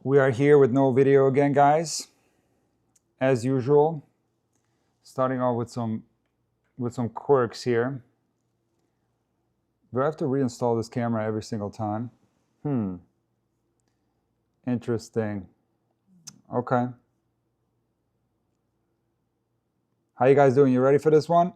We are here with no video again, guys. As usual, starting off with some quirks here. Do I have to reinstall this camera every single time? Interesting. Okay. How you guys doing? You ready for this one?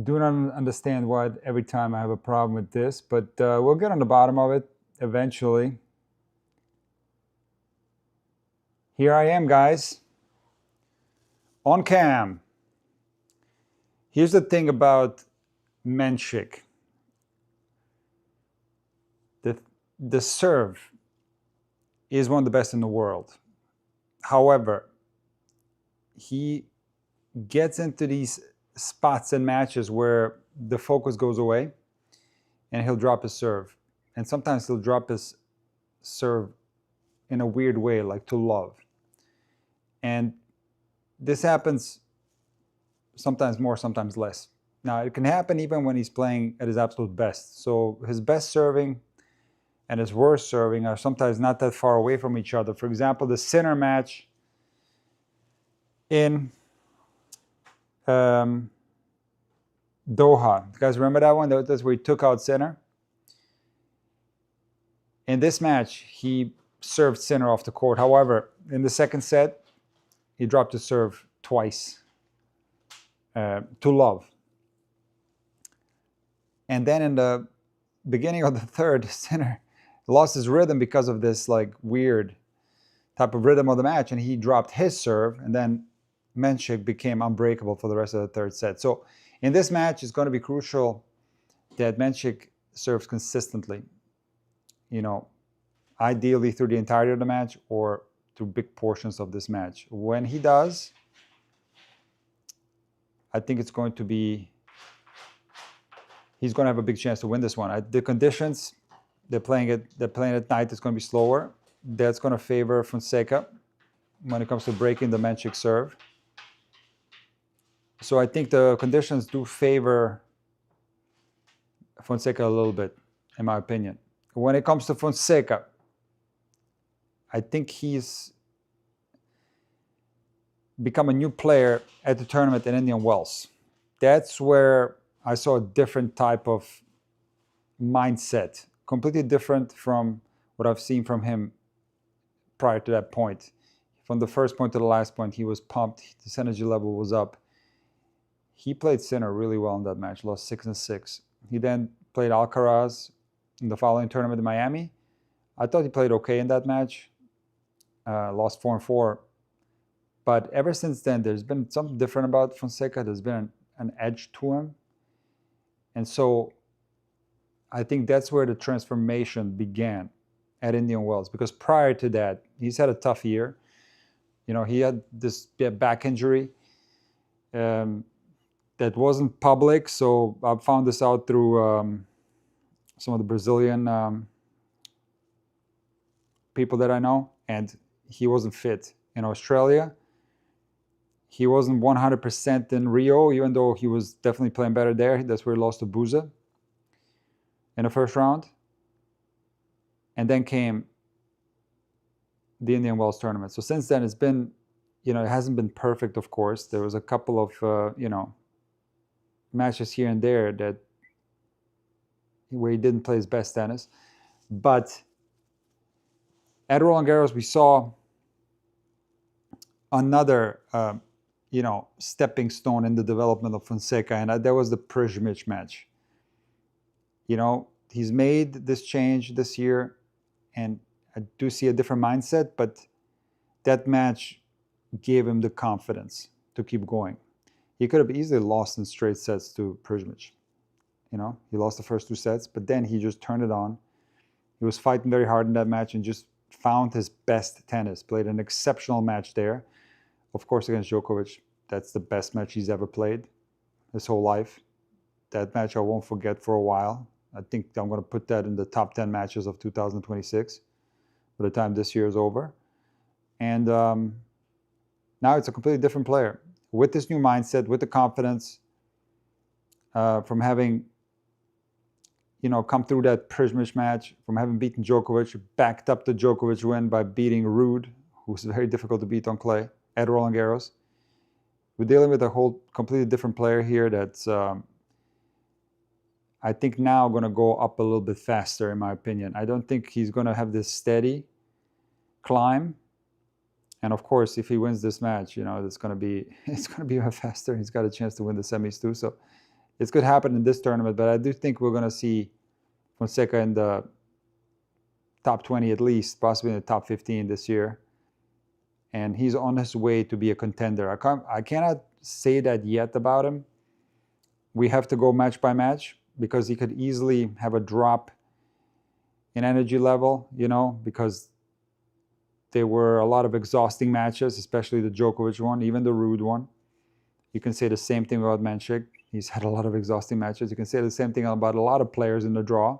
Do not understand why every time I have a problem with this, but we'll get on the bottom of it eventually. Here I am, guys, on cam. Here's the thing about Mensik. The serve is one of the best in the world. However, he gets into these spots and matches where the focus goes away and he'll drop his serve. And sometimes he'll drop his serve in a weird way, like to love. And this happens sometimes more, sometimes less. Now, it can happen even when he's playing at his absolute best. So his best serving and his worst serving are sometimes not that far away from each other. For example, the Sinner match in Doha. You guys remember that one? That's where he took out Sinner. In this match, he served Sinner off the court. However, in the second set, he dropped the serve twice to love. And then in the beginning of the third, Sinner lost his rhythm because of this like weird type of rhythm of the match, and he dropped his serve, and then Mensik became unbreakable for the rest of the third set. So in this match, it's going to be crucial that Mensik serves consistently, ideally through the entirety of the match or through big portions of this match. When he does, I think it's going to be, he's going to have a big chance to win this one. The conditions, they're playing at night, it's going to be slower. That's going to favor Fonseca when it comes to breaking the Mensik serve. So I think the conditions do favor Fonseca a little bit, in my opinion. When it comes to Fonseca, I think he's become a new player at the tournament in Indian Wells. That's where I saw a different type of mindset, completely different from what I've seen from him prior to that point. From the first point to the last point, he was pumped. His energy level was up. He played Sinner really well in that match, lost 6-6. He then played Alcaraz in the following tournament in Miami. I thought he played okay in that match, lost 4-4. But ever since then, there's been something different about Fonseca. There's been an edge to him. And so I think that's where the transformation began at Indian Wells. Because prior to that, he's had a tough year. He had this back injury that wasn't public. So I found this out through some of the Brazilian people that I know. And he wasn't fit in Australia. He wasn't 100% in Rio, even though he was definitely playing better there. That's where he lost to Buza in the first round. And then came the Indian Wells tournament. So since then, it's been, it hasn't been perfect, of course. There was a couple of, matches here and there where he didn't play his best tennis. But at Roland Garros, we saw another stepping stone in the development of Fonseca, and that was the Przmic match. He's made this change this year, and I do see a different mindset, but that match gave him the confidence to keep going. He could have easily lost in straight sets to Przmic. He lost the first 2 sets, but then he just turned it on. He was fighting very hard in that match and just found his best tennis, played an exceptional match there. Of course, against Djokovic, that's the best match he's ever played his whole life. That match I won't forget for a while. I think I'm going to put that in the top 10 matches of 2026 by the time this year is over. And now it's a completely different player with this new mindset, with the confidence from having, come through that Prismic match, from having beaten Djokovic, backed up the Djokovic win by beating Ruud, who's very difficult to beat on clay at Roland Garros. We're dealing with a whole completely different player here that's, I think, now going to go up a little bit faster, in my opinion. I don't think he's going to have this steady climb. And of course, if he wins this match, it's going to be even faster. He's got a chance to win the semis too. So it could happen in this tournament. But I do think we're going to see Fonseca in the top 20 at least, possibly in the top 15 this year. And he's on his way to be a contender. I cannot say that yet about him. We have to go match by match because he could easily have a drop in energy level, because there were a lot of exhausting matches, especially the Djokovic one, even the Ruud one. You can say the same thing about Mensik. He's had a lot of exhausting matches. You can say the same thing about a lot of players in the draw.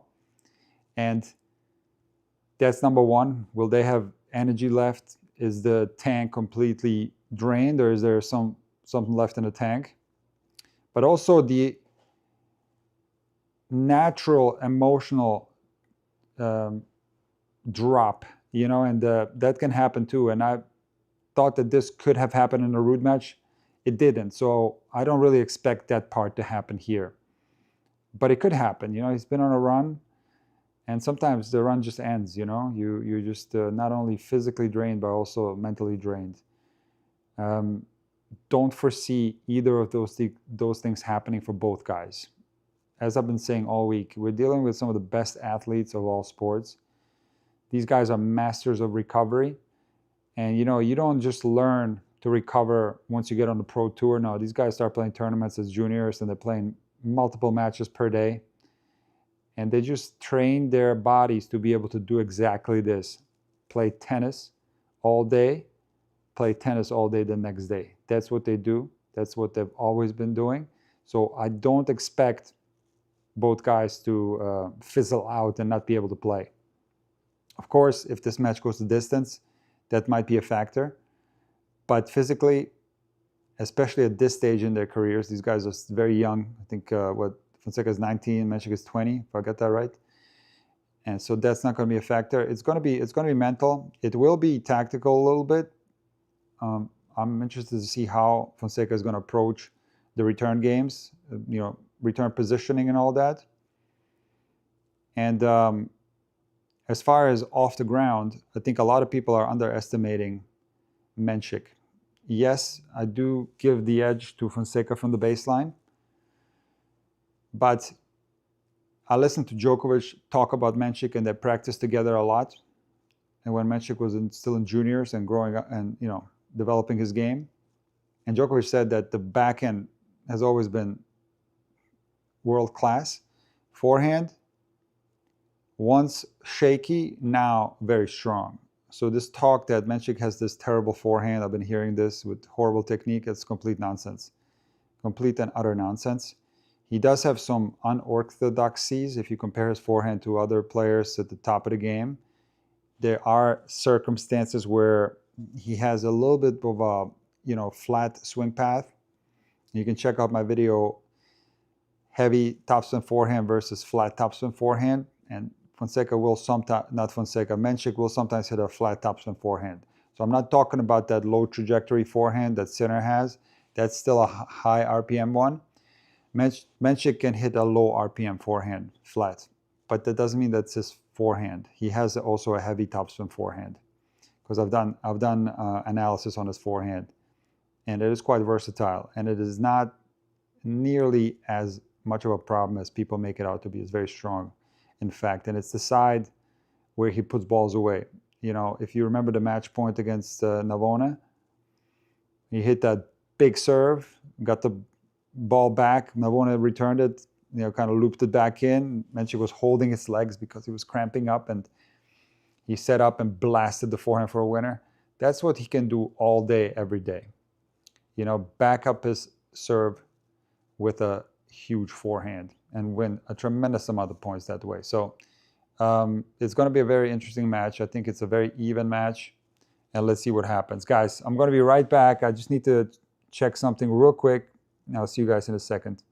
And that's number one. Will they have energy left? Is the tank completely drained, or is there something left in the tank? But also the natural emotional drop, and that can happen too. And I thought that this could have happened in a Ruud match. It didn't. So I don't really expect that part to happen here. But it could happen. He's been on a run. And sometimes the run just ends, You're just not only physically drained, but also mentally drained. Don't foresee either of those things happening for both guys. As I've been saying all week, we're dealing with some of the best athletes of all sports. These guys are masters of recovery. And, you don't just learn to recover once you get on the pro tour. No, these guys start playing tournaments as juniors, and they're playing multiple matches per day. And they just train their bodies to be able to do exactly this. Play tennis all day, play tennis all day the next day. That's what they do. That's what they've always been doing. So I don't expect both guys to fizzle out and not be able to play. Of course, if this match goes the distance, that might be a factor. But physically, especially at this stage in their careers, these guys are very young. I think Fonseca is 19, Mensik is 20, if I got that right. And so that's not going to be a factor. It's going to be mental. It will be tactical a little bit. I'm interested to see how Fonseca is going to approach the return games, return positioning and all that. And as far as off the ground, I think a lot of people are underestimating Mensik. Yes, I do give the edge to Fonseca from the baseline. But I listened to Djokovic talk about Mensik, and they practiced together a lot. And when Mensik was still in juniors and growing up and developing his game, and Djokovic said that the backhand has always been world class. Forehand, once shaky, now very strong. So this talk that Mensik has this terrible forehand, I've been hearing this with horrible technique, it's complete nonsense. Complete and utter nonsense. He does have some unorthodoxies if you compare his forehand to other players at the top of the game. There are circumstances where he has a little bit of a flat swing path. You can check out my video, heavy topspin forehand versus flat topspin forehand. And Fonseca will sometimes, not Fonseca, Mensik will sometimes hit a flat topspin forehand. So I'm not talking about that low trajectory forehand that Sinner has. That's still a high RPM one. Mensik can hit a low RPM forehand flat, but that doesn't mean that's his forehand. He has also a heavy topspin forehand, because I've done analysis on his forehand, and it is quite versatile, and it is not nearly as much of a problem as people make it out to be. It's very strong, in fact, and it's the side where he puts balls away. If you remember the match point against Navone, he hit that big serve, got the ball back, Navone returned it, kind of looped it back in. Mensik was holding his legs because he was cramping up, and he set up and blasted the forehand for a winner. That's what he can do all day, every day. Back up his serve with a huge forehand and win a tremendous amount of points that way. So it's going to be a very interesting match. I think it's a very even match, and let's see what happens. Guys, I'm going to be right back. I just need to check something real quick, and I'll see you guys in a second.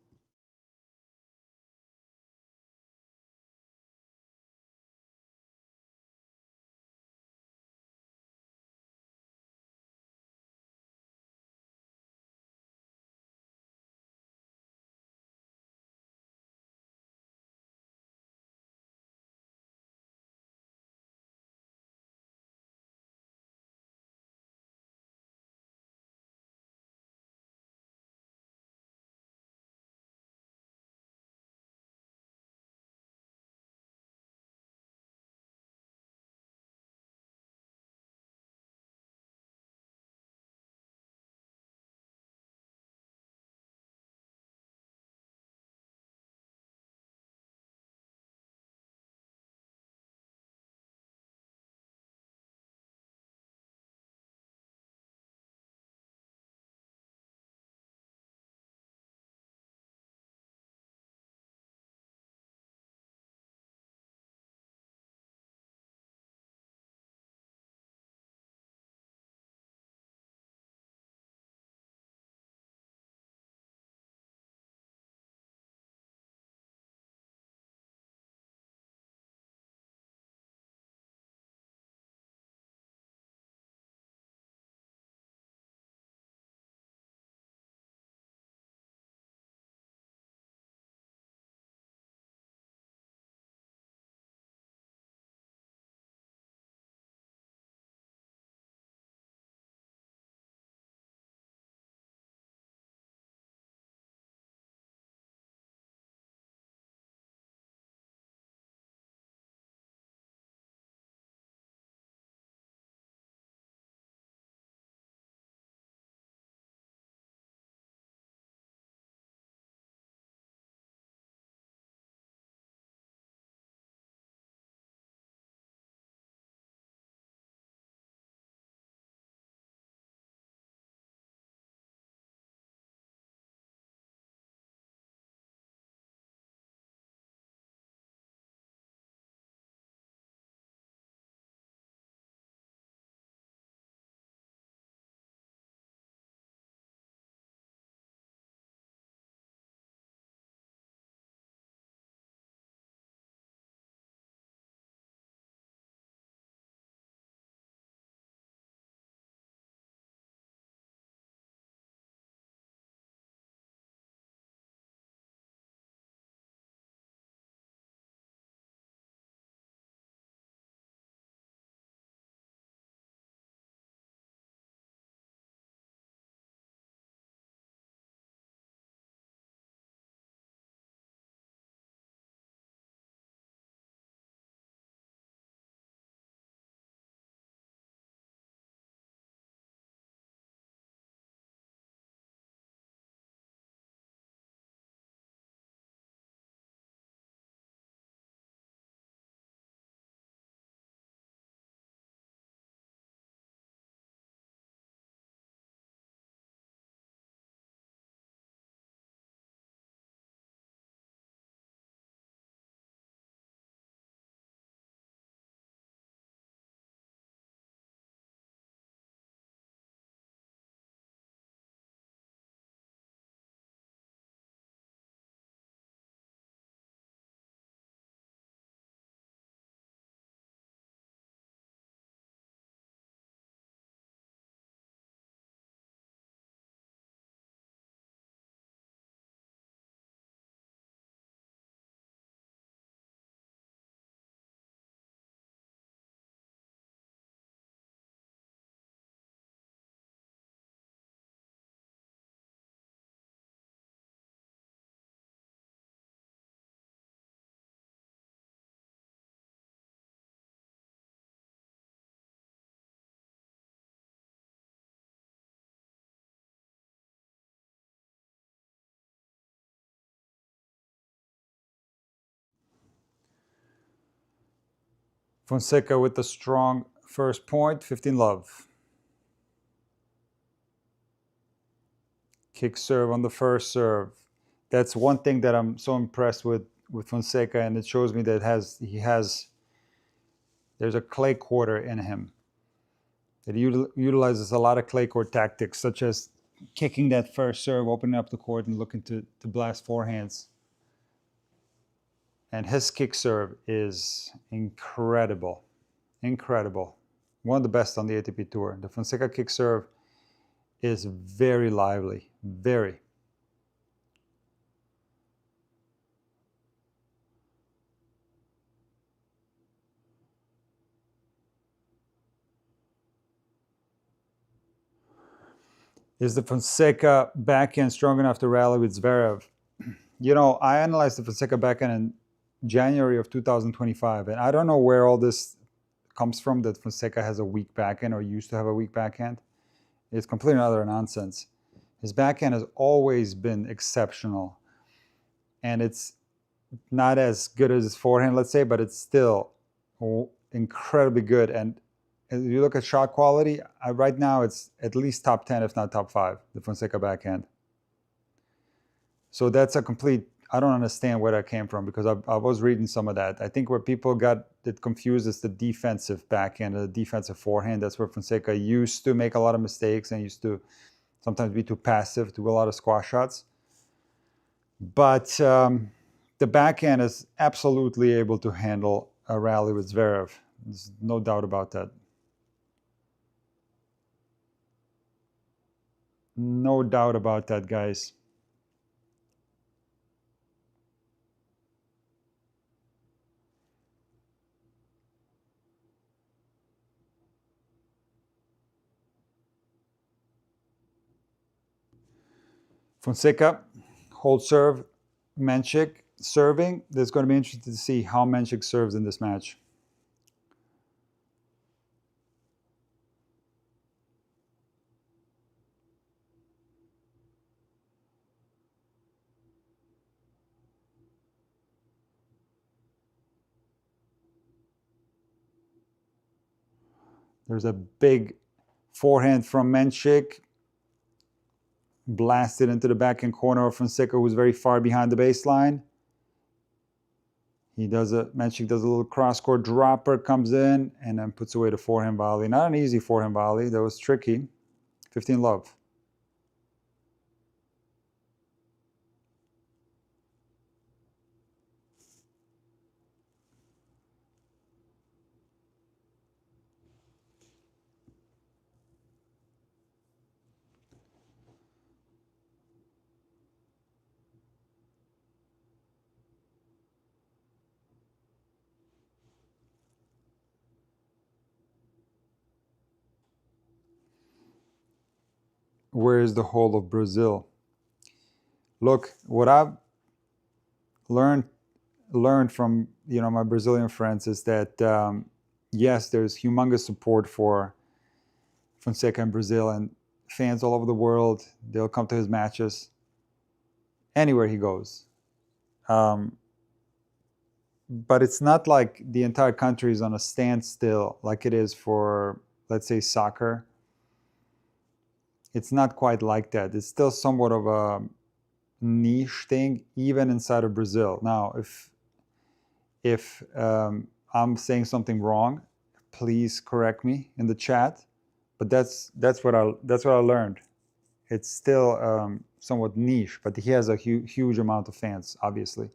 Fonseca with the strong first point, 15-love. Kick serve on the first serve. That's one thing that I'm so impressed with Fonseca, and it shows me that there's a clay quarter in him. It utilizes a lot of clay court tactics, such as kicking that first serve, opening up the court, and looking to blast forehands. And his kick serve is incredible. Incredible. One of the best on the ATP Tour. The Fonseca kick serve is very lively. Very. Is the Fonseca backhand strong enough to rally with Zverev? You know, I analyzed the Fonseca backhand in January of 2025, and I don't know where all this comes from, that Fonseca has a weak backhand or used to have a weak backhand. It's completely utter nonsense. His backhand has always been exceptional, and it's not as good as his forehand, let's say, but it's still incredibly good. And if you look at shot quality, right now it's at least top 10, if not top 5, the Fonseca backhand. So that's a complete, I don't understand where that came from, because I was reading some of that. I think where people got it confused is the defensive backhand, the defensive forehand. That's where Fonseca used to make a lot of mistakes and used to sometimes be too passive, do a lot of squash shots. But the backhand is absolutely able to handle a rally with Zverev. There's no doubt about that. No doubt about that, guys. Fonseca, hold serve, Mensik serving. There's going to be interesting to see how Mensik serves in this match. There's a big forehand from Mensik. Blasted into the backhand corner of Fonseca, who's very far behind the baseline. Mensik does a little cross-court dropper, comes in, and then puts away the forehand volley. Not an easy forehand volley. That was tricky. 15-love. Where is the whole of Brazil? Look, what I've learned from my Brazilian friends is that yes, there's humongous support for Fonseca in Brazil, and fans all over the world, they'll come to his matches anywhere he goes. But it's not like the entire country is on a standstill like it is for, let's say, soccer. It's not quite like that. It's still somewhat of a niche thing, even inside of Brazil. Now, if I'm saying something wrong, please correct me in the chat. But that's what I learned. It's still somewhat niche, but he has a huge amount of fans, obviously.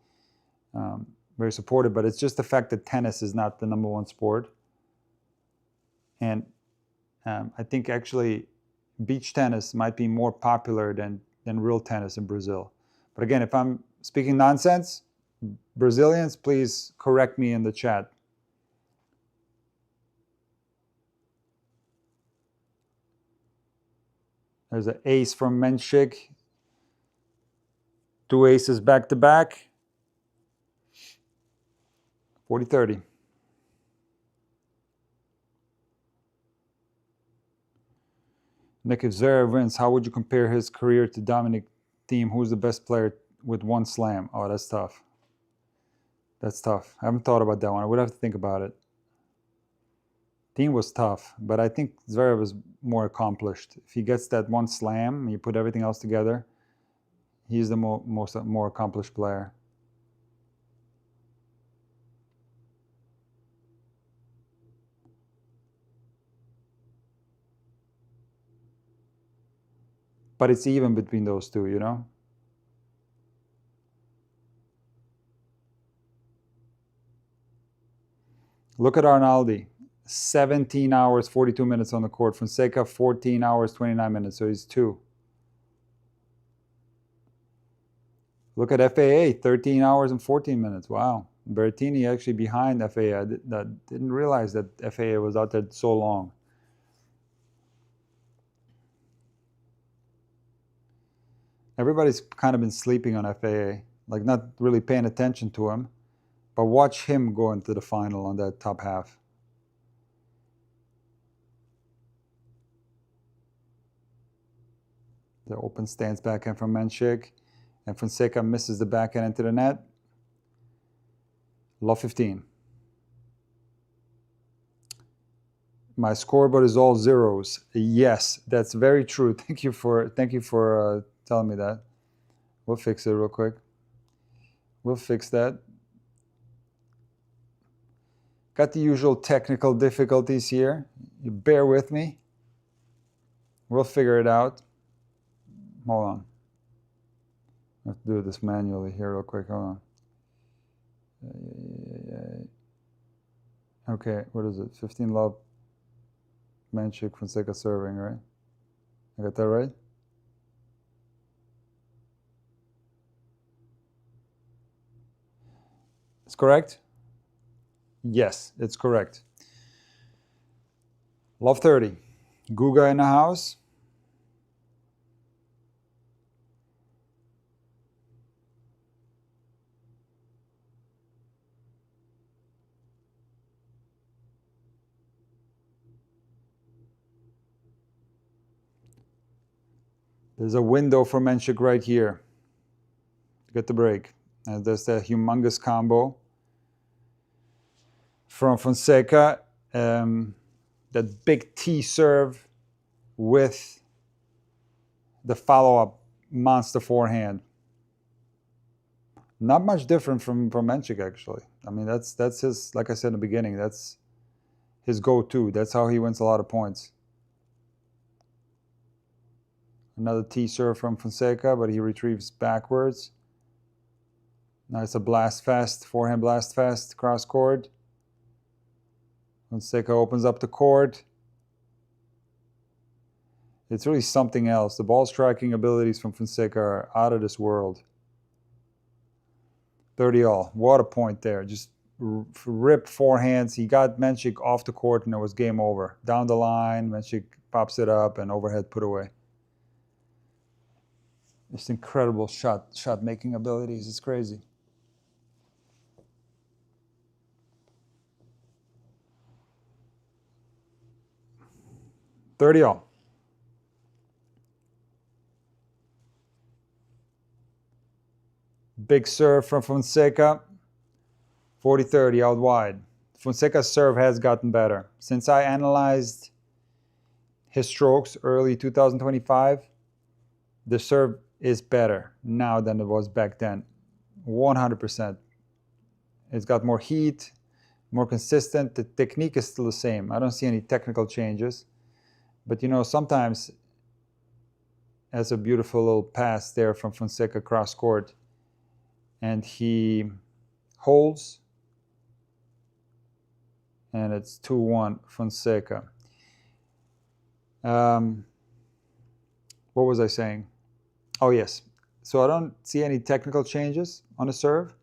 Very supportive, but it's just the fact that tennis is not the #1 sport. And I think actually beach tennis might be more popular than real tennis in Brazil. But again, if I'm speaking nonsense, Brazilians, please correct me in the chat. There's an ace from Mensik. 2 aces back to back. 40-30. Nick, if Zverev wins, how would you compare his career to Dominic Thiem? Who's the best player with 1 slam? Oh, that's tough. That's tough. I haven't thought about that one. I would have to think about it. Team was tough, but I think Zverev was more accomplished. If he gets that one slam and you put everything else together, he's the more accomplished player. But it's even between those two, you know? Look at Arnaldi. 17 hours, 42 minutes on the court. Fonseca, 14 hours, 29 minutes. So he's two. Look at FAA, 13 hours and 14 minutes. Wow. Berrettini actually behind FAA. I didn't realize that FAA was out there so long. Everybody's kind of been sleeping on FAA, like not really paying attention to him. But watch him go into the final on that top half. The open stance backhand from Mensik. And Fonseca misses the backhand into the net. Love 15. My scoreboard is all zeros. Yes, that's very true. Thank you for telling me that. We'll fix it real quick. We'll fix that. Got the usual technical difficulties here. You bear with me. We'll figure it out. Hold on. I have to do this manually here real quick. Hold on. Okay, what is it? 15 love. Mensik, Fonseca serving, right? I got that right? It's correct? Yes, it's correct. Love 30. Guga in the house. There's a window for Mensik right here. Get the break. And there's that humongous combo from Fonseca. That big T serve with the follow-up monster forehand. Not much different from Mensik, actually. I mean, that's his, like I said in the beginning, that's his go-to. That's how he wins a lot of points. Another T serve from Fonseca, but he retrieves backwards. Now it's a blast fast, forehand blast fast, cross court. Fonseca opens up the court. It's really something else. The ball striking abilities from Fonseca are out of this world. 30 all. What a point there. Just ripped forehands. He got Mensik off the court and it was game over. Down the line, Mensik pops it up and overhead put away. Just incredible shot making abilities. It's crazy. $30 all. Big serve from Fonseca. 40-30 out wide. Fonseca's serve has gotten better. Since I analyzed his strokes early 2025, the serve is better now than it was back then. 100%. It's got more heat, more consistent. The technique is still the same. I don't see any technical changes. But you know, sometimes that's a beautiful little pass there from Fonseca cross court. And he holds. And it's 2-1 Fonseca. What was I saying? Oh, yes. So I don't see any technical changes on the serve.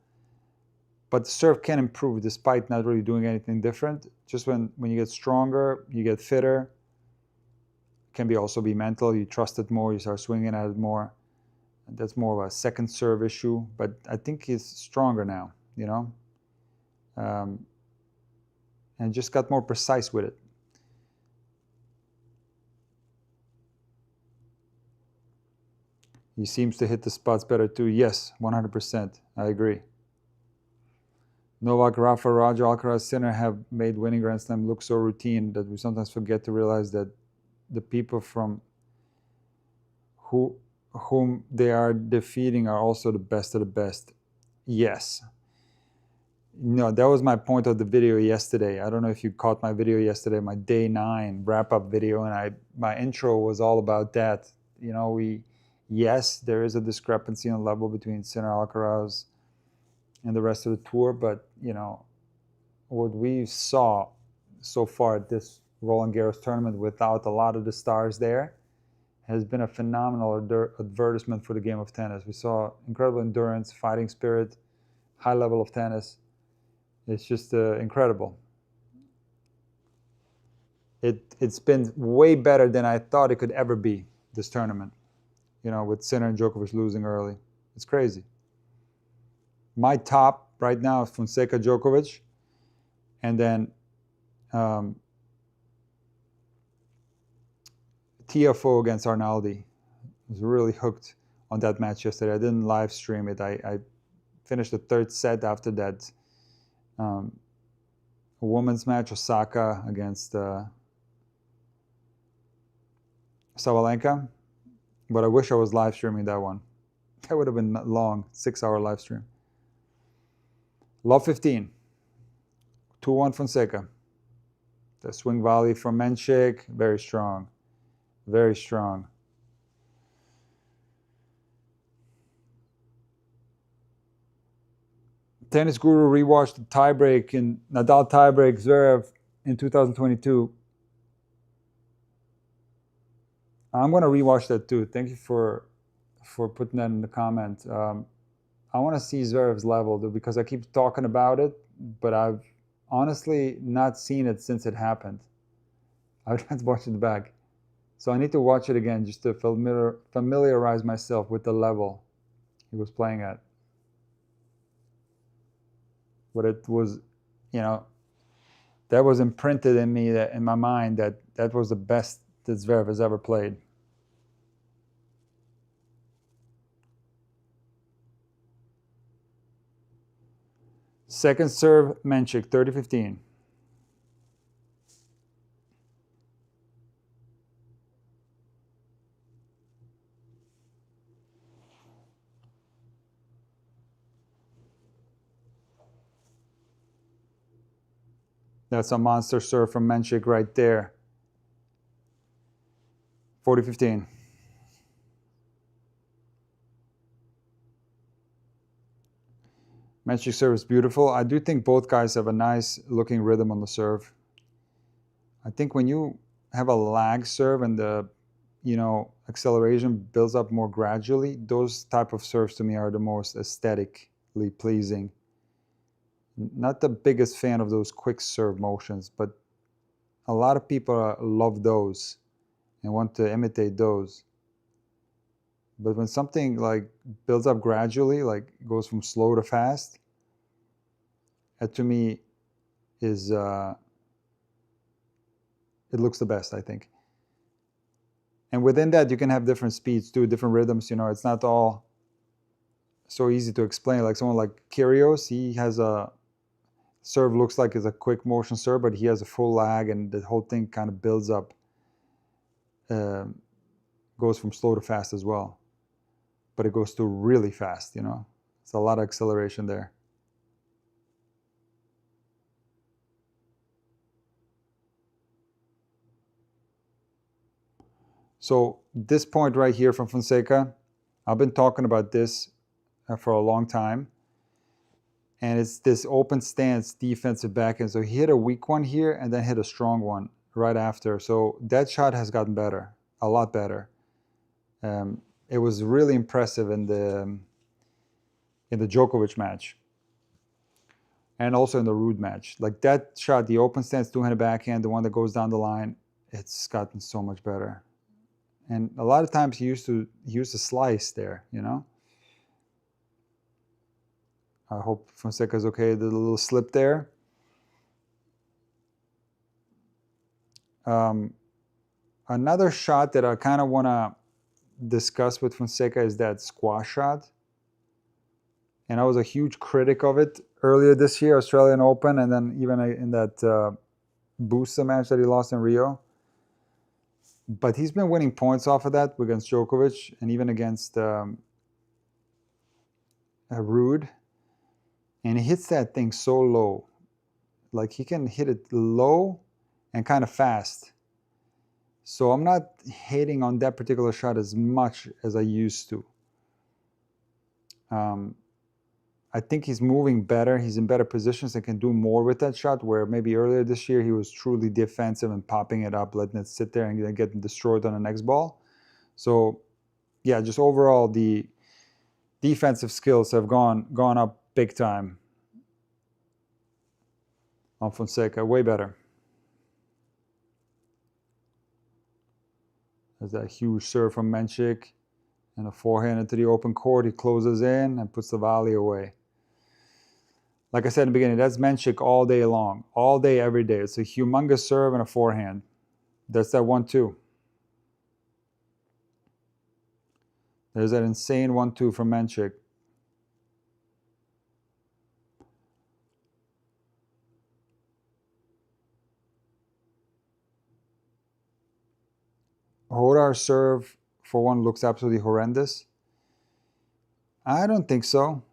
But the serve can improve despite not really doing anything different. Just when you get stronger, you get fitter. It can also be mental. You trust it more. You start swinging at it more. That's more of a second serve issue. But I think he's stronger now, you know. And just got more precise with it. He seems to hit the spots better too. Yes, 100%. I agree. Novak, Rafa, Roger, Alcaraz, Sinner have made winning Grand Slam look so routine that we sometimes forget to realize that the people from whom they are defeating are also the best of the best. Yes. No, that was my point of the video yesterday. I don't know if you caught my video yesterday, my day 9 wrap-up video, and my intro was all about that. You know, yes, there is a discrepancy on level between Sinner, Alcaraz, and the rest of the tour, but you know, what we saw so far at this Roland Garros tournament without a lot of the stars there has been a phenomenal advertisement for the game of tennis. We saw incredible endurance, fighting spirit, high level of tennis. It's just incredible. It's been way better than I thought it could ever be, this tournament. You know, with Sinner and Djokovic losing early. It's crazy. My top right now is Fonseca, Djokovic, and then TFO against Arnaldi. I was really hooked on that match yesterday. I didn't live stream it. I finished the 3rd set after that a women's match, Osaka against Sabalenka, but I wish I was live streaming that one. That would have been long, 6-hour live stream. Love 15, 2-1 Fonseca. The swing volley from Mensik, very strong, very strong. Tennis Guru rewatched the tiebreak in Nadal tiebreak Zverev in 2022. I'm going to rewatch that too. Thank you for putting that in the comment. I want to see Zverev's level because I keep talking about it, but I've honestly not seen it since it happened. I tried to watch it back. So I need to watch it again just to familiarize myself with the level he was playing at. But it was, you know, that was imprinted in me, that in my mind, that was the best that Zverev has ever played. Second serve, Mensik, 30-15. That's a monster serve from Mensik right there. 40-15. Mensik serve is beautiful. I do think both guys have a nice looking rhythm on the serve. I think when you have a lag serve and the, you know, acceleration builds up more gradually, those type of serves to me are the most aesthetically pleasing. Not the biggest fan of those quick serve motions, but a lot of people love those and want to imitate those. But when something like builds up gradually, like goes from slow to fast, that to me is it looks the best, I think. And within that, you can have different speeds too, different rhythms. You know, it's not all so easy to explain. Like someone like Kyrgios, he has a serve looks like it's a quick motion serve, but he has a full lag, and the whole thing kind of builds up, goes from slow to fast as well. But it goes to really fast, you know. It's a lot of acceleration there. So this point right here from Fonseca, I've been talking about this for a long time. And it's this open stance defensive backhand. So he hit a weak one here and then hit a strong one right after. So that shot has gotten better, a lot better. It was really impressive in the Djokovic match, and also in the Ruud match. Like that shot, the open stance two-handed backhand, the one that goes down the line, it's gotten so much better. And a lot of times he used to slice there, you know. I hope Fonseca's okay. The little slip there. Another shot that I kind of want to discuss with Fonseca is that squash shot. And I was a huge critic of it earlier this year, Australian Open, and then even in that Busa match that he lost in Rio. But he's been winning points off of that against Djokovic and even against Ruud. And he hits that thing so low. Like he can hit it low and kind of fast. So I'm not hating on that particular shot as much as I used to. I think he's moving better. He's in better positions and can do more with that shot, where maybe earlier this year he was truly defensive and popping it up, letting it sit there and then getting destroyed on the next ball. So, yeah, just overall the defensive skills have gone up big time on Fonseca, way better. There's that huge serve from Mensik and a forehand into the open court. He closes in and puts the volley away. Like I said in the beginning, that's Mensik all day long, all day, every day. It's a humongous serve and a forehand. That's that 1-2. There's that insane 1-2 from Mensik. Hodar's serve, for one, looks absolutely horrendous. I don't think so.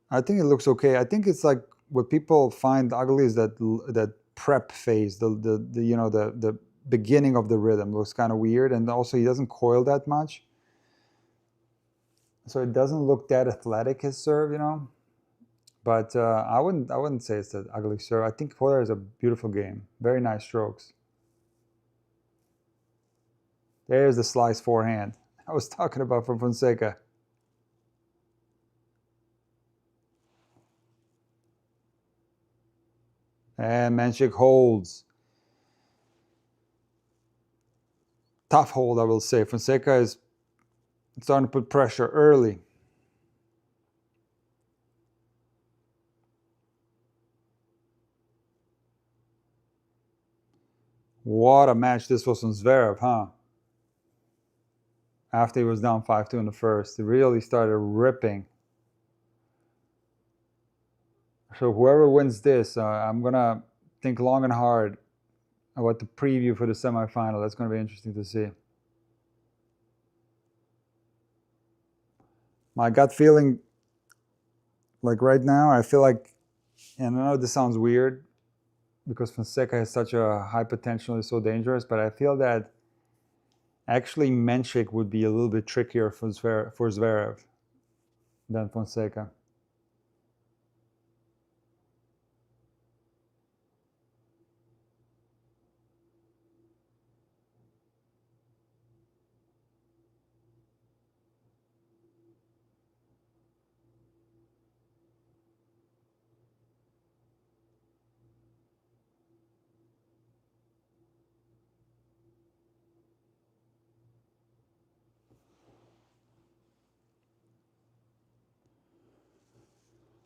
I think it looks okay. I think it's like what people find ugly is that prep phase, the beginning of the rhythm looks kind of weird, and also he doesn't coil that much, so it doesn't look that athletic, his serve, But I wouldn't say it's an ugly serve. I think Hodar is a beautiful game, very nice strokes. There's the slice forehand I was talking about from Fonseca. And Mensik holds. Tough hold, I will say. Fonseca is starting to put pressure early. What a match this was from Zverev, huh? After he was down 5-2 in the first, he really started ripping. So whoever wins this, I'm going to think long and hard about the preview for the semifinal. That's going to be interesting to see. My gut feeling, like right now, I feel like, and I know this sounds weird because Fonseca has such a high potential, is so dangerous, but I feel that actually Mensik would be a little bit trickier for Zverev than Fonseca.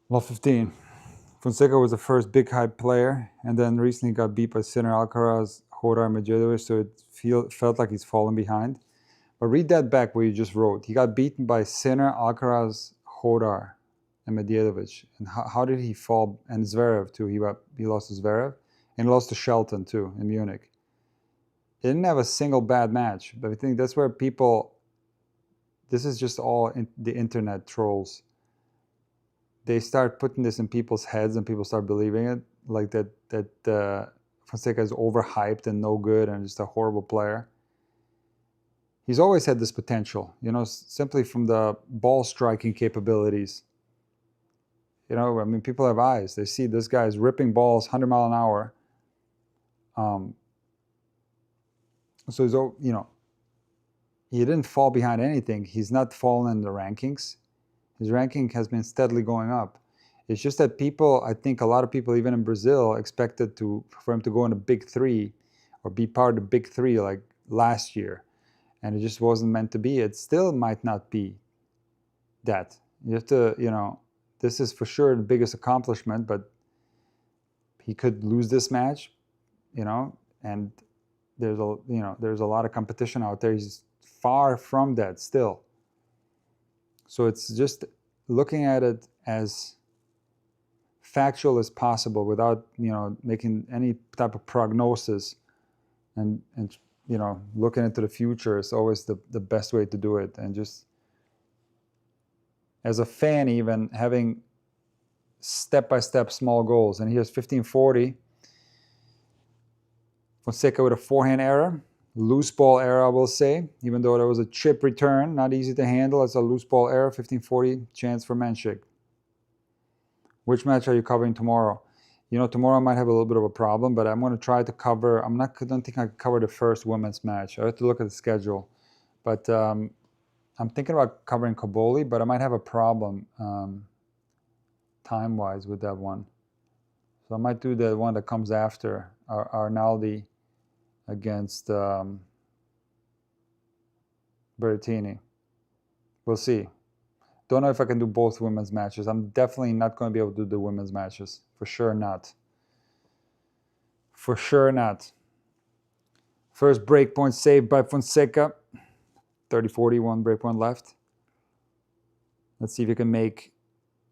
Lot 15. Fonseca was the first big hype player, and then recently got beat by Sinner, Alcaraz, Hodar, Medvedev, so it felt like he's fallen behind. But read that back where you just wrote. He got beaten by Sinner, Alcaraz, Hodar, and Medvedev. And how did he fall? And Zverev too. He lost to Zverev, and he lost to Shelton too in Munich. He didn't have a single bad match, but I think that's where people. This is just all the internet trolls. They start putting this in people's heads, and people start believing it, like that Fonseca is overhyped and no good and just a horrible player. He's always had this potential, simply from the ball striking capabilities. I mean, people have eyes. They see this guy is ripping balls 100 mile an hour. So he's, he didn't fall behind anything. He's not fallen in the rankings. His ranking has been steadily going up. It's just that people, I think a lot of people, even in Brazil, expected for him to go in the big three or be part of the big three like last year. And it just wasn't meant to be. It still might not be that. You have to, this is for sure the biggest accomplishment, but he could lose this match, and there's a lot of competition out there. He's far from that still. So it's just looking at it as factual as possible without, making any type of prognosis, and looking into the future is always the best way to do it. And just as a fan, even having step-by-step small goals. And here's 1540. Fonseca with a forehand error. Loose ball error, I will say. Even though there was a chip return, not easy to handle. It's a loose ball error. 1540 chance for Mensik. Which match are you covering tomorrow? Tomorrow I might have a little bit of a problem, but I'm going to try to cover. I don't think I can cover the first women's match. I have to look at the schedule. But I'm thinking about covering Kaboli, but I might have a problem time-wise with that one. So I might do the one that comes after Arnaldi against Berrettini. We'll see. Don't know if I can do both women's matches. I'm definitely not going to be able to do the women's matches. For sure not. For sure not. First break point saved by Fonseca. 30-40, one break point left. Let's see if he can make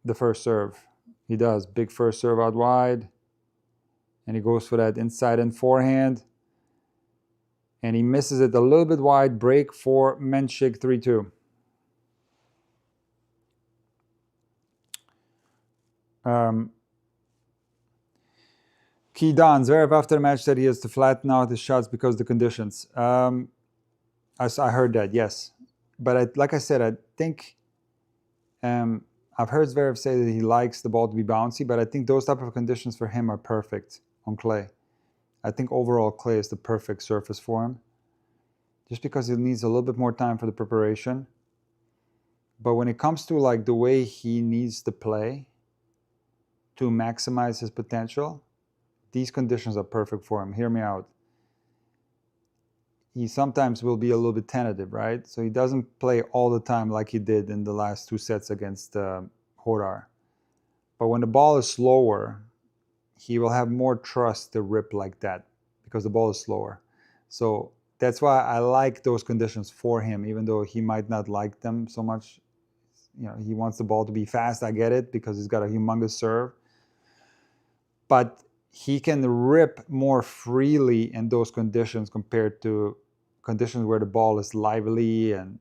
the first serve. He does. Big first serve out wide. And he goes for that inside and forehand. And he misses it a little bit wide. Break for Mensik, 3-2. Key Don, Zverev after the match said he has to flatten out his shots because of the conditions. I heard that, yes. But like I said, I think I've heard Zverev say that he likes the ball to be bouncy, but I think those type of conditions for him are perfect on clay. I think overall clay is the perfect surface for him, just because it needs a little bit more time for the preparation. But when it comes to like the way he needs to play to maximize his potential, these conditions are perfect for him. Hear me out. He sometimes will be a little bit tentative, right? So he doesn't play all the time like he did in the last two sets against Hodar. But when the ball is slower, he will have more trust to rip like that because the ball is slower. So that's why I like those conditions for him, even though he might not like them so much. He wants the ball to be fast. I get it because he's got a humongous serve. But he can rip more freely in those conditions compared to conditions where the ball is lively, and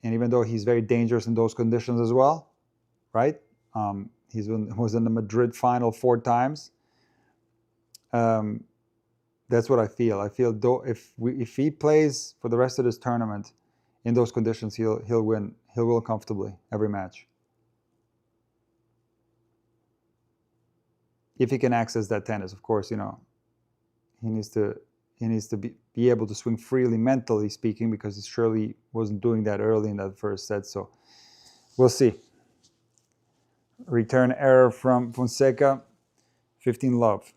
even though he's very dangerous in those conditions as well, right? He was in the Madrid final 4 times. That's what I feel. I feel though if he plays for the rest of this tournament in those conditions, he'll win. He'll win comfortably every match. If he can access that tennis, of course, he needs to be able to swing freely, mentally speaking, because he surely wasn't doing that early in that first set. So we'll see. Return error from Fonseca, 15-love.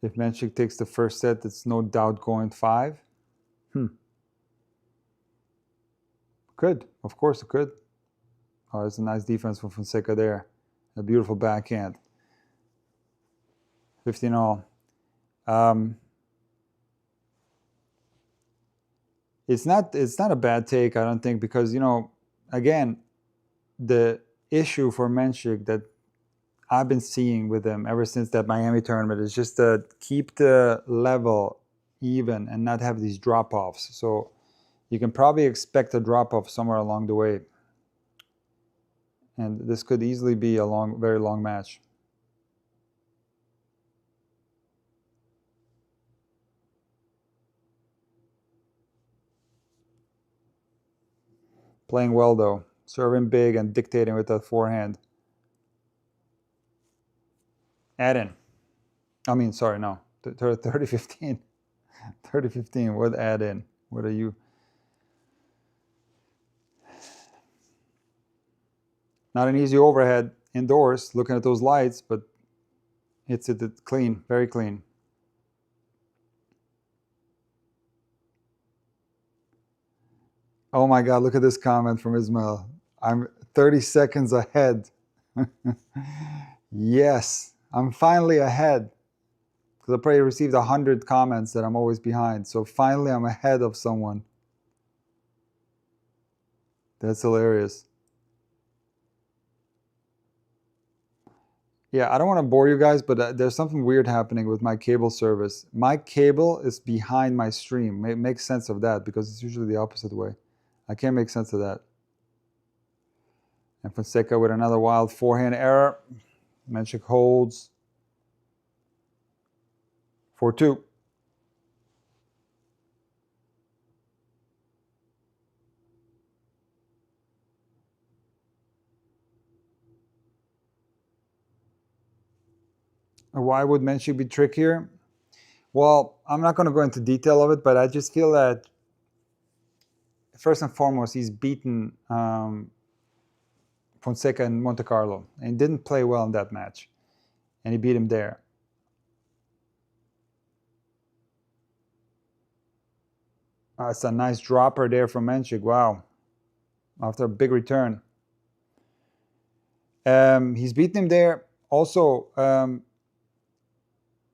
If Mensik takes the first set, it's no doubt going 5. Could. Of course it could. Oh, it's a nice defense from Fonseca there. A beautiful backhand. 15-all. It's not a bad take, I don't think, because, again, the issue for Mensik that I've been seeing with him ever since that Miami tournament is just to keep the level even and not have these drop-offs. So you can probably expect a drop-off somewhere along the way. And this could easily be a very long match. Playing well, though. Serving big and dictating with that forehand. Add in. I mean, sorry, no. 30-15. 30-15. What add in? What are you? Not an easy overhead indoors, looking at those lights, but it's clean, very clean. Oh my God, look at this comment from Ismail. I'm 30 seconds ahead. Yes, I'm finally ahead. Because I probably received 100 comments that I'm always behind. So finally I'm ahead of someone. That's hilarious. Yeah, I don't want to bore you guys, but there's something weird happening with my cable service. My cable is behind my stream. Make sense of that, because it's usually the opposite way. I can't make sense of that. And Fonseca with another wild forehand error. Mensik holds 4-2. Why would Mensik be trickier? Well, I'm not going to go into detail of it, but I just feel that first and foremost, he's beaten Fonseca in Monte Carlo and didn't play well in that match, and he beat him there. It's a nice dropper there from Mensik. Wow, after a big return. He's beaten him there. Also,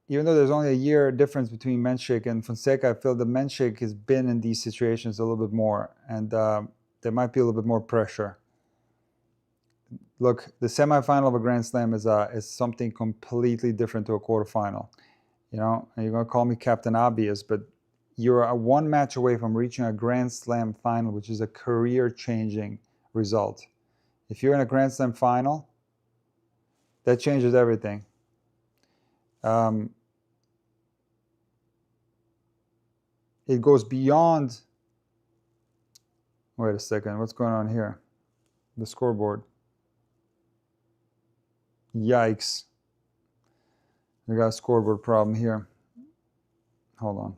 even though there's only a year difference between Mensik and Fonseca, I feel that Mensik has been in these situations a little bit more, and there might be a little bit more pressure. Look, the semifinal of a Grand Slam is something completely different to a quarterfinal. You know, and you're going to call me Captain Obvious, but you're one match away from reaching a Grand Slam final, which is a career-changing result. If you're in a Grand Slam final, that changes everything. It goes beyond. Wait a second, what's going on here? The scoreboard. Yikes. We got a scoreboard problem here. Hold on.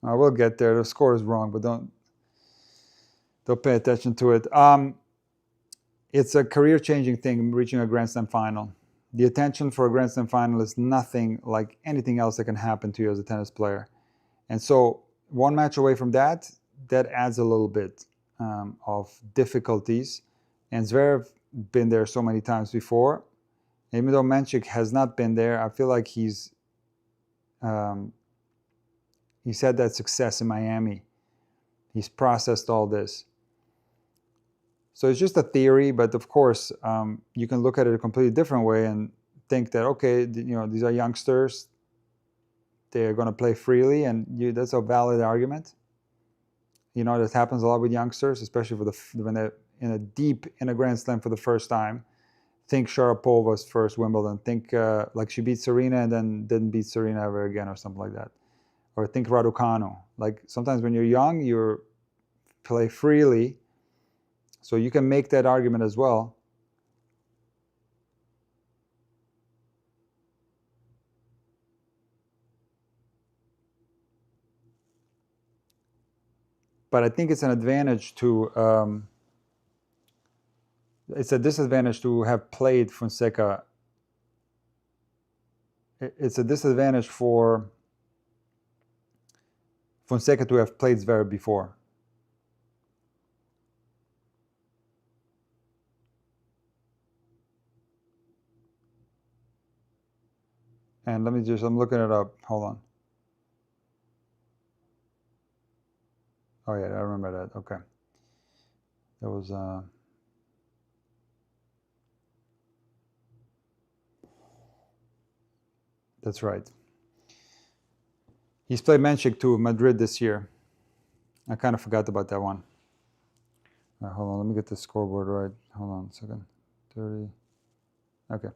I will get there. The score is wrong, but don't pay attention to it. It's a career-changing thing, reaching a Grand Slam final. The attention for a Grand Slam final is nothing like anything else that can happen to you as a tennis player. And so one match away from that adds a little bit of difficulties. And Zverev been there so many times before. Even though Mensik has not been there, I feel like he's had that success in Miami. He's processed all this. So it's just a theory, but of course, you can look at it a completely different way and think that, okay, you know, these are youngsters. They're going to play freely, and that's a valid argument. You know, that happens a lot with youngsters, especially when they're in a Grand Slam for the first time. Think Sharapova's first Wimbledon. Think like she beat Serena and then didn't beat Serena ever again or something like that. Or think Raducanu. Like sometimes when you're young, you play freely. So you can make that argument as well. But I think it's an advantage to, it's a disadvantage to have played Fonseca. It's a disadvantage for Fonseca to have played Zverev before. And I'm looking it up. Hold on. Oh yeah, I remember that. Okay. That was, that's right. He's played Mensik to Madrid this year. I kind of forgot about that one. Right, hold on, let me get the scoreboard right. Hold on a second. 30. Okay.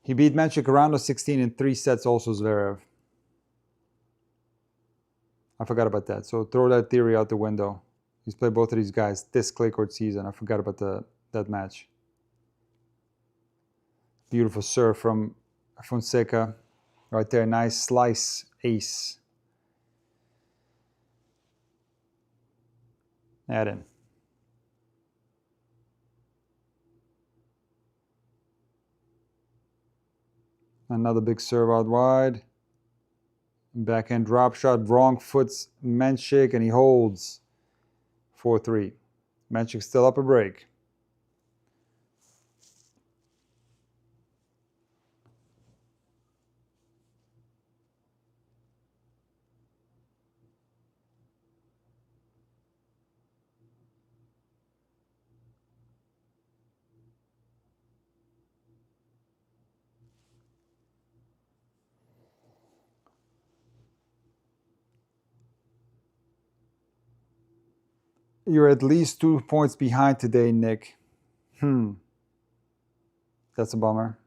He beat Mensik around of 16 in 3 sets, also Zverev. I forgot about that. So throw that theory out the window. He's played both of these guys this clay court season. I forgot about that match. Beautiful serve from Fonseca. Right there, nice slice ace. Add in. Another big serve out wide. Backhand drop shot, wrong foot's Mensik, and he holds 4-3. Mensik still up a break. You're at least 2 points behind today, Nick. That's a bummer.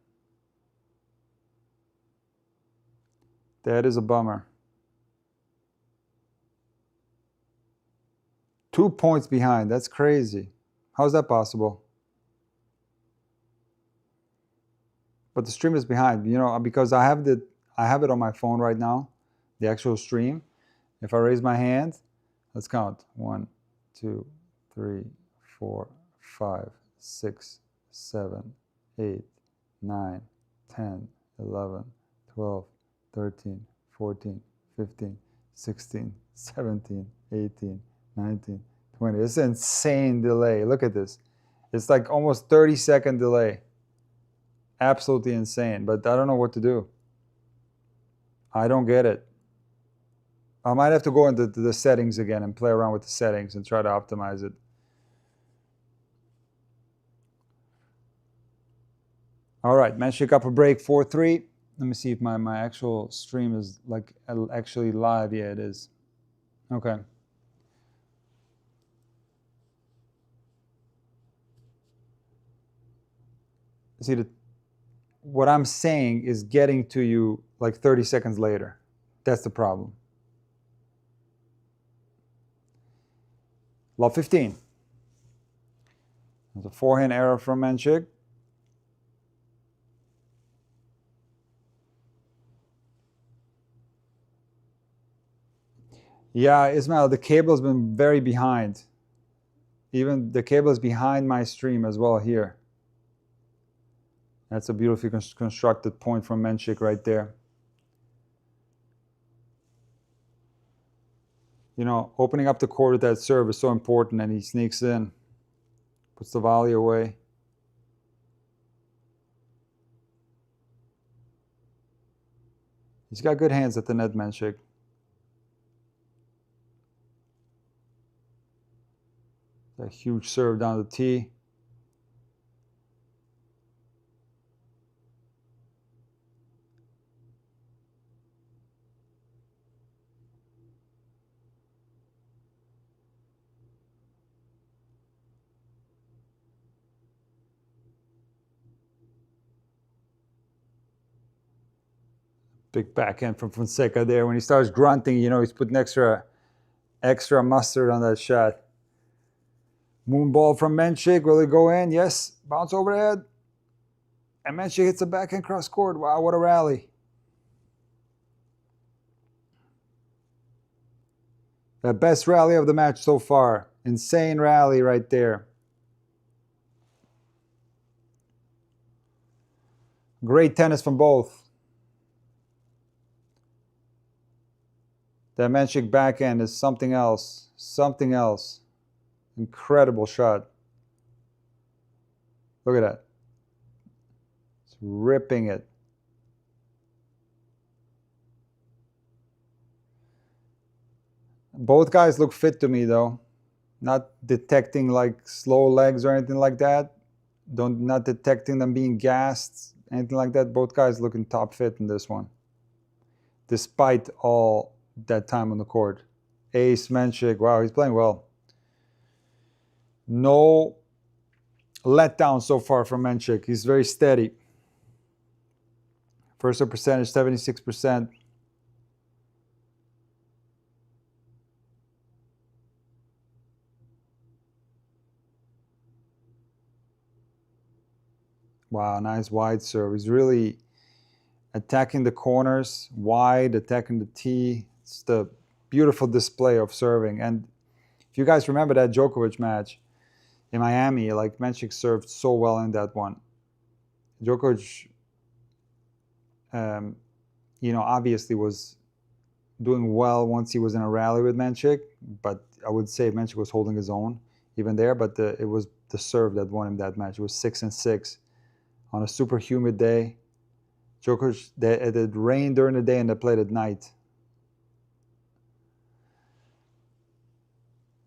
That is a bummer. 2 points behind. That's crazy. How's that possible? But the stream is behind, you know, because I have it on my phone right now, the actual stream. If I raise my hand, let's count. 1, 2, 3, 4, 5, 6, 7, 8, 9, 10, 11, 12, 13, 14, 15, 16, 17, 18, 19, 20. It's an insane delay. Look at this. It's like almost 30-second delay. Absolutely insane, but I don't know what to do. I don't get it. I might have to go into the settings again and play around with the settings and try to optimize it. All right, Mensik up a break, 4-3. Let me see if my actual stream is like actually live. Yeah, it is. Okay. See, what I'm saying is getting to you like 30 seconds later. That's the problem. Love 15. There's a forehand error from Mensik. Yeah, Ismail, the cable has been very behind. Even the cable is behind my stream as well here. That's a beautifully constructed point from Mensik right there. You know, opening up the court with that serve is so important, and he sneaks in, puts the volley away. He's got good hands at the net, Mensik. A huge serve down the tee. Big backhand from Fonseca there. When he starts grunting, you know, he's putting extra mustard on that shot. Moon ball from Mensik. Will it go in? Yes. Bounce overhead. And Mensik hits a backhand cross court. Wow, what a rally. The best rally of the match so far. Insane rally right there. Great tennis from both. That Mensik backhand is something else. Something else. Incredible shot. Look at that. It's ripping it. Both guys look fit to me though. Not detecting like slow legs or anything like that. Not detecting them being gassed, anything like that. Both guys looking top fit in this one. Despite all that time on the court. Ace Mensik, wow, he's playing well. No letdown so far from Mensik. He's very steady. First serve percentage, 76%. Wow, nice wide serve. He's really attacking the corners, wide, attacking the tee. It's the beautiful display of serving. And if you guys remember that Djokovic match in Miami, like Mensik served so well in that one. Djokovic, you know, obviously was doing well once he was in a rally with Mensik, but I would say Mensik was holding his own even there. But it was the serve that won him that match. It was 6-6 on a super humid day. Djokovic, it rained during the day and they played at night.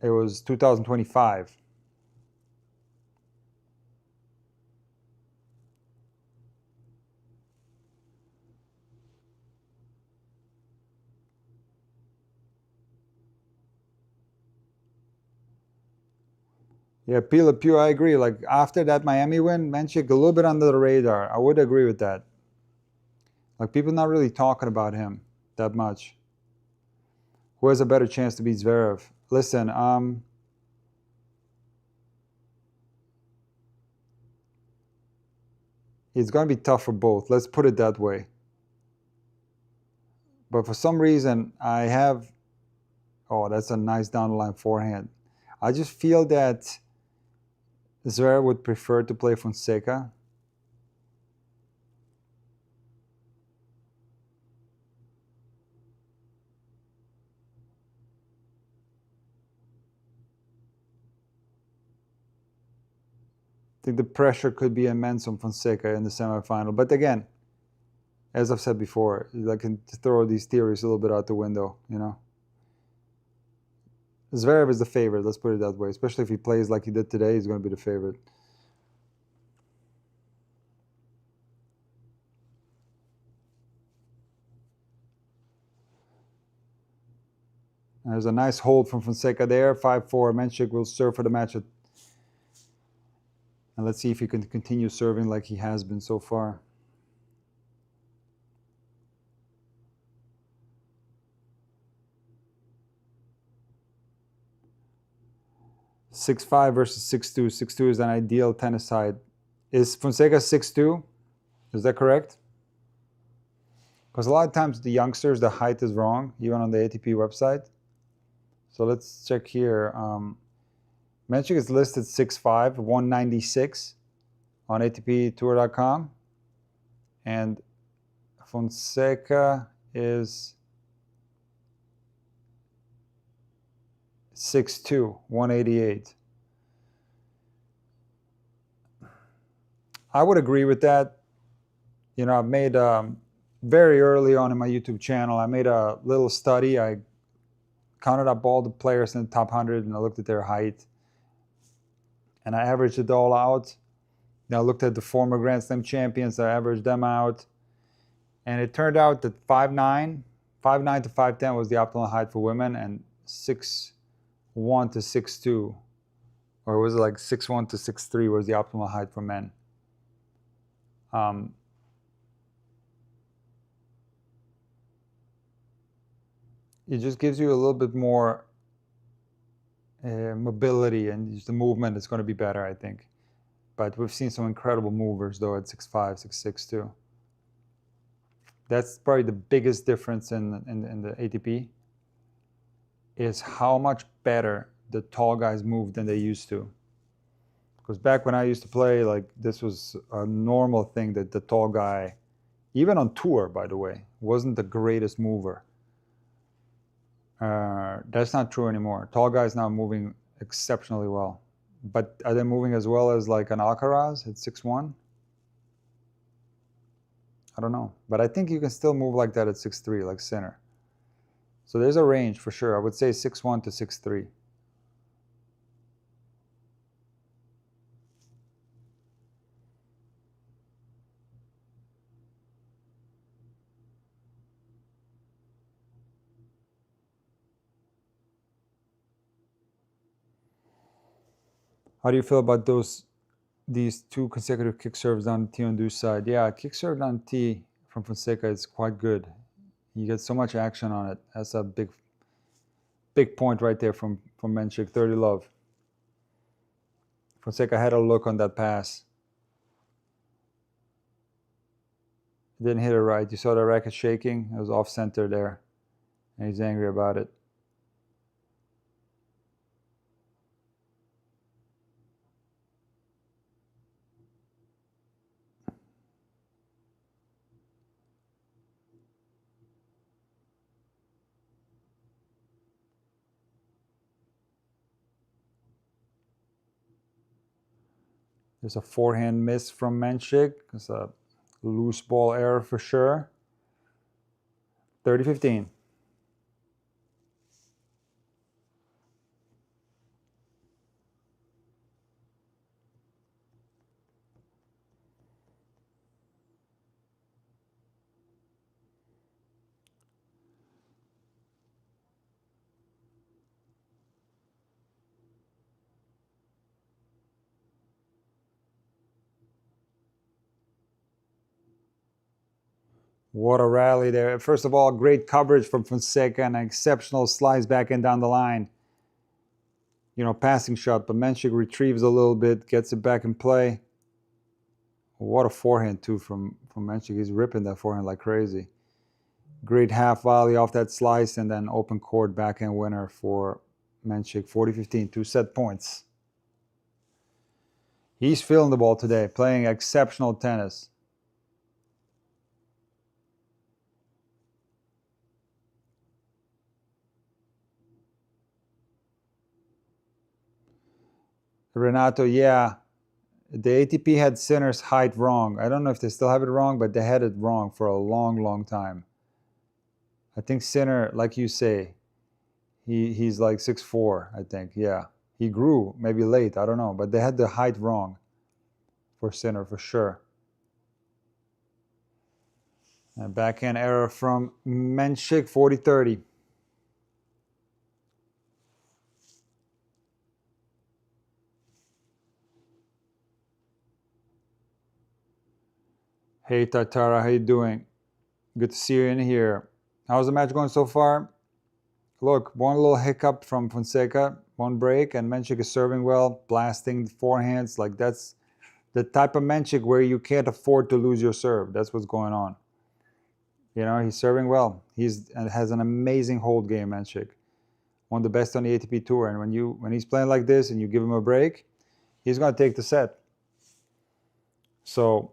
It was 2025. Yeah, Pila Pew, I agree. Like after that Miami win, Mensik a little bit under the radar. I would agree with that. Like people not really talking about him that much. Who has a better chance to beat Zverev? Listen, it's going to be tough for both. Let's put it that way. But for some reason, I have. Oh, that's a nice down the line forehand. I just feel that Zverev would prefer to play Fonseca. I think the pressure could be immense on Fonseca in the semifinal. But again, as I've said before, I can throw these theories a little bit out the window, you know. Zverev is the favorite, let's put it that way. Especially if he plays like he did today, he's going to be the favorite. There's a nice hold from Fonseca there, 5-4. Mensik will serve for the match. And let's see if he can continue serving like he has been so far. (6-5) versus 6-2. 6-2 is an ideal tennis side. Is Fonseca 6-2? Is that correct? Because a lot of times the youngsters, the height is wrong, even on the ATP website. So let's check here. Mensik is listed 6'5", 196 on ATPTour.com. And Fonseca is 6'2", 188. I would agree with that. You know, I've made very early on in my YouTube channel, I made a little study. I counted up all the players in the top 100 and I looked at their height. And I averaged it all out. Then I looked at the former Grand Slam champions, I averaged them out. And it turned out that 5'9", 5'9" to 5'10" was the optimal height for women, and 6'1" to 6'2", or was it like 6'1" to 6'3" was the optimal height for men. It just gives you a little bit more mobility, and just the movement is going to be better, I think. But we've seen some incredible movers, though, at 6'5", 6'6", too. That's probably the biggest difference in the ATP, is how much better the tall guys move than they used to. Because back when I used to play, like, this was a normal thing that the tall guy, even on tour, by the way, wasn't the greatest mover. That's not true anymore. Tall guys now moving exceptionally well. But are they moving as well as like an Alcaraz at 6'1"? I don't know. But I think you can still move like that at 6'3", like Sinner. So there's a range for sure. I would say 6'1" to 6'3". How do you feel about these two consecutive kick serves down the tee on Deuce side? Yeah, kick serve down the tee from Fonseca is quite good. You get so much action on it. That's a big point right there from Mensik. 30 love. Fonseca had a look on that pass. Didn't hit it right. You saw the racket shaking. It was off center there, and he's angry about it. There's a forehand miss from Mensik. It's a loose ball error for sure. 30-15. What a rally there. First of all, great coverage from Fonseca and an exceptional slice back and down the line. You know, passing shot, but Mensik retrieves a little bit, gets it back in play. What a forehand, too, from Mensik. He's ripping that forehand like crazy. Great half volley off that slice, and then open court backhand winner for Mensik. 40-15, 2 set points. He's feeling the ball today, playing exceptional tennis. Renato, yeah. The ATP had Sinner's height wrong. I don't know if they still have it wrong, but they had it wrong for a long, long time. I think Sinner, like you say, he's like 6'4", I think. Yeah. He grew, maybe late, I don't know. But they had the height wrong for Sinner, for sure. And backhand error from Mensik, 40-30. Hey, Tatara, how you doing? Good to see you in here. How's the match going so far? Look, one little hiccup from Fonseca, one break, and Mensik is serving well, blasting forehands. Like, that's the type of Mensik where you can't afford to lose your serve. That's what's going on. You know, he's serving well. Has an amazing hold game, Mensik. One of the best on the ATP Tour. And when he's playing like this and you give him a break, he's going to take the set. So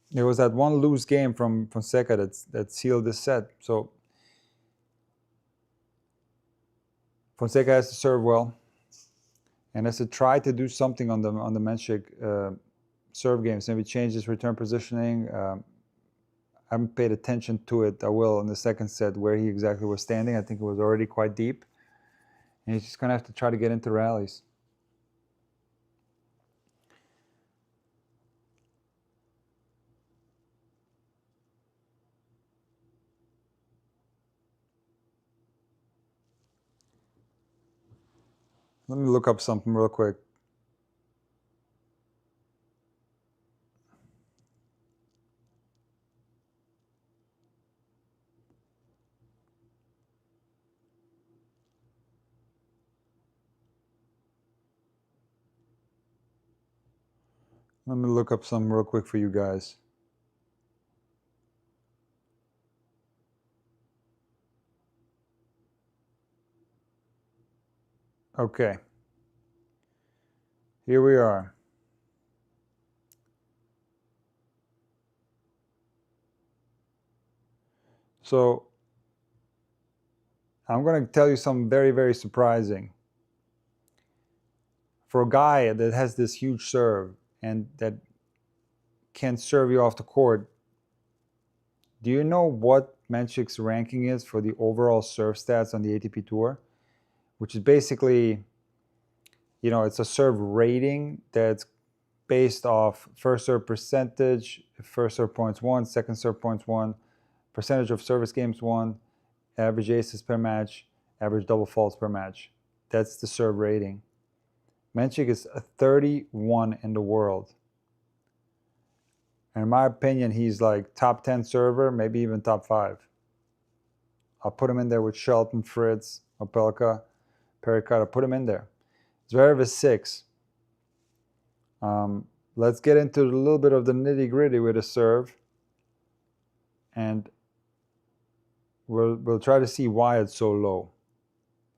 there was that one loose game from Fonseca that sealed this set. So Fonseca has to serve well and has to try to do something on the Mensik serve games. Maybe change his return positioning. I haven't paid attention to it. I will in the second set where he exactly was standing. I think it was already quite deep. And he's just going to have to try to get into rallies. Let me look up something real quick. Let me look up something real quick for you guys. Okay. Here we are. So I'm going to tell you something very, very surprising. For a guy that has this huge serve and that can serve you off the court, do you know what Mensik's ranking is for the overall serve stats on the ATP Tour? Which is basically, you know, it's a serve rating that's based off first serve percentage, first serve points won, second serve points won, percentage of service games won, average aces per match, average double faults per match. That's the serve rating. Mensik is a 31 in the world. And in my opinion, he's like top 10 server, maybe even top 5. I'll put him in there with Shelton, Fritz, Opelka, Pericard. I'll put him in there. Zverev is 6. Let's get into a little bit of the nitty-gritty with the serve. And we'll try to see why it's so low.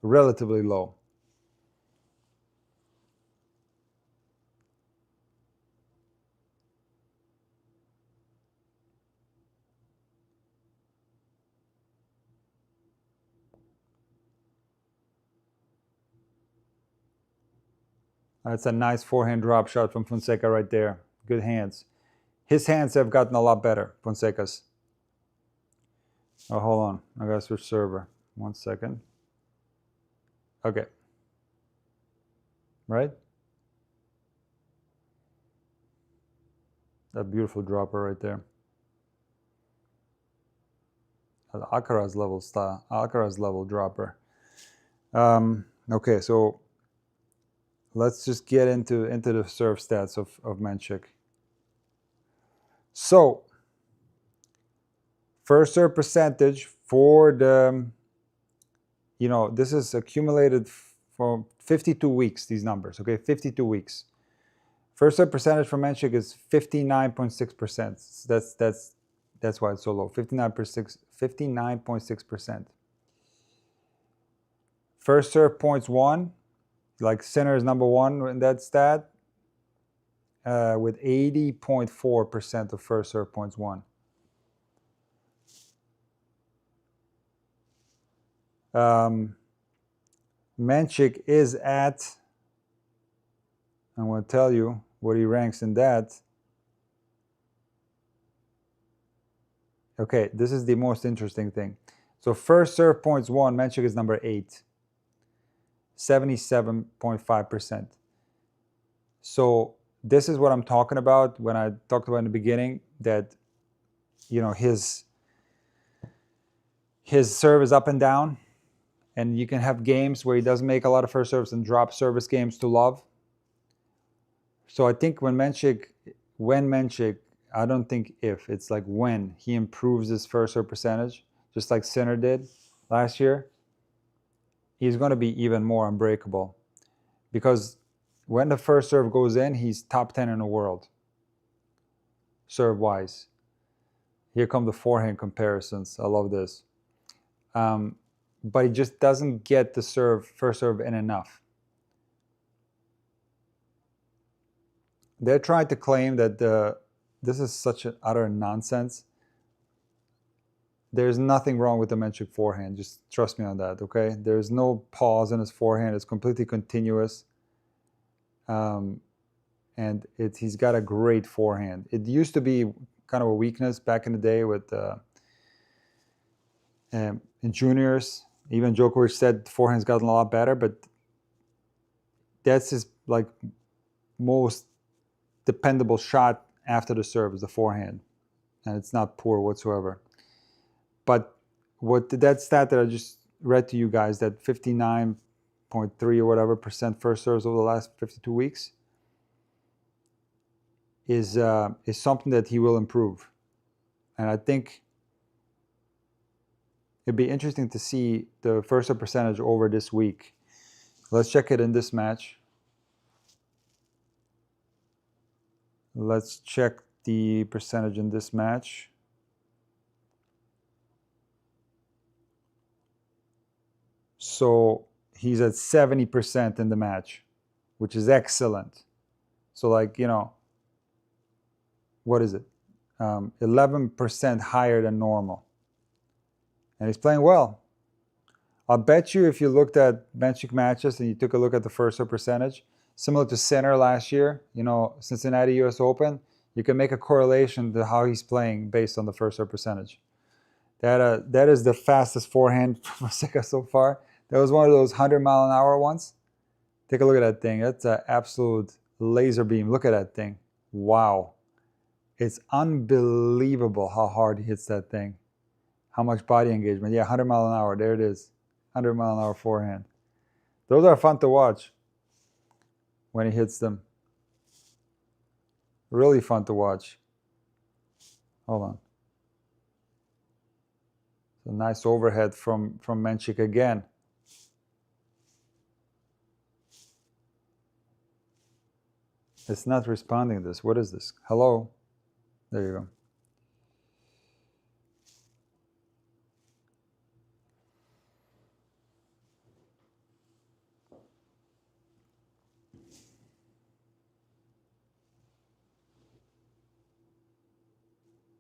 Relatively low. That's a nice forehand drop shot from Fonseca right there. Good hands. His hands have gotten a lot better, Fonseca's. Oh, hold on. I gotta switch server. 1 second. Okay. Right? That beautiful dropper right there. Alcaraz level style, Alcaraz level dropper. Okay, so let's just get into the serve stats of Mensik. So first serve percentage for the, this is accumulated for 52 weeks, these numbers, okay, 52 weeks. First serve percentage for Mensik is 59.6%. That's why it's so low, 59.6%. First serve points won, like Sinner is number one in that stat, with 80.4% of first serve points won. Mensik is at, I want to tell you what he ranks in that. Okay, this is the most interesting thing. So first serve points won, Mensik is number 8, 77.5%. So this is what I'm talking about when I talked about in the beginning that, his serve is up and down, and you can have games where he doesn't make a lot of first serves and drop service games to love. So I think when Mensik, I don't think if, it's like when he improves his first serve percentage, just like Sinner did last year, he's going to be even more unbreakable. Because when the first serve goes in, he's top 10 in the world, serve-wise. Here come the forehand comparisons. I love this. But he just doesn't get the first serve in enough. They're trying to claim that this is such an utter nonsense. There's nothing wrong with the Mensik forehand. Just trust me on that, okay? There's no pause in his forehand. It's completely continuous. And he's got a great forehand. It used to be kind of a weakness back in the day with in juniors. Even Djokovic said the forehand's gotten a lot better, but that's his most dependable shot after the serve is the forehand, and it's not poor whatsoever. But that stat that I just read to you guys, that 59.3 or whatever percent first serves over the last 52 weeks, is something that he will improve, and I think it'd be interesting to see the first serve percentage over this week. Let's check it in this match. Let's check the percentage in this match. So he's at 70% in the match, which is excellent. So what is it? 11% higher than normal. And he's playing well. I'll bet you if you looked at Mensik matches and you took a look at the first serve percentage, similar to Sinner last year, Cincinnati US Open, you can make a correlation to how he's playing based on the first serve percentage. That is the fastest forehand from Fonseca so far. That was one of those 100-mile-an-hour ones. Take a look at that thing. That's an absolute laser beam. Look at that thing. Wow. It's unbelievable how hard he hits that thing. How much body engagement. Yeah, 100 mile an hour. There it is. 100 mile an hour forehand. Those are fun to watch when he hits them. Really fun to watch. Hold on. A nice overhead from Mensik again. It's not responding to this. What is this? Hello? There you go.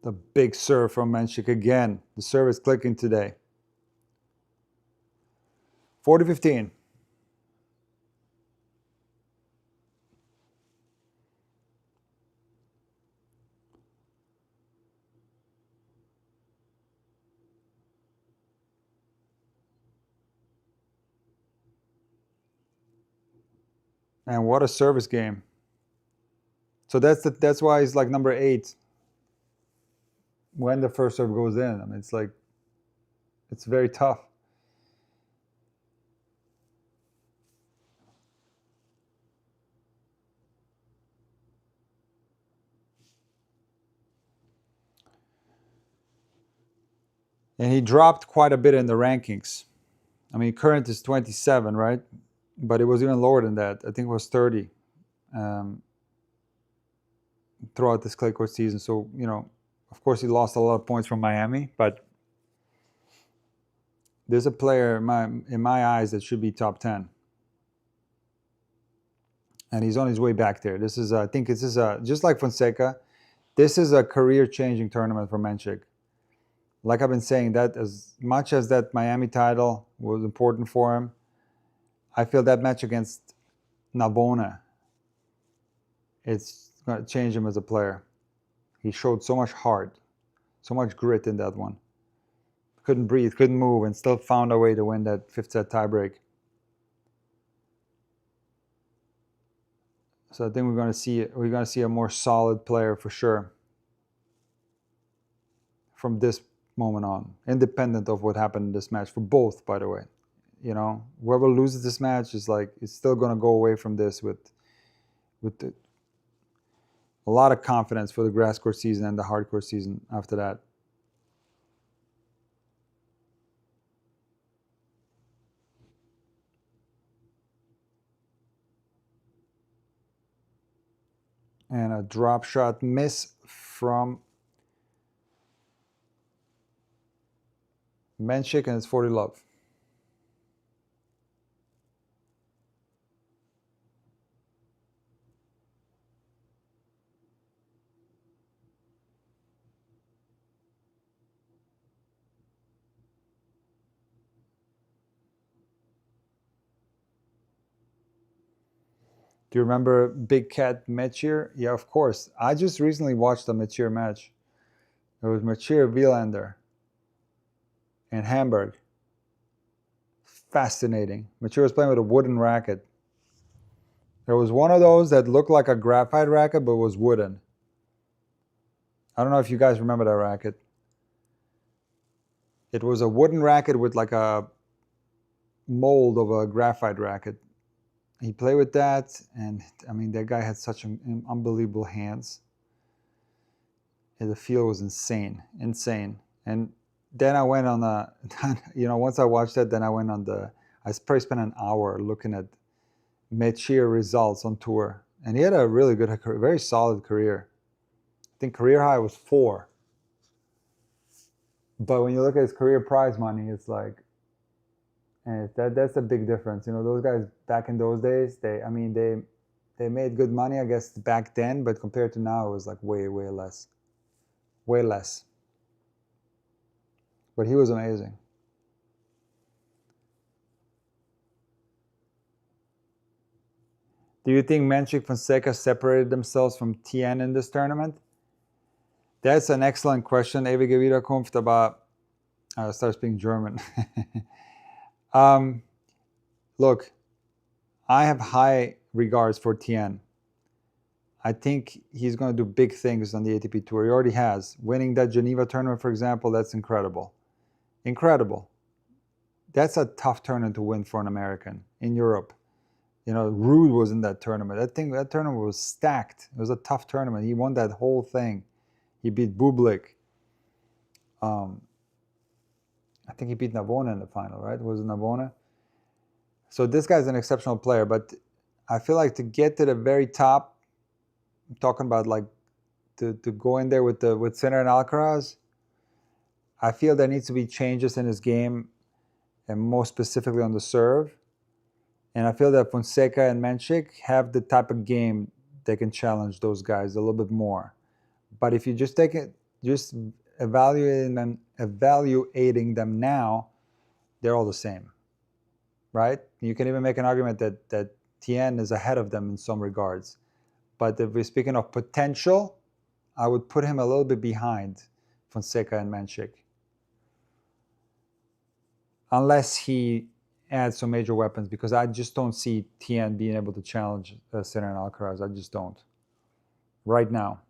The big serve from Mensik again. The serve is clicking today. 40-15. And what a service game. So that's why he's like number 8 when the first serve goes in. I mean, it's very tough. And he dropped quite a bit in the rankings. I mean, current is 27, right? But it was even lower than that. I think it was 30 throughout this clay court season. So, of course, he lost a lot of points from Miami, but there's a player in my eyes that should be top 10. And he's on his way back there. I think this is just like Fonseca, this is a career-changing tournament for Mensik. Like I've been saying, that as much as that Miami title was important for him, I feel that match against Navona, it's going to change him as a player. He showed so much heart, so much grit in that one. Couldn't breathe, couldn't move, and still found a way to win that 5th set tiebreak. So I think we're going to see a more solid player for sure from this moment on, independent of what happened in this match for both, by the way. Whoever loses this match is it's still going to go away from this with a lot of confidence for the grass court season and the hard court season after that. And a drop shot miss from Mensik, and it's 40 love. Do you remember Big Cat Mechir? Yeah, of course. I just recently watched a Mechir match. It was Mechir Wielander in Hamburg. Fascinating. Mechir was playing with a wooden racket. There was one of those that looked like a graphite racket but was wooden. I don't know if you guys remember that racket. It was a wooden racket with like a mold of a graphite racket. He played with that, and I mean, that guy had such unbelievable hands. And the feel was insane. And then I went on once I watched that, then I went on I probably spent an hour looking at Mechir results on tour. And he had a really good, very solid career. I think career high was 4. But when you look at his career prize money, it's like, and that's a big difference. Those guys back in those days, they made good money, I guess, back then, but compared to now, it was like way, way less. Way less. But he was amazing. Do you think Mensik Fonseca separated themselves from Tien in this tournament? That's an excellent question. Ewige Wiederkunft, aber start speaking German. Look, I have high regards for Tien. I think he's going to do big things on the ATP Tour. He already has. Winning that Geneva tournament, for example, that's incredible. Incredible. That's a tough tournament to win for an American in Europe. Ruud was in that tournament. That tournament was stacked. It was a tough tournament. He won that whole thing. He beat Bublik. I think he beat Navona in the final, right? Was it Navona? So this guy's an exceptional player, but I feel like to get to the very top, I'm talking about like to go in there with Sinner and Alcaraz, I feel there needs to be changes in his game, and more specifically on the serve. And I feel that Fonseca and Mensik have the type of game that can challenge those guys a little bit more. But if you just evaluating them now, they're all the same, right? You can even make an argument that Tien is ahead of them in some regards. But if we're speaking of potential, I would put him a little bit behind Fonseca and Mensik. Unless he add some major weapons, because I just don't see Tien being able to challenge Sinner and Alcaraz. I just don't. Right now.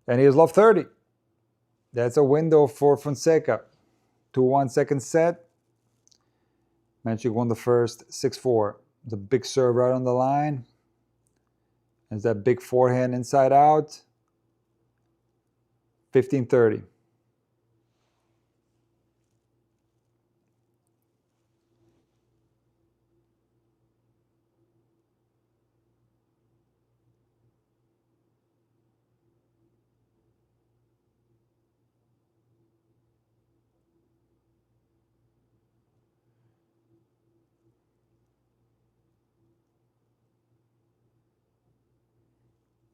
And he has love 30. That's a window for Fonseca. 2-1 second set. Mensik won the first 6-4. The big serve right on the line. There's that big forehand inside out. 15-30.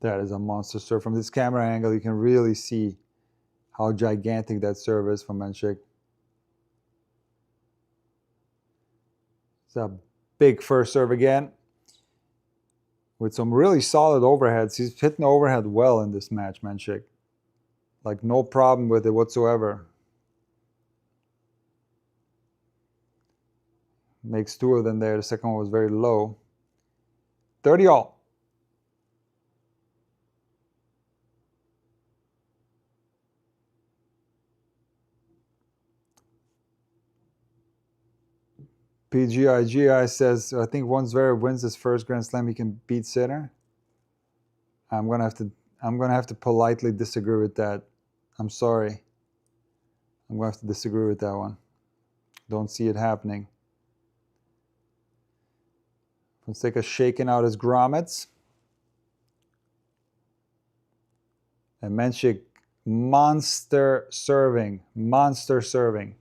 That is a monster serve. From this camera angle, you can really see how gigantic that serve is from Mensik. It's a big first serve again, with some really solid overheads. He's hitting the overhead well in this match, Mensik. Like, no problem with it whatsoever. Makes two of them there. The second one was very low. 30 all. PGIGI says, I think once Zverev wins his first Grand Slam, he can beat Sinner. I'm gonna have to politely disagree with that. I'm sorry. I'm gonna have to disagree with that one. Don't see it happening. Fonseca shaking out his grommets. And Mensik, monster serving. Monster serving.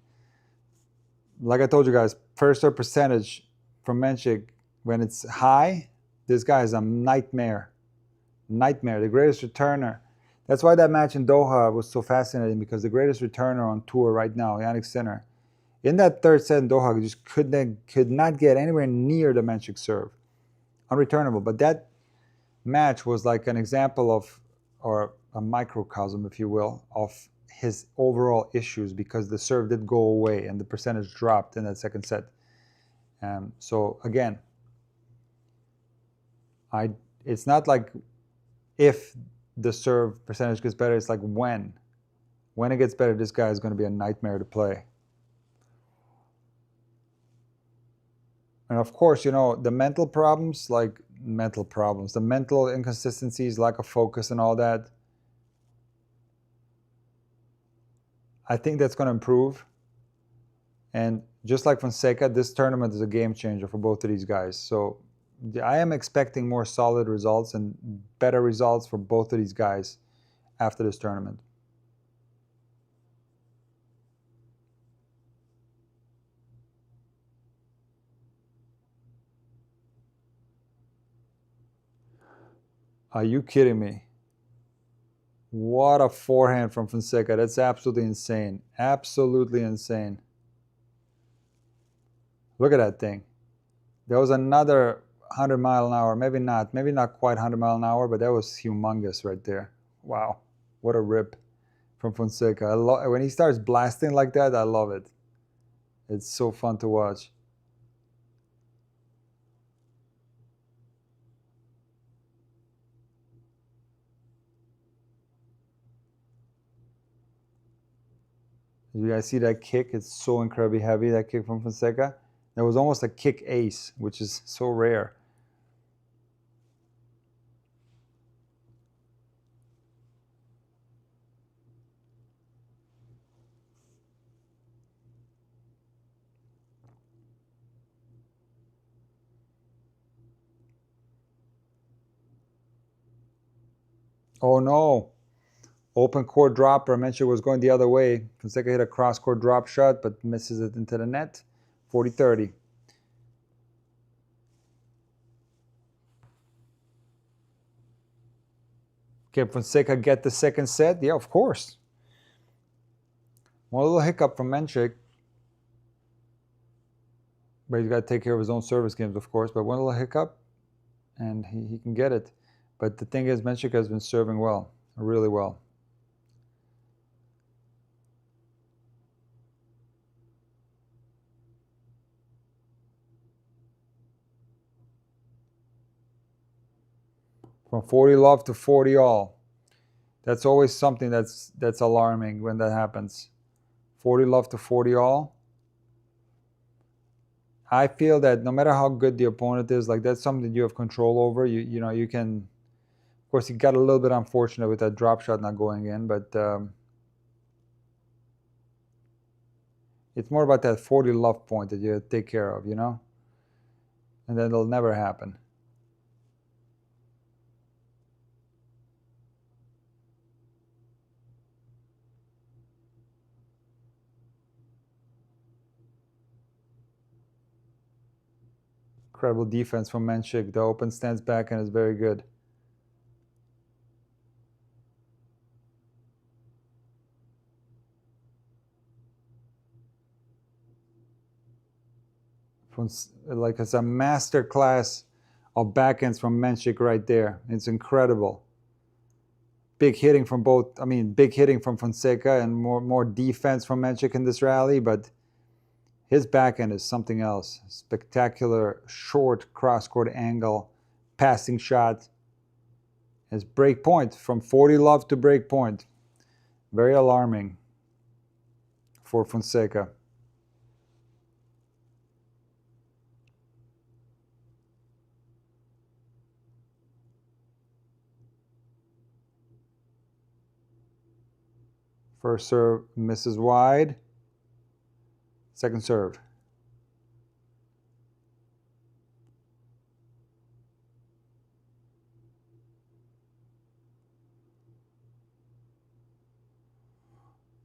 Like I told you guys, first serve percentage from Mensik, when it's high, this guy is a nightmare. Nightmare. The greatest returner. That's why that match in Doha was so fascinating, because the greatest returner on tour right now, Jannik Sinner, in that third set in Doha, just could not get anywhere near the Mensik serve. Unreturnable. But that match was like an example of, or a microcosm, if you will, of his overall issues, because the serve did go away and the percentage dropped in that second set. So again, it's not like if the serve percentage gets better, it's like when. When it gets better, this guy is going to be a nightmare to play. And of course, you know, the mental problems, the mental inconsistencies, lack of focus and all that, I think that's going to improve. And just like Fonseca, this tournament is a game changer for both of these guys. So I am expecting more solid results and better results for both of these guys after this tournament. Are you kidding me? What a forehand from Fonseca. That's absolutely insane. Absolutely insane. Look at that thing. There was another 100 mile an hour. Maybe not quite 100 mile an hour, but that was humongous right there. Wow. What a rip from Fonseca. When he starts blasting like that, I love it. It's so fun to watch. You guys see that kick? It's so incredibly heavy, that kick from Fonseca. That was almost a kick ace, which is so rare. Oh no. Open court dropper. Mensik was going the other way. Fonseca hit a cross court drop shot, but misses it into the net. 40-30. Can Fonseca get the second set? Yeah, of course. One little hiccup from Mensik. But he's got to take care of his own service games, of course. But one little hiccup, and he can get it. But the thing is, Mensik has been serving well, really well. From 40 love to 40 all. That's always something that's alarming when that happens. 40 love to 40 all. I feel that no matter how good the opponent is, like that's something you have control over. You know, you can, of course, he got a little bit unfortunate with that drop shot not going in, but it's more about that 40 love point that you take care of, you know? And then it'll never happen. Incredible defense from Mensik. The open stance backhand is very good. Like it's a master class of backhands from Mensik right there. It's incredible. Big hitting from both. I mean, big hitting from Fonseca and more defense from Mensik in this rally, but his backhand is something else. Spectacular short cross-court angle, passing shot. His break point from 40 love to break point. Very alarming for Fonseca. First serve misses wide. Second serve.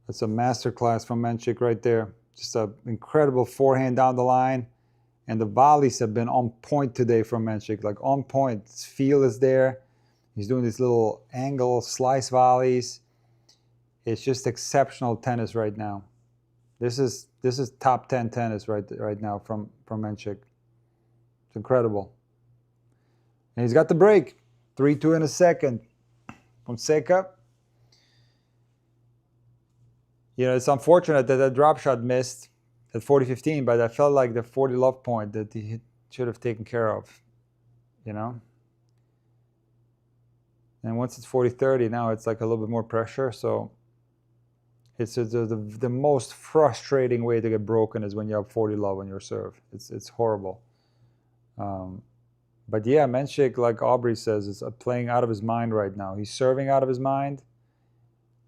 That's a masterclass from Mensik right there. Just an incredible forehand down the line. And the volleys have been on point today from Mensik. Like on point. His feel is there. He's doing these little angle slice volleys. It's just exceptional tennis right now. This is top 10 tennis right now from Mensik. It's incredible. And he's got the break. 3-2 in a second. Fonseca. You know, it's unfortunate that that drop shot missed at 40-15, but I felt like the 40 love point that he should have taken care of, you know? And once it's 40-30, now it's like a little bit more pressure, so it's the most frustrating way to get broken is when you have 40 love on your serve. It's horrible. But yeah, Mensik, like Aubrey says, is playing out of his mind right now. He's serving out of his mind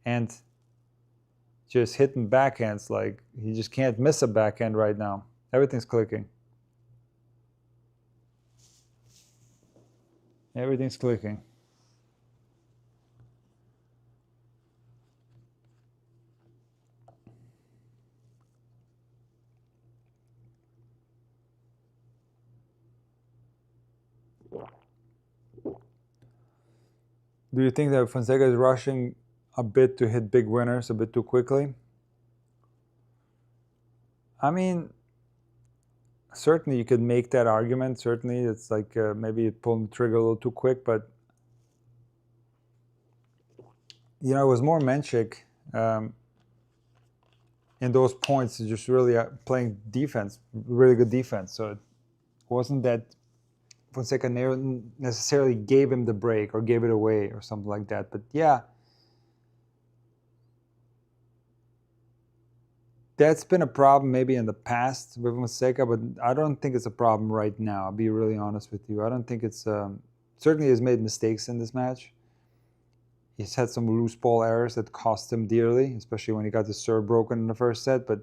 and just hitting backhands. Like he just can't miss a backhand right now. Everything's clicking. Everything's clicking. Do you think that Fonseca is rushing a bit to hit big winners a bit too quickly? I mean, certainly you could make that argument. Certainly it's like maybe pulling the trigger a little too quick, but you know, it was more Mensik in those points, just really playing defense, really good defense. So it wasn't that Fonseca necessarily gave him the break or gave it away or something like that. But yeah, that's been a problem maybe in the past with Fonseca, but I don't think it's a problem right now. I'll be really honest with you. I don't think it's certainly has made mistakes in this match. He's had some loose ball errors that cost him dearly, especially when he got the serve broken in the first set, but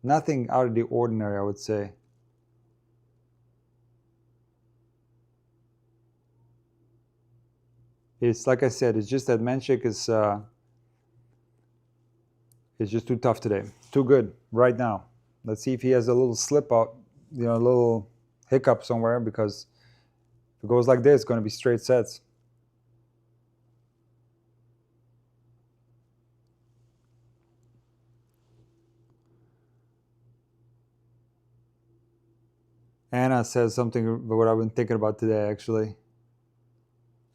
nothing out of the ordinary, I would say. It's like I said, it's just that Mensik is just too tough today. Too good right now. Let's see if he has a little slip out, you know, a little hiccup somewhere, because if it goes like this, it's going to be straight sets. Anna says something about what I've been thinking about today, actually.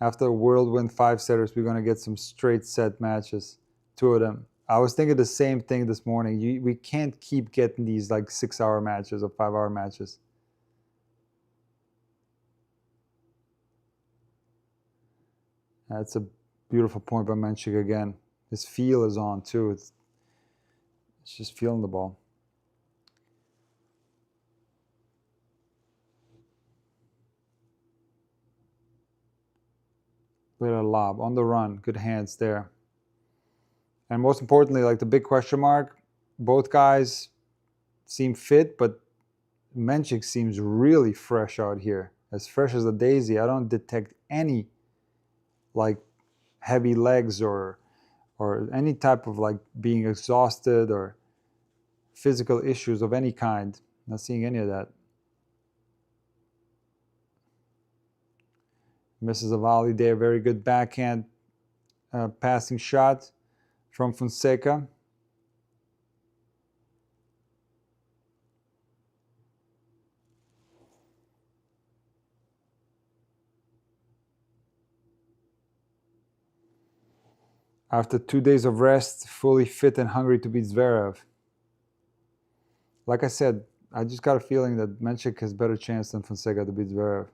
After a whirlwind 5-setters, we're going to get some straight set matches, 2 of them. I was thinking the same thing this morning. We can't keep getting these like 6-hour matches or 5-hour matches. That's a beautiful point by Mensik again. His feel is on too. It's just feeling the ball. Little lob on the run. Good hands there. And most importantly, like the big question mark, both guys seem fit, but Mensik seems really fresh out here. As fresh as a daisy. I don't detect any like heavy legs or any type of like being exhausted or physical issues of any kind. Not seeing any of that. Misses a volley there. Very good backhand passing shot from Fonseca. After 2 days of rest, fully fit and hungry to beat Zverev. Like I said, I just got a feeling that Mensik has better chance than Fonseca to beat Zverev.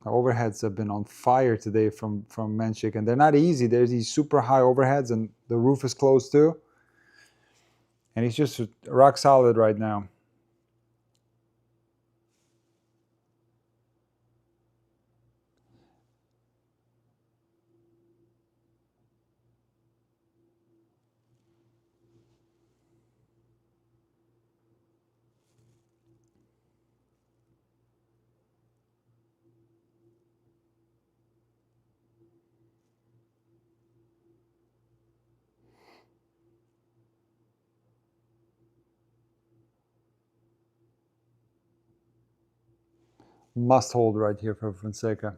The overheads have been on fire today from Mensik, and they're not easy. There's these super high overheads, and the roof is closed too. And he's just rock solid right now. Must hold right here for Fonseca.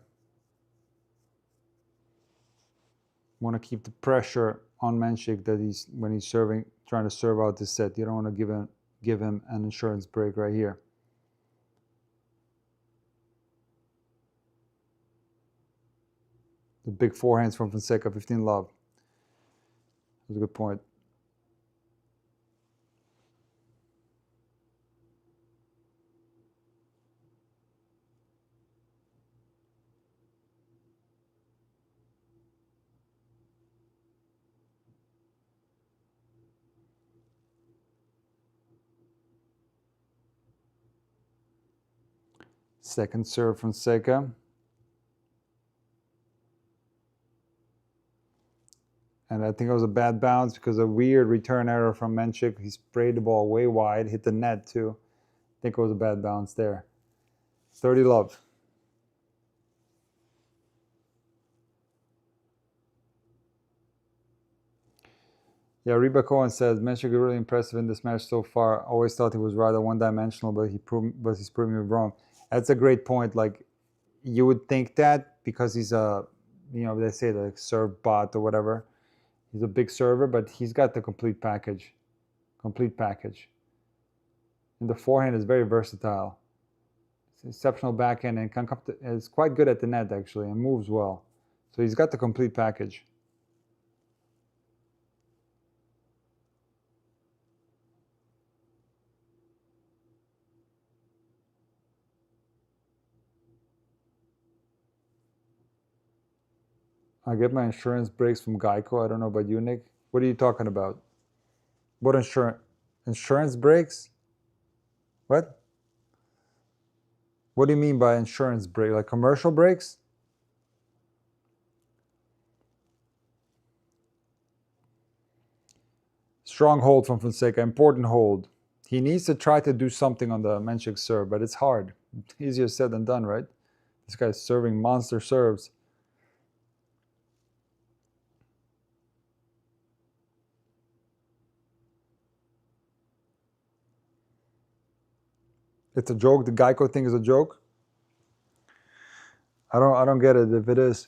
Want to keep the pressure on Mensik that when he's serving, trying to serve out this set. You don't want to give him an insurance break right here. The big forehands from Fonseca, 15 love. That's a good point. Second serve from Fonseca. And I think it was a bad bounce because a weird return error from Mensik. He sprayed the ball way wide, hit the net too. I think it was a bad bounce there. 30 love. Yeah, Reba Cohen says Mensik is really impressive in this match so far. Always thought he was rather one-dimensional, but he's proving me wrong. That's a great point. Like you would think that because he's a, they say the serve bot or whatever. He's a big server, but he's got the complete package. Complete package. And the forehand is very versatile. It's exceptional backhand and is quite good at the net actually and moves well. So he's got the complete package. I get my insurance breaks from Geico. I don't know about you, Nick. What are you talking about? What insurance? Insurance breaks? What? What do you mean by insurance break? Like commercial breaks? Strong hold from Fonseca. Important hold. He needs to try to do something on the Mensik serve, but it's hard. Easier said than done, right? This guy's serving monster serves. It's a joke. The Geico thing is a joke. I don't get it if it is.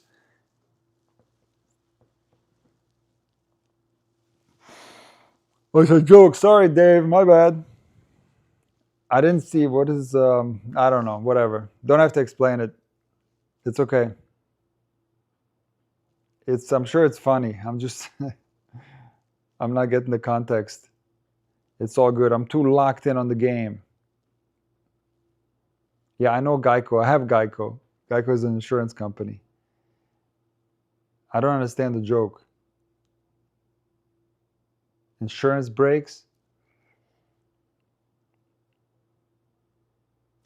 Oh, it's a joke. Sorry, Dave. My bad. I didn't see what is. I don't know. Whatever. Don't have to explain it. It's okay. I'm sure it's funny. I'm just. I'm not getting the context. It's all good. I'm too locked in on the game. Yeah, I know Geico. I have Geico. Geico is an insurance company. I don't understand the joke. Insurance breaks?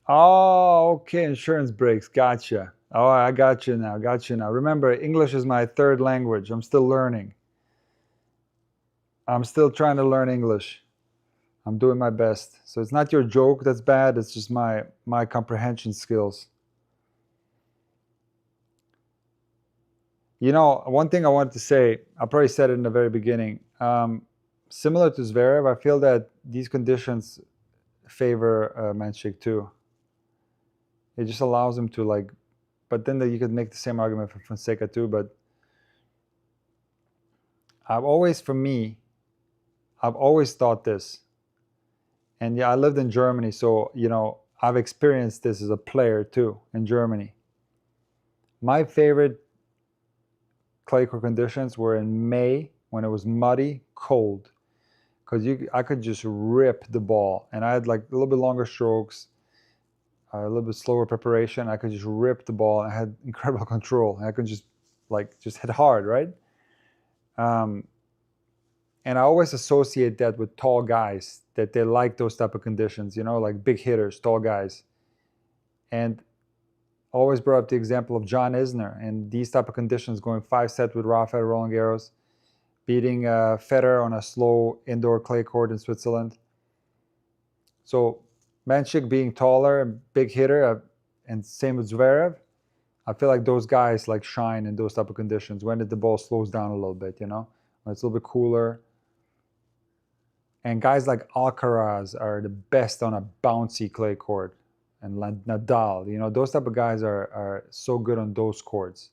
Oh, okay, insurance breaks. Gotcha. Oh, I got you now. Got you now. Remember, English is my third language. I'm still learning. I'm still trying to learn English. I'm doing my best. So it's not your joke that's bad. It's just my comprehension skills. You know, one thing I wanted to say, I probably said it in the very beginning. Similar to Zverev, I feel that these conditions favor Mensik too. It just allows him to like, but then you could make the same argument for Fonseca too. But for me, I've always thought this, and yeah, I lived in Germany, so you know, I've experienced this as a player too in Germany. My favorite clay court conditions were in May when it was muddy, cold, because I could just rip the ball, and I had like a little bit longer strokes, a little bit slower preparation. I could just rip the ball. I had incredible control. I could just hit hard, right? Um, and I always associate that with tall guys, that they like those type of conditions, you know, like big hitters, tall guys. And always brought up the example of John Isner and these type of conditions, going 5 set with Rafa at Roland Garros, beating Federer on a slow indoor clay court in Switzerland. So Mensik being taller and big hitter, and same with Zverev, I feel like those guys like shine in those type of conditions when the ball slows down a little bit, you know, when it's a little bit cooler. And guys like Alcaraz are the best on a bouncy clay court, and Nadal, you know, those type of guys are so good on those courts.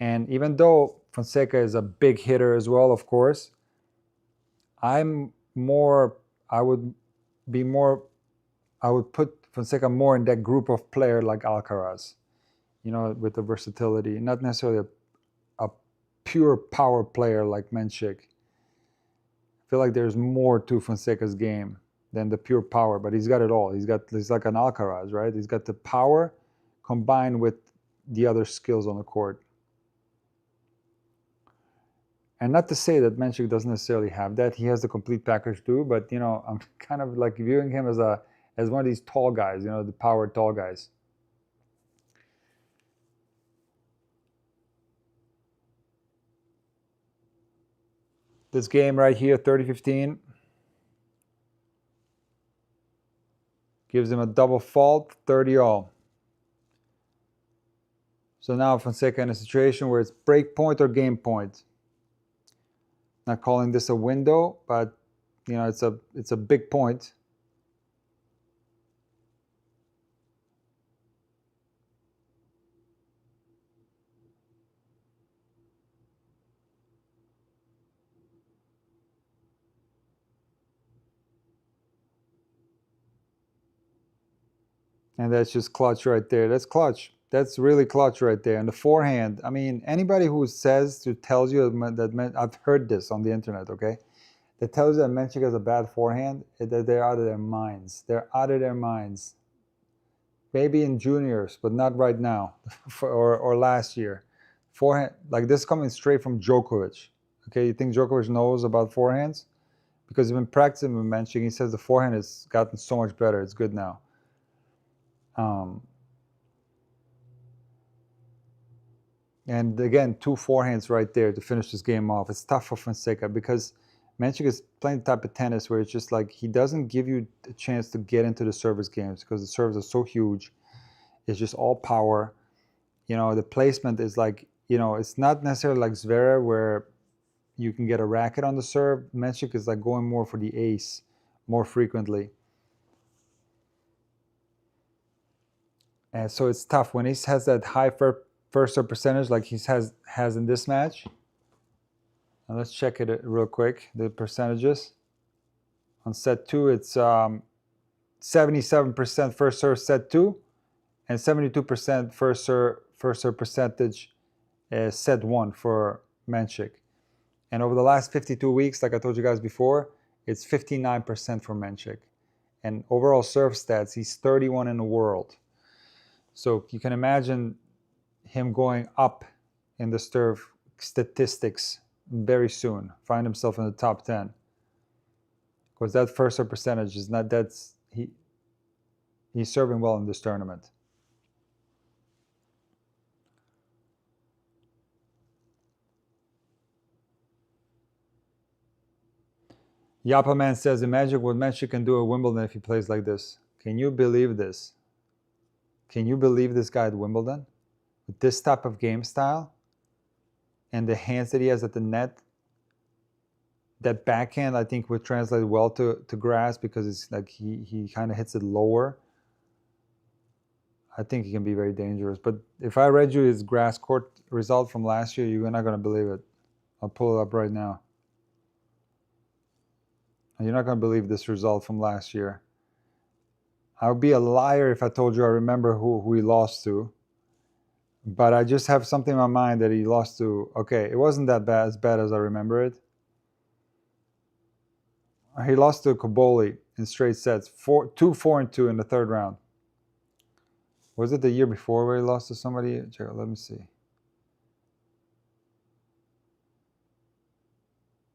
And even though Fonseca is a big hitter as well, of course, I'm more, I would be more, I would put Fonseca more in that group of player like Alcaraz, you know, with the versatility, not necessarily a pure power player like Mensik. I feel like there's more to Fonseca's game than the pure power, but he's got it all. He's like an Alcaraz, right? He's got the power combined with the other skills on the court. And not to say that Mensik doesn't necessarily have that. He has the complete package too, but you know, I'm kind of like viewing him as one of these tall guys, you know, the power tall guys. This game right here, 30-15, gives him a double fault, 30-all. So now Fonseca in a situation where it's break point or game point. Not calling this a window, but you know, it's a big point. And that's just clutch right there. That's clutch. That's really clutch right there. And the forehand, I mean, anybody who tells you that I've heard this on the internet, okay? That tells you that Mensik has a bad forehand, that they're out of their minds. They're out of their minds. Maybe in juniors, but not right now, or last year. Forehand, like this coming straight from Djokovic. Okay, you think Djokovic knows about forehands? Because he's been practicing with Mensik. He says the forehand has gotten so much better. It's good now. And again, 2 forehands right there to finish this game off. It's tough for Fonseca because Mensik is playing the type of tennis where it's just like he doesn't give you a chance to get into the service games because the serves are so huge. It's just all power. You know, the placement is like, you know, it's not necessarily like Zverev where you can get a racket on the serve. Mensik is like going more for the ace more frequently. And so it's tough when he has that high first serve percentage like he has in this match. And let's check it real quick, the percentages. On set 2, it's 77% first serve set 2 and 72% first serve percentage set 1 for Mensik. And over the last 52 weeks, like I told you guys before, it's 59% for Mensik. And overall serve stats, he's 31 in the world. So you can imagine him going up in the serve statistics very soon, find himself in the top 10. Because that first serve percentage is not, he's serving well in this tournament. Yapaman says, imagine what Mensik can do at Wimbledon if he plays like this. Can you believe this? Can you believe this guy at Wimbledon? With this type of game style and the hands that he has at the net, that backhand I think would translate well to grass because it's like he kind of hits it lower. I think he can be very dangerous. But if I read you his grass court result from last year, you're not going to believe it. I'll pull it up right now. And you're not going to believe this result from last year. I would be a liar if I told you I remember who he lost to. But I just have something in my mind that he lost to. Okay, it wasn't that bad, as bad as I remember it. He lost to Koboli in straight sets, 2-4-2 in the third round. Was it the year before where he lost to somebody? Let me see.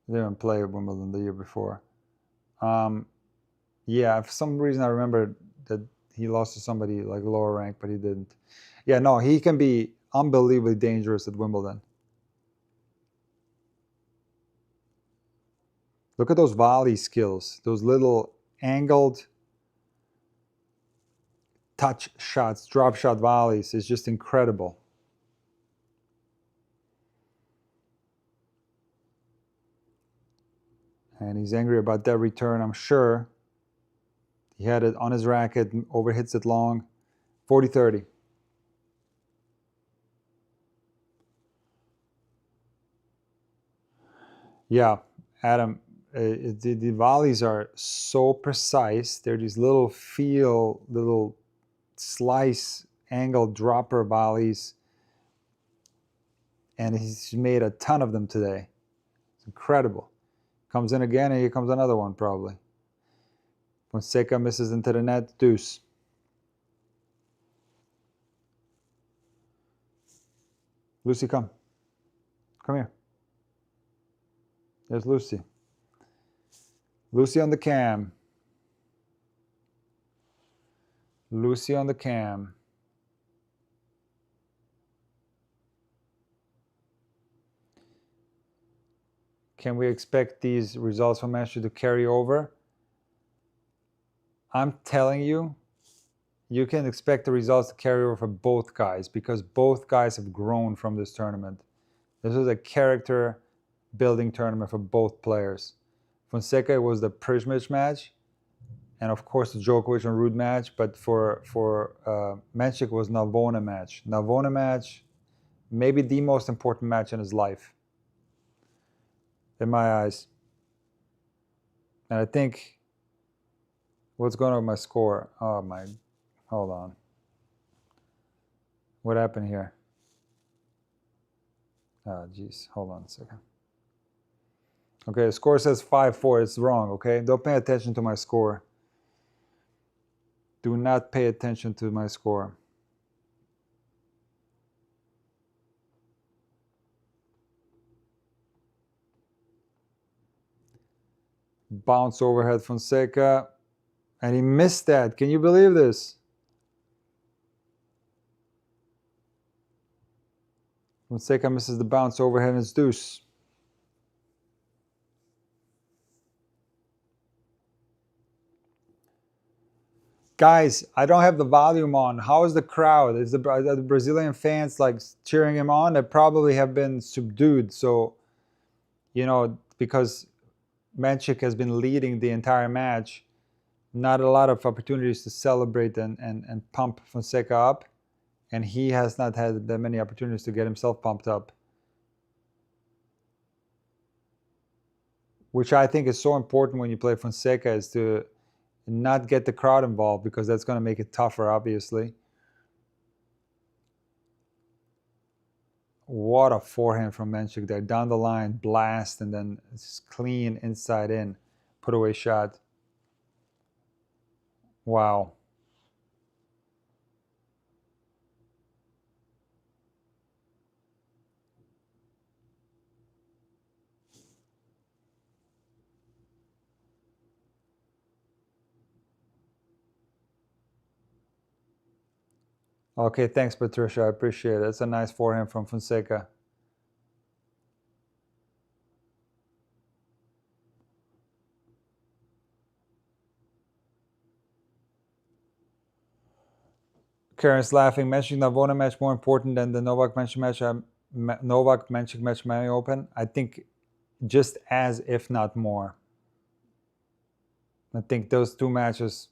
They didn't play at Wimbledon the year before. Yeah, for some reason I remember that he lost to somebody like lower rank, but he didn't. Yeah, no, he can be unbelievably dangerous at Wimbledon. Look at those volley skills, those little angled touch shots, drop shot volleys is just incredible. And he's angry about that return, I'm sure. He had it on his racket, overhits it long, 40-30. Yeah, Adam, the volleys are so precise. They're these little little slice angle dropper volleys. And he's made a ton of them today. It's incredible. Comes in again, and here comes another one probably. Fonseca misses into the net, deuce. Lucy, come. Come here. There's Lucy. Lucy on the cam. Lucy on the cam. Can we expect these results from Manchester to carry over? I'm telling you, you can expect the results to carry over for both guys because both guys have grown from this tournament. This was a character building tournament for both players. Fonseca was the Prismic match, and of course the Djokovic and Ruud match, but for Mensik was Navona match. Navona match, maybe the most important match in his life, in my eyes. And I think, what's going on with my score? Oh my, hold on. What happened here? Oh, geez, hold on a second. Okay, the score says 5-4. It's wrong, okay? Don't pay attention to my score. Do not pay attention to my score. Bounce overhead Fonseca. And he missed that. Can you believe this? Fonseca misses the bounce overhead and it's deuce. Guys, I don't have the volume on. How is the crowd? Is the Brazilian fans like cheering him on? They probably have been subdued. So, you know, because Mensik has been leading the entire match, not a lot of opportunities to celebrate and pump Fonseca up. And he has not had that many opportunities to get himself pumped up. Which I think is so important when you play Fonseca, is to not get the crowd involved because that's going to make it tougher, obviously. What a forehand from Mensik there. Down the line, blast, and then it's clean inside in. Put away shot. Wow. Okay, thanks, Patricia. I appreciate it. It's a nice forehand from Fonseca. Karen's laughing. Mensik Navona match more important than the Novak Mensik match. Novak Mensik match Miami Open. I think just as, if not more. I think those two matches,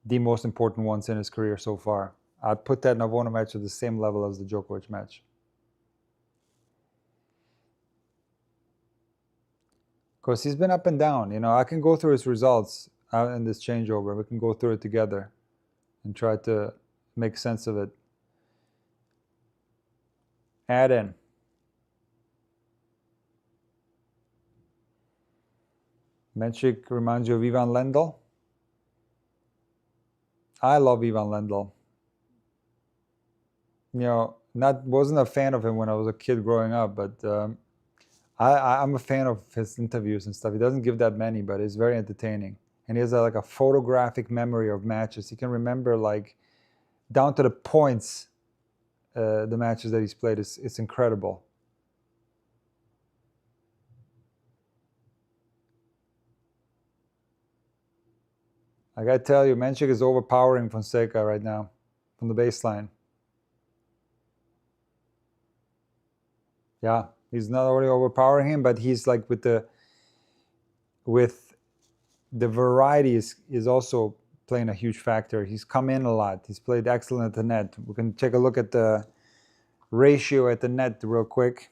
the most important ones in his career so far. I'd put that Navona match at the same level as the Djokovic match. Because he's been up and down. You know, I can go through his results in this changeover. We can go through it together and try to make sense of it. Add in. Mensik reminds you of Ivan Lendl. I love Ivan Lendl. You know, wasn't a fan of him when I was a kid growing up, but I'm a fan of his interviews and stuff. He doesn't give that many, but it's very entertaining. And he has like a photographic memory of matches. He can remember like down to the points the matches that he's played. It's incredible. I gotta tell you, Mensik is overpowering Fonseca right now from the baseline. Yeah, he's not only overpowering him, but he's like with the variety is also playing a huge factor. He's come in a lot. He's played excellent at the net. We can take a look at the ratio at the net real quick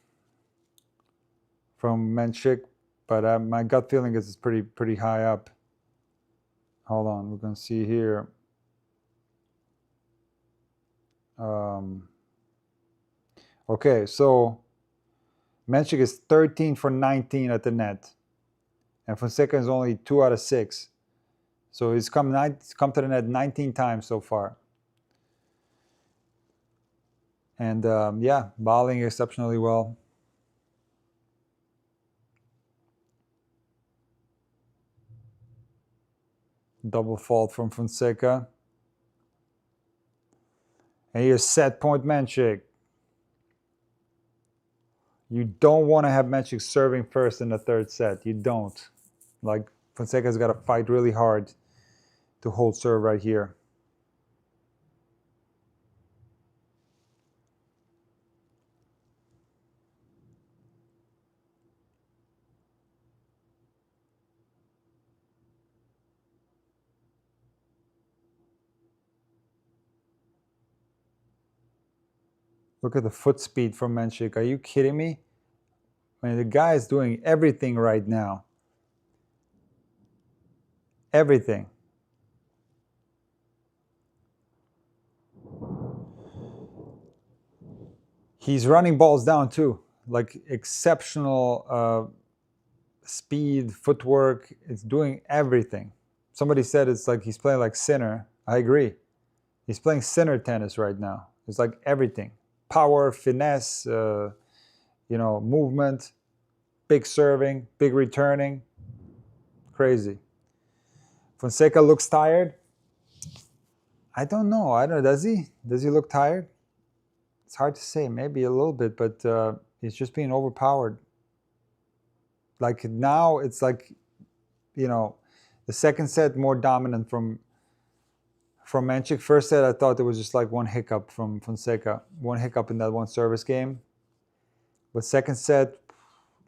from Mensik, but my gut feeling is it's pretty high up. Hold on, we're gonna see here. Okay, so Mensik is 13 for 19 at the net, and Fonseca is only 2 out of 6. So he's come to the net 19 times so far. And yeah, volleying exceptionally well. Double fault from Fonseca. And here's set point Mensik. You don't want to have Mensik serving first in the third set. You don't. Like, Fonseca's got to fight really hard to hold serve right here. Look at the foot speed from Mensik. Are you kidding me? I mean, the guy is doing everything right now. Everything. He's running balls down too. Like exceptional speed, footwork. It's doing everything. Somebody said it's like he's playing like Sinner. I agree. He's playing Sinner tennis right now. It's like everything. Power, finesse, movement, big serving, big returning. Crazy. Fonseca looks tired. I don't know. I don't know. Does he? Does he look tired? It's hard to say. Maybe a little bit, but he's just being overpowered. Like now, it's like, the second set more dominant from Mensik. First set, I thought there was just like one hiccup from Fonseca, one hiccup in that one service game. But second set,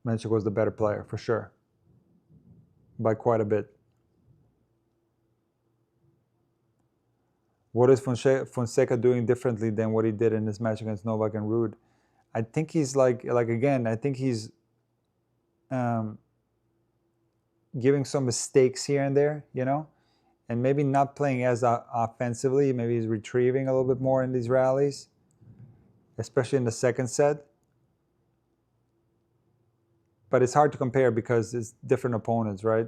Mensik was the better player for sure, by quite a bit. What is Fonseca doing differently than what he did in this match against Novak and Ruud? I think he's like again, I think he's giving some mistakes here and there, and maybe not playing as offensively. Maybe he's retrieving a little bit more in these rallies, especially in the second set. But it's hard to compare because it's different opponents, right?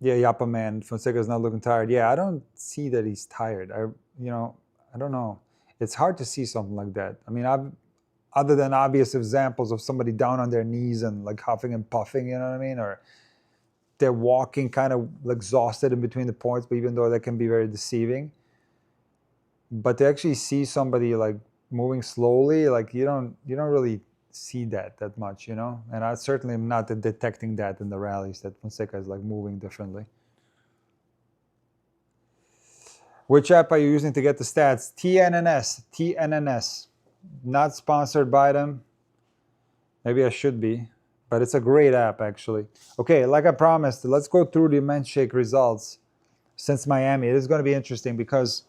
Yeah, Yappa man, Fonseca's not looking tired. Yeah, I don't see that he's tired. I don't know. It's hard to see something like that. I mean, other than obvious examples of somebody down on their knees and like huffing and puffing, you know what I mean? Or they're walking kind of exhausted in between the points, but even though that can be very deceiving. But to actually see somebody like moving slowly, like you don't really see that much, you know? And I certainly am not detecting that in the rallies, that Fonseca is like moving differently. Which app are you using to get the stats? TNNS. Not sponsored by them. Maybe I should be, but it's a great app actually. Okay, like I promised, let's go through the Mensik results since Miami. It is going to be interesting because,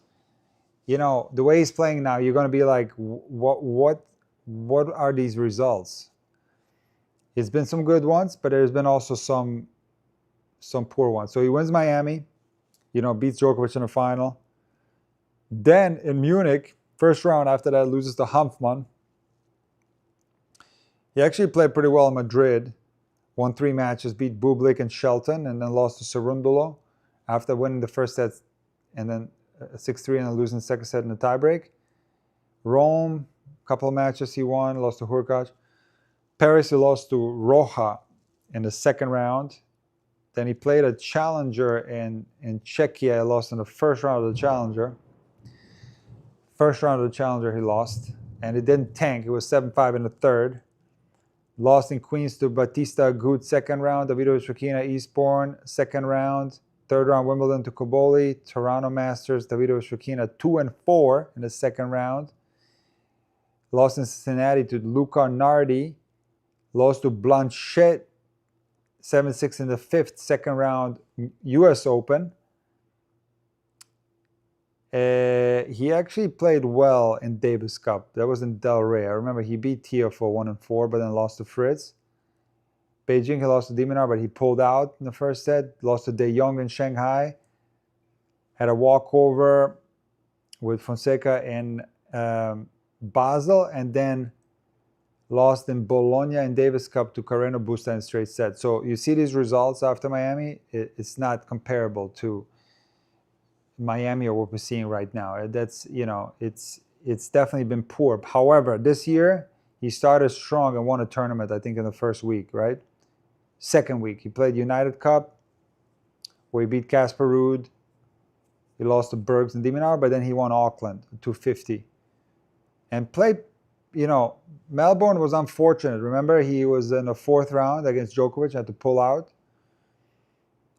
you know, the way he's playing now, you're going to be like, what are these results? It's been some good ones, but there's been also some poor ones. So he wins Miami, you know, beats Djokovic in the final. Then in Munich, first round after that, loses to Hanfmann. He actually played pretty well in Madrid, won 3 matches, beat Bublik and Shelton, and then lost to Cerundolo after winning the first set, and then 6-3 and then losing the second set in the tiebreak. Rome, a couple of matches he won, lost to Hurkacz. Paris, he lost to Roja in the second round. Then he played a challenger in Czechia, lost in the first round of the challenger. First round of the challenger he lost, and it didn't tank. It was 7-5 in the third. Lost in Queens to Batista Agut, second round. Davidovich Fokina, Eastbourne, second round. Third round, Wimbledon to Koboli. Toronto Masters, Davidovich Fokina, 2-4 in the second round. Lost in Cincinnati to Luca Nardi. Lost to Blanchet, 7-6 in the fifth, second round, U.S. Open. He actually played well in Davis Cup. That was in Del Rey. I remember he beat Tiafoe 1-4, but then lost to Fritz. Beijing, he lost to Diminar, but he pulled out in the first set. Lost to De Jong in Shanghai. Had a walkover with Fonseca in Basel, and then lost in Bologna in Davis Cup to Carreno Busta in straight set. So you see these results after Miami, it's not comparable to Miami or what we're seeing right now. That's, you know, it's definitely been poor. However, this year he started strong and won a tournament, I think in the first week, right? Second week, he played United Cup, where he beat Casper Ruud. He lost to Bergs and Diminar, but then he won Auckland, 250. And played, you know, Melbourne was unfortunate. Remember, he was in the fourth round against Djokovic, had to pull out.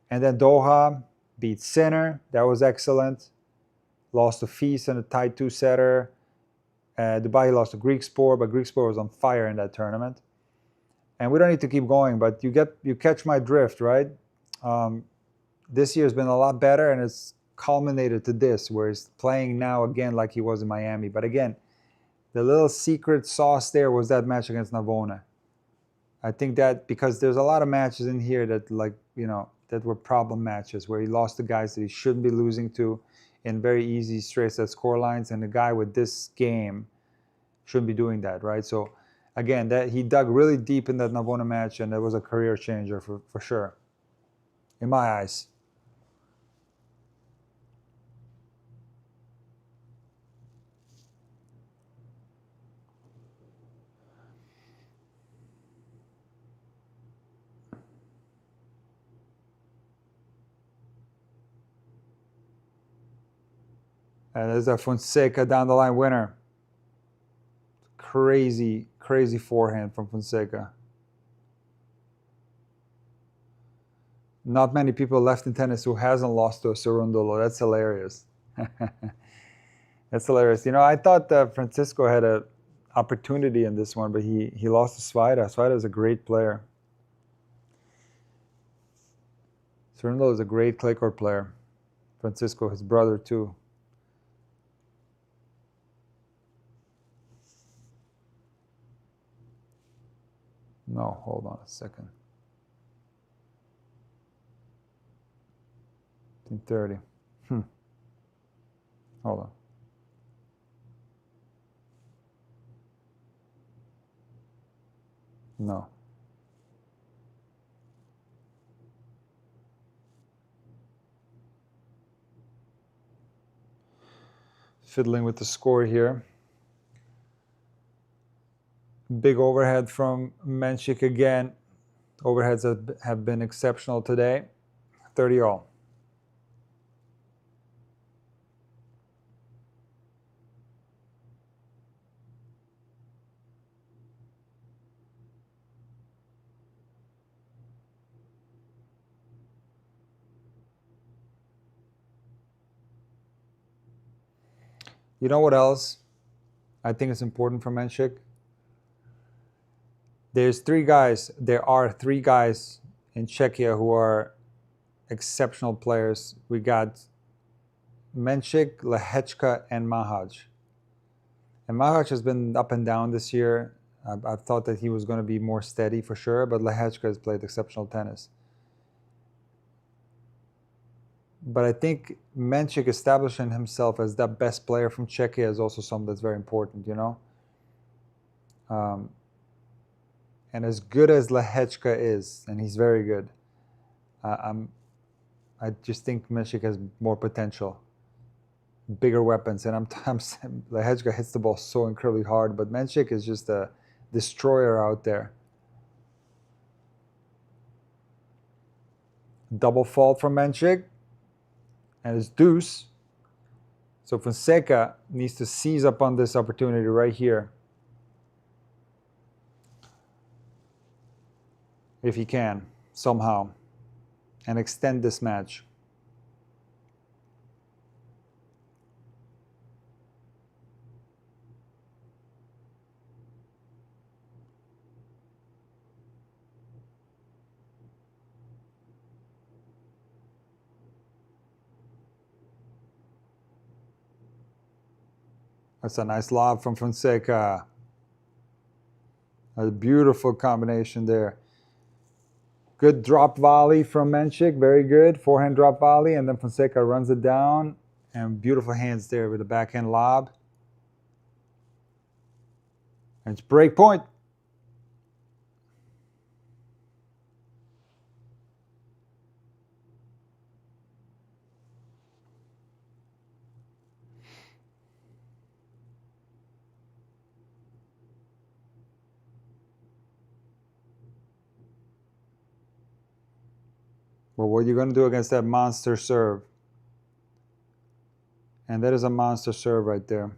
And then Doha beat Sinner. That was excellent. Lost to Feast in a tied 2-setter. Dubai lost to Griekspoor, but Griekspoor was on fire in that tournament. And we don't need to keep going, but you catch my drift, right? This year's been a lot better, and it's culminated to this, where he's playing now again like he was in Miami. But again, the little secret sauce there was that match against Navona. I think that because there's a lot of matches in here that, like, you know, that were problem matches where he lost to guys that he shouldn't be losing to in very easy straight set score lines, and the guy with this game shouldn't be doing that, right? So again, that he dug really deep in that Navona match, and it was a career changer for sure, in my eyes. And there's a Fonseca down the line winner. Crazy, crazy forehand from Fonseca. Not many people left in tennis who hasn't lost to a Cerundolo. That's hilarious. That's hilarious. You know, I thought that Francisco had an opportunity in this one, but he lost to Svajda. Svajda is a great player. Cerundolo is a great clay court player. Francisco, his brother too. No, hold on a second. 30. Hold on. No. fiddling with the score here. Big overhead from Mensik again. Overheads have been exceptional today. 30 all. You know what else I think is important for Mensik? There are three guys in Czechia who are exceptional players. We got Mensik, Lehečka, and Mahaj. And Mahaj has been up and down this year. I've thought that he was going to be more steady for sure, but Lehečka has played exceptional tennis. But I think Mensik establishing himself as the best player from Czechia is also something that's very important, you know? And as good as Lehečka is, and he's very good, I just think Mensik has more potential, bigger weapons. And Lehečka hits the ball so incredibly hard, but Mensik is just a destroyer out there. Double fault from Mensik, and it's deuce. So Fonseca needs to seize upon this opportunity right here, if he can, somehow, and extend this match. That's a nice lob from Fonseca. A beautiful combination there. Good drop volley from Mensik, very good. Forehand drop volley, and then Fonseca runs it down. And beautiful hands there with a backhand lob. And it's break point. Well, what are you going to do against that monster serve? And that is a monster serve right there.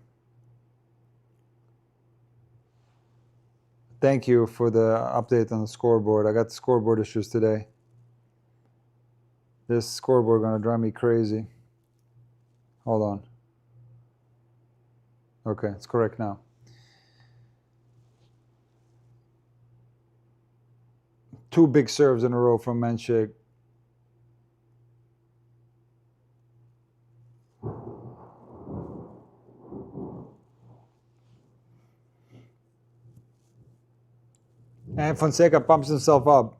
Thank you for the update on the scoreboard. I got scoreboard issues today. This scoreboard going to drive me crazy. Hold on. Okay, it's correct now. Two big serves in a row from Mensik. And Fonseca pumps himself up.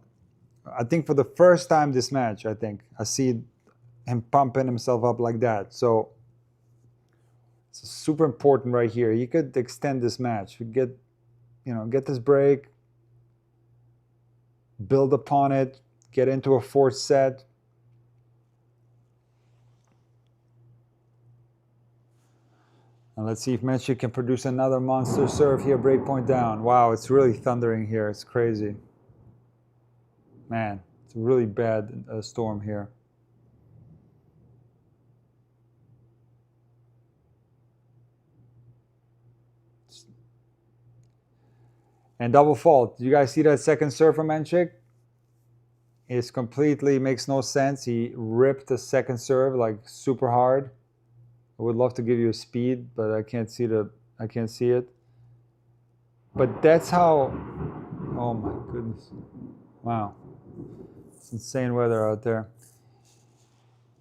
I think for the first time this match, I see him pumping himself up like that. So it's super important right here. You could extend this match. Get this break, build upon it, get into a fourth set. And let's see if Mensik can produce another monster serve here, break point down. Wow, it's really thundering here. It's crazy. Man, it's a really bad storm here. And double fault. You guys see that second serve from Mensik? It completely makes no sense. He ripped the second serve like super hard. I would love to give you a speed, but I can't see it. But that's how. Oh my goodness! Wow, it's insane weather out there.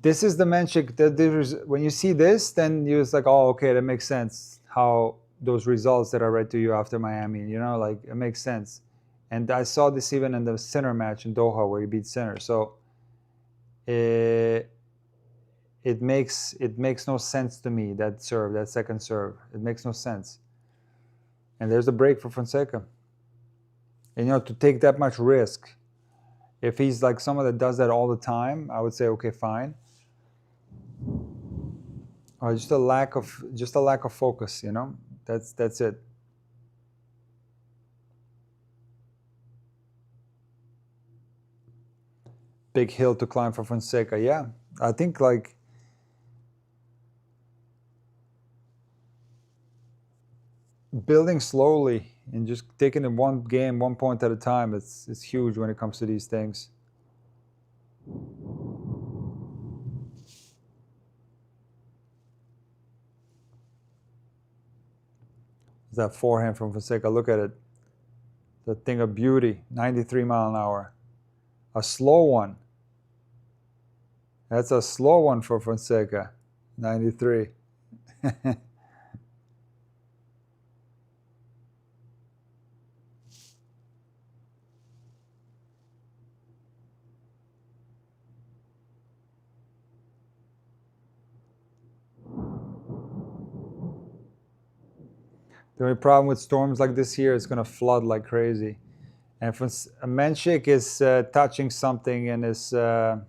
This is the Mensik. When you see this, then you're just like, oh, okay, that makes sense. How those results that I read to you after Miami, like it makes sense. And I saw this even in the Sinner match in Doha where he beat Sinner. So it makes no sense to me, that second serve. It makes no sense. And there's a break for Fonseca. And to take that much risk, if he's like someone that does that all the time, I would say, okay, fine. Or just a lack of focus, you know? That's it. Big hill to climb for Fonseca. Yeah. I think like building slowly and just taking it one game, 1 point at a time, it's huge when it comes to these things. That forehand from Fonseca, look at it. The thing of beauty, 93 mile an hour. A slow one. That's a slow one for Fonseca, 93. The only problem with storms like this here is going to flood like crazy. And Mensik is touching something in his, I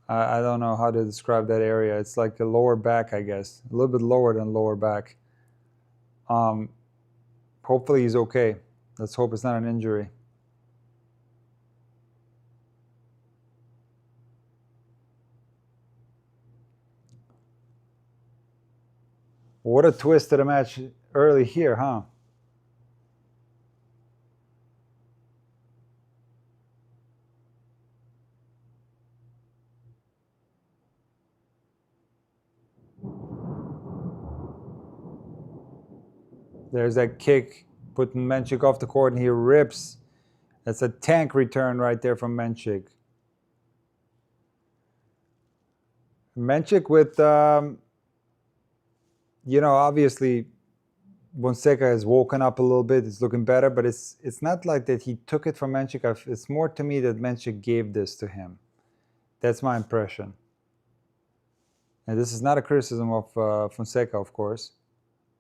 don't know how to describe that area. It's like a lower back, I guess. A little bit lower than lower back. Um, Hopefully he's okay. Let's hope it's not an injury. What a twist to the match early here, huh? There's that kick, putting Mensik off the court, and he rips. That's a tank return right there from Mensik. Mensik with, obviously Fonseca has woken up a little bit. It's looking better, but it's not like that he took it from Mensik. It's more to me that Mensik gave this to him. That's my impression. And this is not a criticism of Fonseca, of course,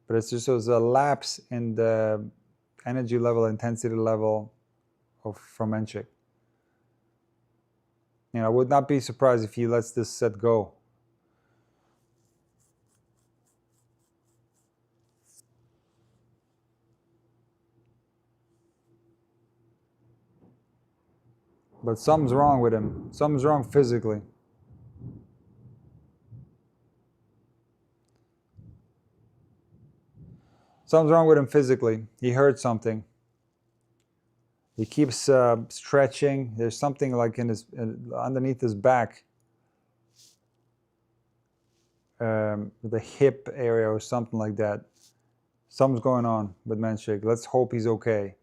but it's just a lapse in the energy level, intensity level from Mensik. I would not be surprised if he lets this set go. But something's wrong with him. Something's wrong physically. Something's wrong with him physically. He hurt something. He keeps stretching. There's something like in his underneath his back, the hip area or something like that. Something's going on with Mensik. Let's hope he's okay.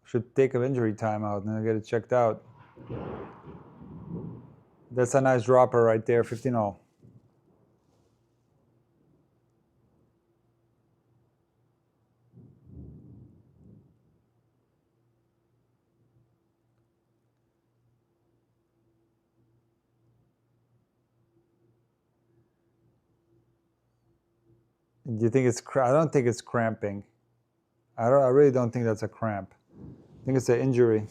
Should take an injury timeout and get it checked out. That's a nice dropper right there, 15-0. Do you think it's? I don't think it's cramping. I really don't think that's a cramp. I think it's an injury.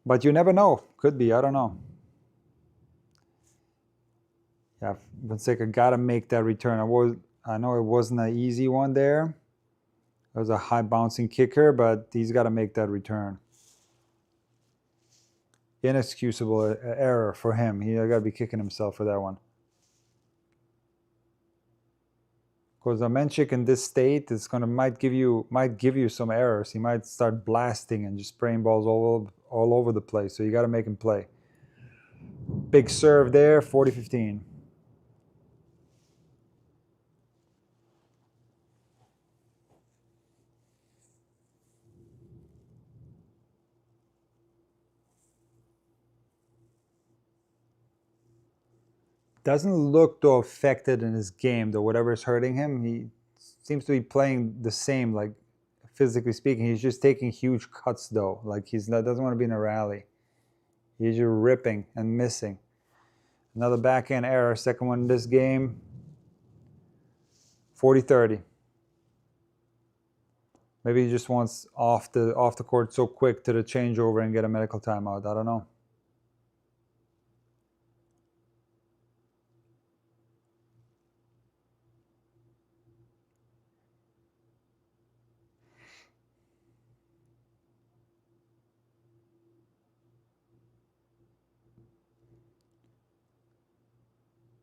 But you never know. Could be. I don't know. Yeah, Fonseca got to make that return. I know it wasn't an easy one there. It was a high bouncing kicker, but he's got to make that return. Inexcusable error for him. He got to be kicking himself for that one. Because Mensik in this state is might give you some errors. He might start blasting and just spraying balls all over the place. So you got to make him play. Big serve there, 40-15. Doesn't look though affected in his game though. Whatever's hurting him, he seems to be playing the same. Like physically speaking, he's just taking huge cuts though. Like doesn't want to be in a rally. He's just ripping and missing. Another backhand error. Second one in this game. 40-30. Maybe he just wants off the court so quick to the changeover and get a medical timeout. I don't know.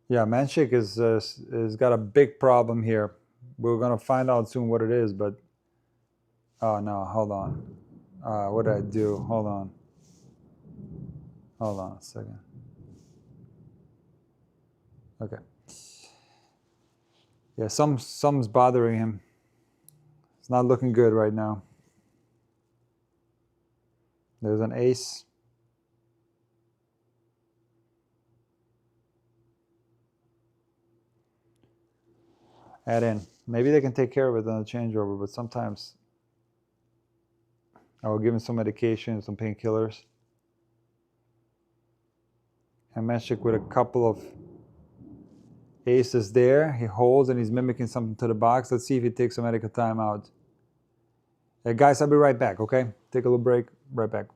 Yeah, Mensik is got a big problem here. We're gonna find out soon what it is, but oh no, hold on. What did I do? Hold on a second. Okay. Yeah, something's bothering him. It's not looking good right now. There's an ace. Add in. Maybe they can take care of it on the changeover, but sometimes I will give him some medication, some painkillers. And Mensik with a couple of aces there. He holds and he's mimicking something to the box. Let's see if he takes a medical timeout. Guys, I'll be right back, okay? Take a little break. Right back.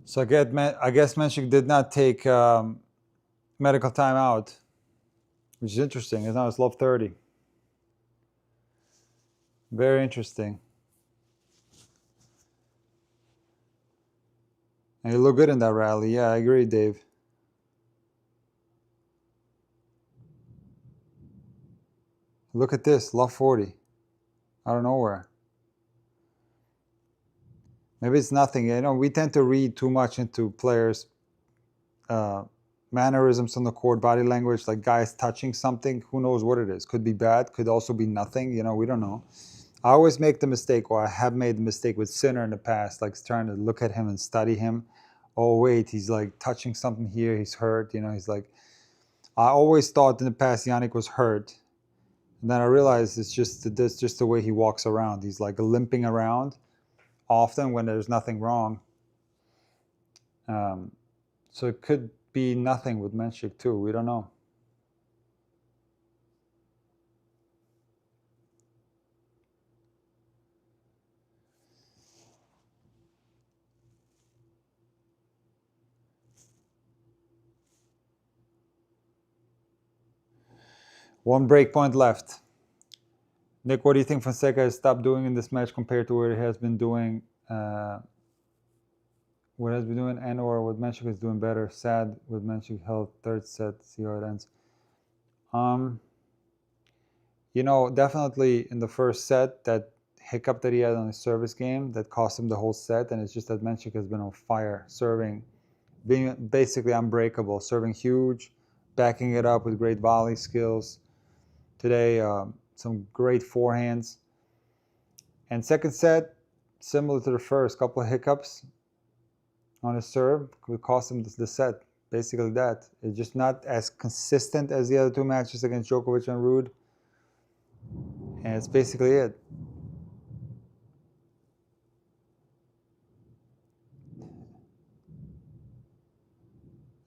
So I guess Mensik did not take medical timeout, which is interesting. Now it's love 30. Very interesting. And he looked good in that rally. Yeah, I agree, Dave. Look at this, love 40. Out of nowhere. Maybe it's nothing. You know, we tend to read too much into players' uh, mannerisms on the court, body language, like guys touching something. Who knows what it is? Could be bad, could also be nothing. You know, we don't know. I always make the mistake, or I have made the mistake with Sinner in the past, like trying to look at him and study him. Oh, wait, he's like touching something here. He's hurt. You know, he's like, I always thought in the past Yannick was hurt. And then I realized it's just the way he walks around. He's like limping around often when there's nothing wrong. Um, so it could be nothing with Mensik too. We don't know. One break point left. Nick, what do you think Fonseca has stopped doing in this match compared to what he has been doing? And or what Mensik is doing better? Sad with Mensik held third set. See how it ends. Definitely in the first set, that hiccup that he had on his service game that cost him the whole set, and it's just that Mensik has been on fire, serving, being basically unbreakable, serving huge, backing it up with great volley skills. Today, some great forehands. And second set, similar to the first, couple of hiccups on his serve would cost him the set. Basically that. It's just not as consistent as the other two matches against Djokovic and Ruud. And it's basically it.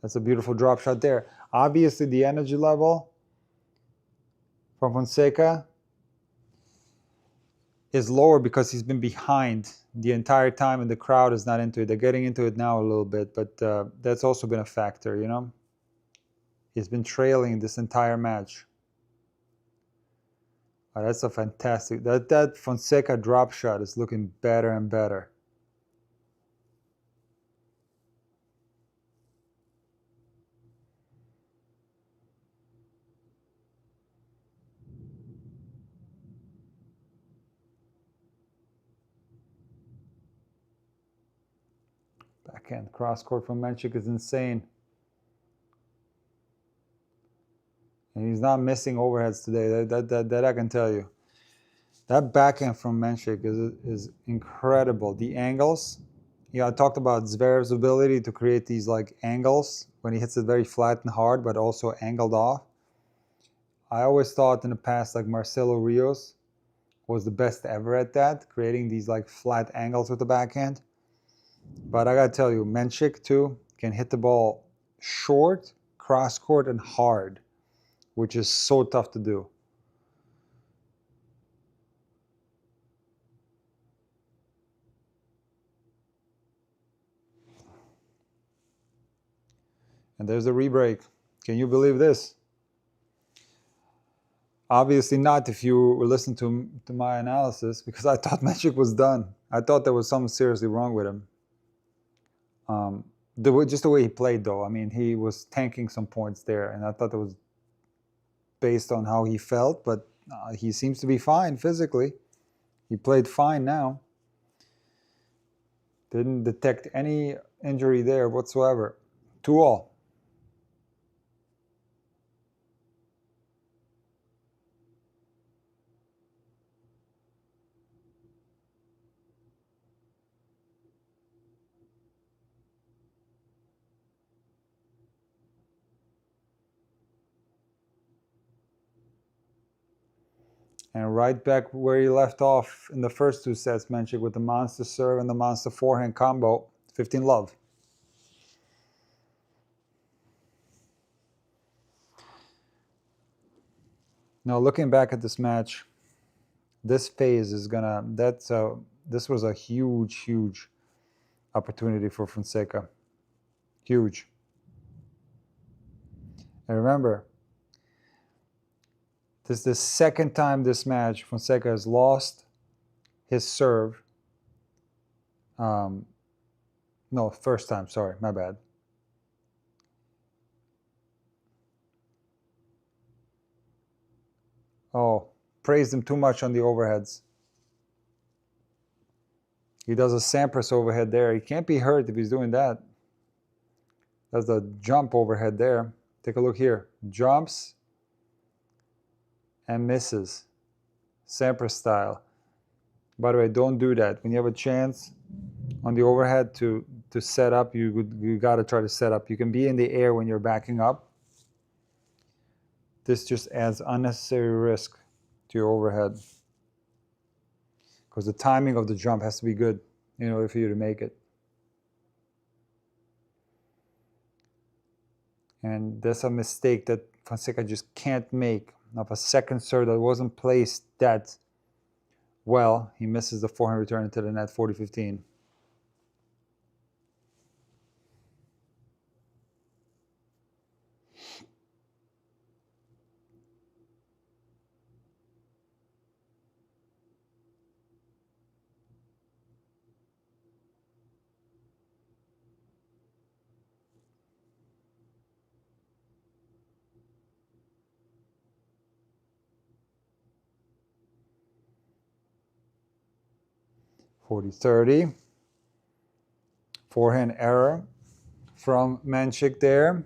That's a beautiful drop shot there. Obviously, the energy level from Fonseca is lower because he's been behind the entire time and the crowd is not into it. They're getting into it now a little bit, but that's also been a factor, He's been trailing this entire match. Oh, that's a fantastic... That Fonseca drop shot is looking better and better. Backhand cross court from Mensik is insane. And he's not missing overheads today. That I can tell you. That backhand from Mensik is incredible. The angles. I talked about Zverev's ability to create these like angles when he hits it very flat and hard, but also angled off. I always thought in the past like Marcelo Rios was the best ever at that, creating these like flat angles with the backhand. But I gotta tell you, Mensik too can hit the ball short, cross court, and hard, which is so tough to do. And there's a rebreak. Can you believe this? Obviously not if you were listening to my analysis, because I thought Mensik was done. I thought there was something seriously wrong with him. Just the way he played, though. I mean, he was tanking some points there, and I thought that was based on how he felt, but he seems to be fine physically. He played fine now. Didn't detect any injury there whatsoever. 2-all. And right back where he left off in the first two sets, Mensik, with the monster serve and the monster forehand combo. 15-love. Now, looking back at this match, this phase is gonna... This was a huge opportunity for Fonseca. Huge. And remember, this is the second time this match Fonseca has lost his serve. No, first time, sorry, my bad. Oh, praised him too much on the overheads. He does a Sampras overhead there. He can't be hurt if he's doing that. Does a jump overhead there. Take a look here. Jumps and misses. Sampras style. By the way, don't do that. When you have a chance on the overhead to set up, you got to try to set up. You can be in the air when you're backing up. This just adds unnecessary risk to your overhead, because the timing of the jump has to be good in order for you to make it. And that's a mistake that Fonseca just can't make. Of a second serve that wasn't placed that well, he misses the forehand return into the net, 40-15. 40-30. Forehand error from Mensik there.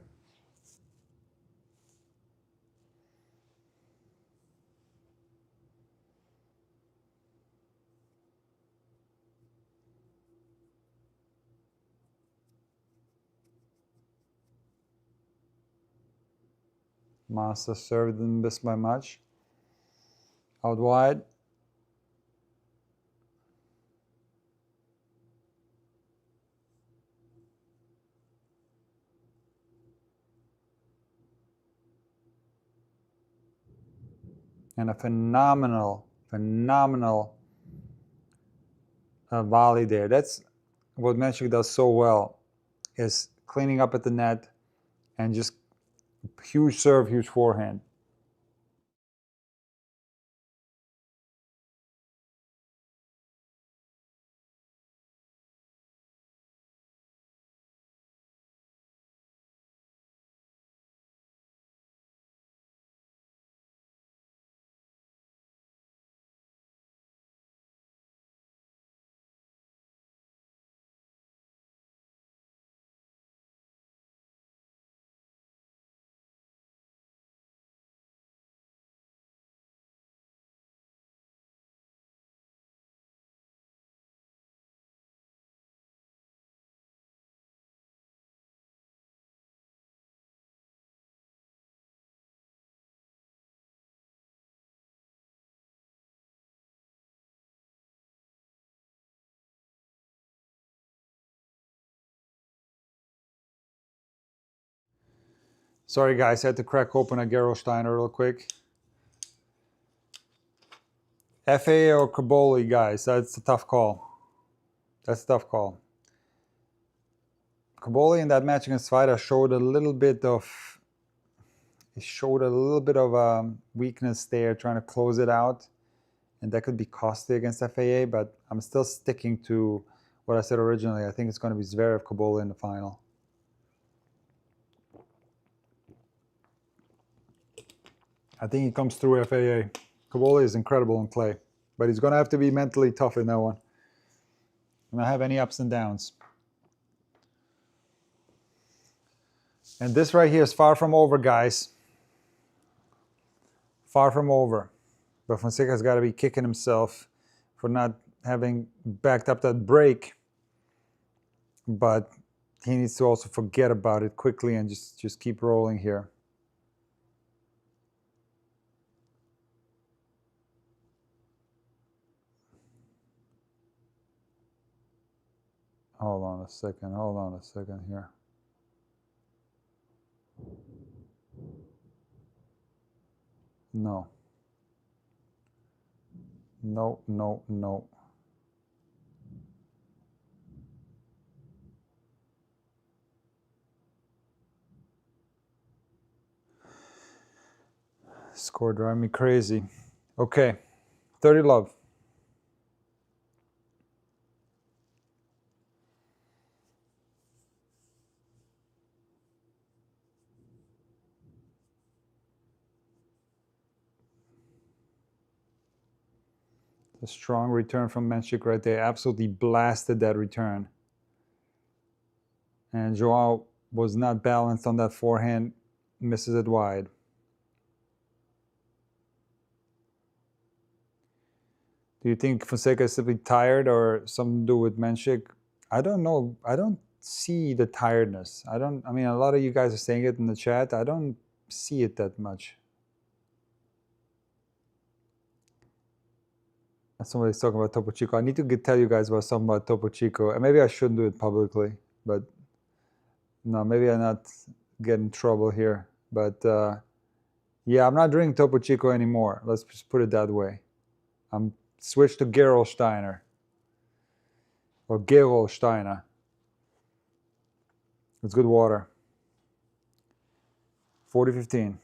Master serve didn't miss by much. Out wide. And a phenomenal volley there. That's what Mensik does so well, is cleaning up at the net and just huge serve, huge forehand. Sorry guys, I had to crack open a Gerolsteiner real quick. FAA or Caboli, guys, that's a tough call. That's a tough call. Caboli in that match against Svida showed a little bit of weakness there, trying to close it out, and that could be costly against FAA, but I'm still sticking to what I said originally. I think it's going to be Zverev Caboli in the final. I think he comes through FAA. Caboli is incredible in clay, but he's going to have to be mentally tough in that one. And not have any ups and downs. And this right here is far from over, guys. Far from over. But Fonseca's got to be kicking himself for not having backed up that break. But he needs to also forget about it quickly and just keep rolling here. Hold on a second here. No. No, no, no. Score drive me crazy. Okay, 30 love. A strong return from Mensik right there. Absolutely blasted that return. And Joao was not balanced on that forehand. Misses it wide. Do you think Fonseca is simply tired or something to do with Mensik? I don't know. I don't see the tiredness. I mean, a lot of you guys are saying it in the chat. I don't see it that much. Somebody's talking about Topo Chico. I need to tell you guys about something about Topo Chico. And maybe I shouldn't do it publicly, but no, maybe I'm not getting in trouble here. But yeah, I'm not drinking Topo Chico anymore. Let's just put it that way. I'm switched to Gerolsteiner or Gerolsteiner. It's good water. 40-15.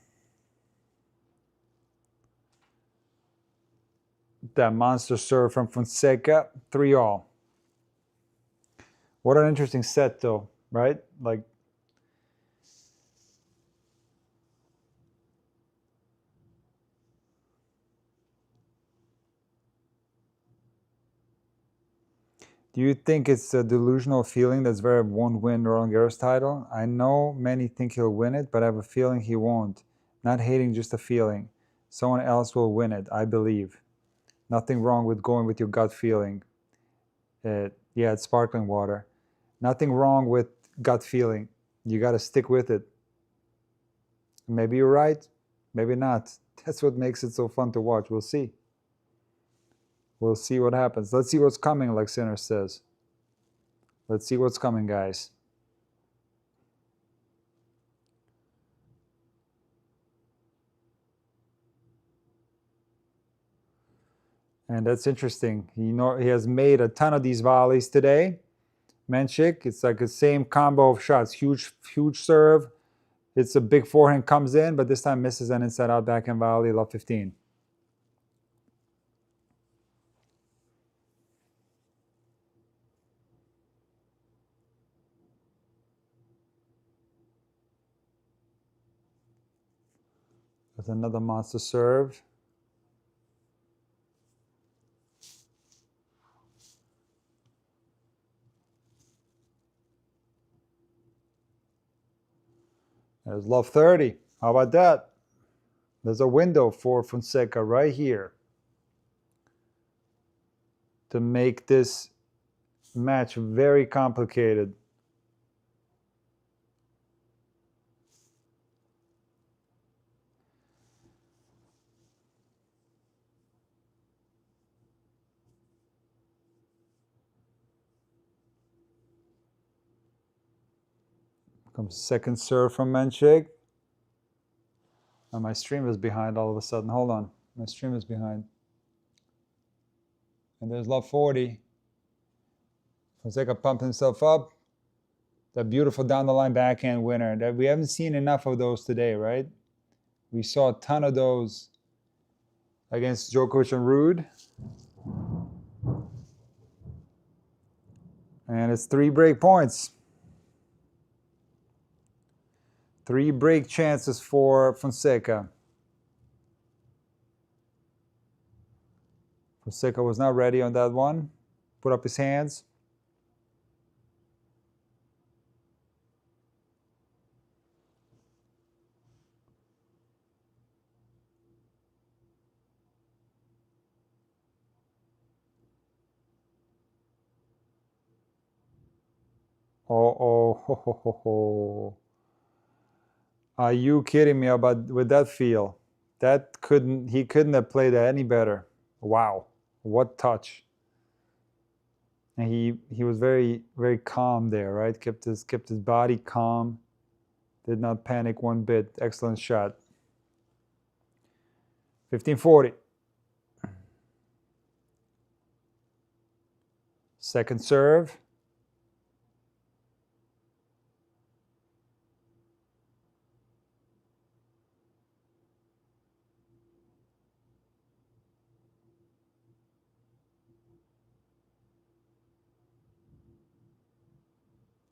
That monster serve from Fonseca, 3-all. What an interesting set, though, right? Like, Do you think it's a delusional feeling that Zverev won't win Roland Garros title? I know many think he'll win it, but I have a feeling he won't. Not hating, just a feeling. Someone else will win it, I believe. Nothing wrong with going with your gut feeling. Yeah, it's sparkling water. Nothing wrong with gut feeling. You got to stick with it. Maybe you're right, maybe not. That's what makes it so fun to watch. We'll see. We'll see what happens. Let's see what's coming, like Sinner says. Let's see what's coming, guys. And that's interesting. He has made a ton of these volleys today. Mensik, it's like the same combo of shots. Huge serve. It's a big forehand, comes in, but this time misses an inside-out backhand volley, love 15. There's another monster serve. There's love 30. How about that? There's a window for Fonseca right here to make this match very complicated. Comes second serve from Mensik. And my stream is behind all of a sudden. Hold on. My stream is behind. And there's love 40. Fonseca pumped himself up. That beautiful down the line backhand winner. That we haven't seen enough of those today, right? We saw a ton of those against Djokovic and Ruud. And it's 3 break points. 3 break chances for Fonseca. Fonseca was not ready on that one. Put up his hands. Oh. Are you kidding me about with that feel? He couldn't have played that any better. Wow. What touch. And he was very, very calm there, right? Kept his body calm. Did not panic one bit. Excellent shot. 15-40. Second serve.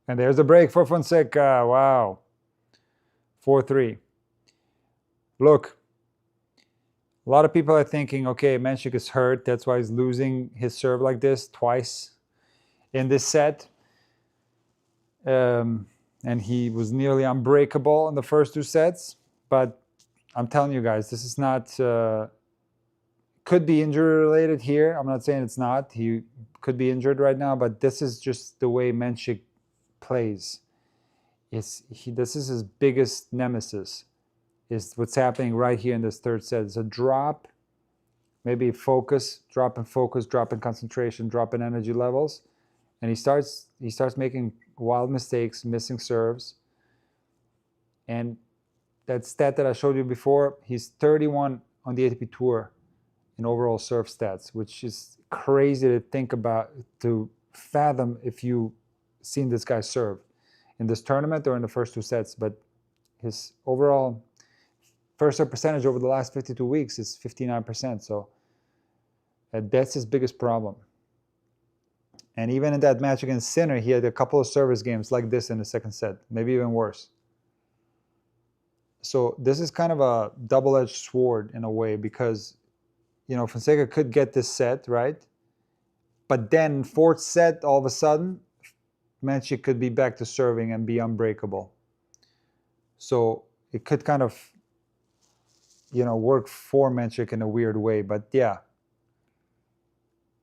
And there's a break for Fonseca. Wow. 4-3. Look, a lot of people are thinking, okay, Mensik is hurt. That's why he's losing his serve like this twice in this set. And he was nearly unbreakable in the first 2 sets. But I'm telling you guys, this is not... could be injury related here. I'm not saying it's not. He could be injured right now, but this is just the way Mensik plays. This is his biggest nemesis, is what's happening right here in this third set. It's a drop, maybe focus, drop in focus, drop in concentration, drop in energy levels, and he starts making wild mistakes, missing serves. And that stat that I showed you before, he's 31 on the ATP Tour in overall serve stats, which is crazy to think about, to fathom if you've seen this guy serve in this tournament or in the first 2 sets. But his overall first serve percentage over the last 52 weeks is 59%. So that's his biggest problem. And even in that match against Sinner, he had a couple of service games like this in the second set, maybe even worse. So this is kind of a double-edged sword in a way, because Fonseca could get this set, right? But then fourth set, all of a sudden, Mensik could be back to serving and be unbreakable. So it could kind of, work for Mensik in a weird way. But yeah,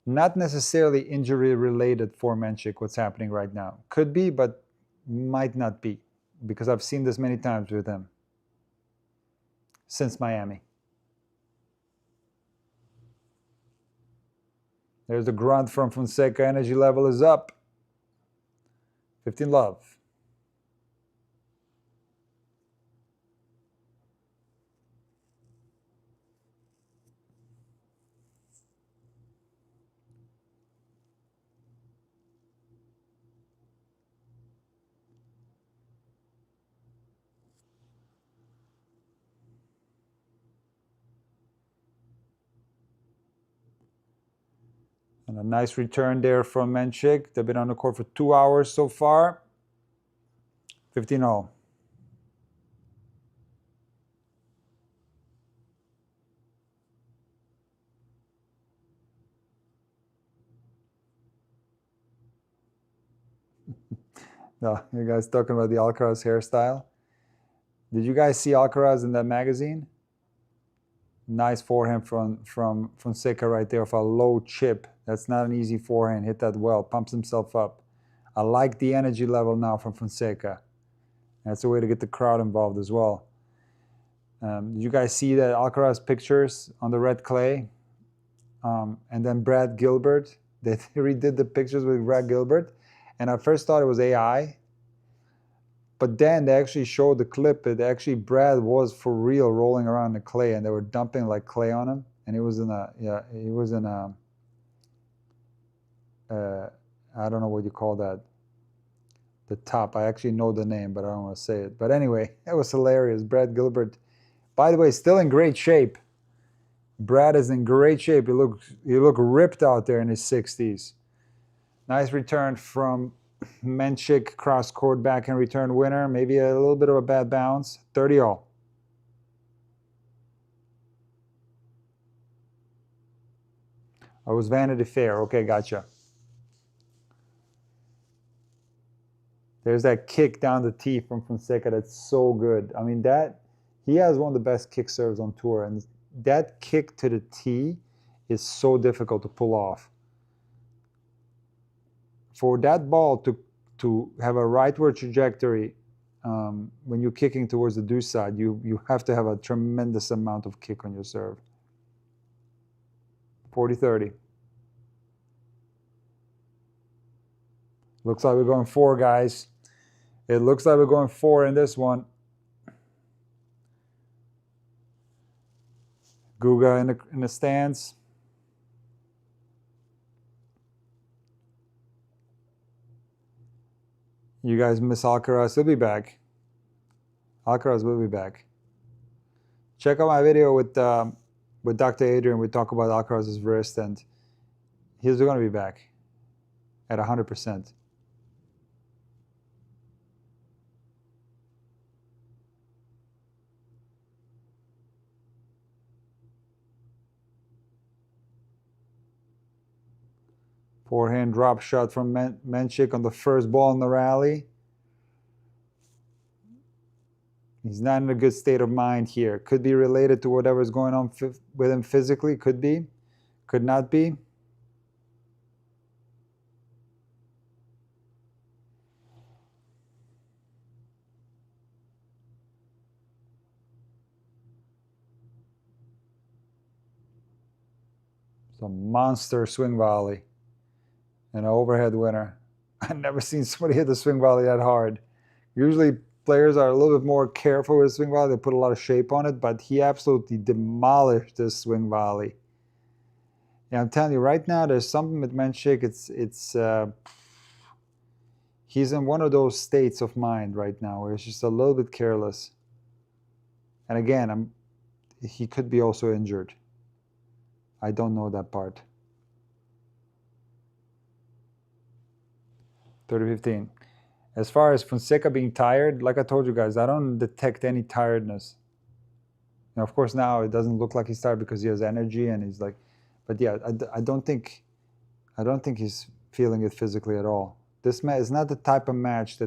not necessarily injury related for Mensik, what's happening right now. Could be, but might not be, because I've seen this many times with him since Miami. There's the grunt from Fonseca. Energy level is up. 15 love. And a nice return there from Mensik. They've been on the court for 2 hours so far. 15-0. No, you guys talking about the Alcaraz hairstyle? Did you guys see Alcaraz in that magazine? Nice forehand from Fonseca right there with a low chip. That's not an easy forehand. Hit that well. Pumps himself up. I like the energy level now from Fonseca. That's a way to get the crowd involved as well. Did you guys see that Alcaraz pictures on the red clay? And then Brad Gilbert. They redid the pictures with Brad Gilbert. And I first thought it was AI. But then they actually showed the clip. It actually, Brad was for real rolling around the clay, and they were dumping like clay on him. And he was in a, I don't know what you call that. The top. I actually know the name, but I don't want to say it. But anyway, it was hilarious. Brad Gilbert, by the way, still in great shape. Brad is in great shape. He look ripped out there in his 60s. Nice return from Mensik, cross court backhand return winner. Maybe a little bit of a bad bounce. 30-0. Oh, it was Vanity Fair. Okay, gotcha. There's that kick down the tee from Fonseca. That's so good. I mean, he has one of the best kick serves on tour, and that kick to the tee is so difficult to pull off. For that ball to have a rightward trajectory when you're kicking towards the deuce side, you have to have a tremendous amount of kick on your serve. 40-30. Looks like we're going 4, guys. It looks like we're going 4 in this one. Guga in the stands. You guys miss Alcaraz. He'll be back. Alcaraz will be back. Check out my video with Dr. Adrian. We talk about Alcaraz's wrist, and he's going to be back at 100%. Forehand drop shot from Mensik on the first ball in the rally. He's not in a good state of mind here. Could be related to whatever's going on with him physically. Could be. Could not be. It's a monster swing volley. And an overhead winner. I've never seen somebody hit the swing volley that hard. Usually players are a little bit more careful with swing volley. They put a lot of shape on it, but he absolutely demolished this swing volley. Yeah, I'm telling you, right now there's something with Mensik. He's in one of those states of mind right now where he's just a little bit careless. And again, he could be also injured. I don't know that part. 30-15. As far as Fonseca being tired, like I told you guys, I don't detect any tiredness. Now, of course, now it doesn't look like he's tired because he has energy and he's like, but yeah, I don't think I don't think he's feeling it physically at all. This match is not the type of match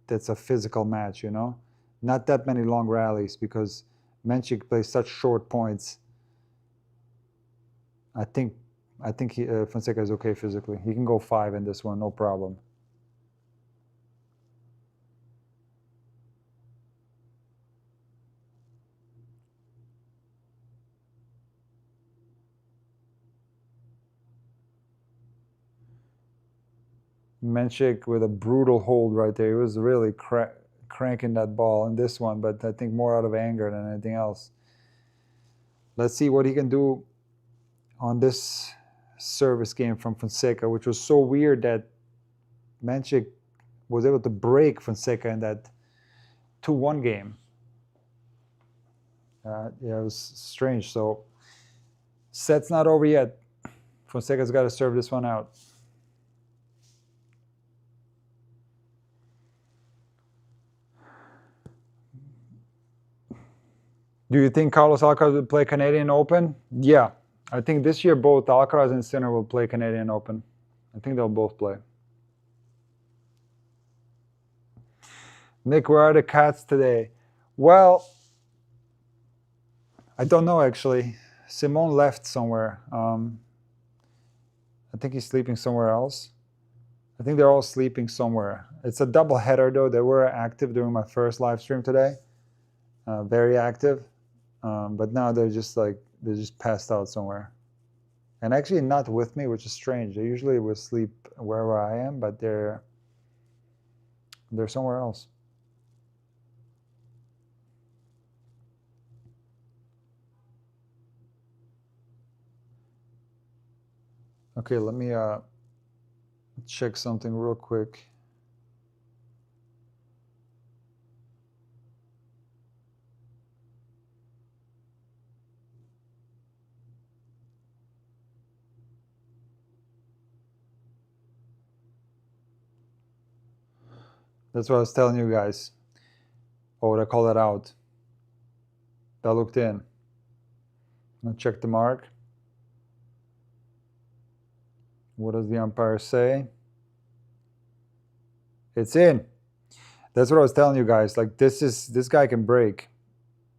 that's a physical match, you know? Not that many long rallies because Mensik plays such short points. I think Fonseca is okay physically. He can go 5 in this one, no problem. Mensik with a brutal hold right there. He was really cranking that ball in this one, but I think more out of anger than anything else. Let's see what he can do on this service game from Fonseca, which was so weird that Mensik was able to break Fonseca in that 2-1 game. Yeah, it was strange. So set's not over yet. Fonseca's got to serve this one out. Do you think Carlos Alcaraz will play Canadian Open? Yeah. I think this year both Alcaraz and Sinner will play Canadian Open. I think they'll both play. Nick, where are the cats today? Well, I don't know actually. Simone left somewhere. I think he's sleeping somewhere else. I think they're all sleeping somewhere. It's a double header though. They were active during my first live stream today. Very active. But now they're just passed out somewhere. And actually not with me, which is strange. They usually would sleep wherever I am, but they're somewhere else. Okay, let me check something real quick. That's what I was telling you guys. Or would I call that out? That looked in. I'm gonna check the mark. What does the umpire say? It's in. That's what I was telling you guys. Like this guy can break,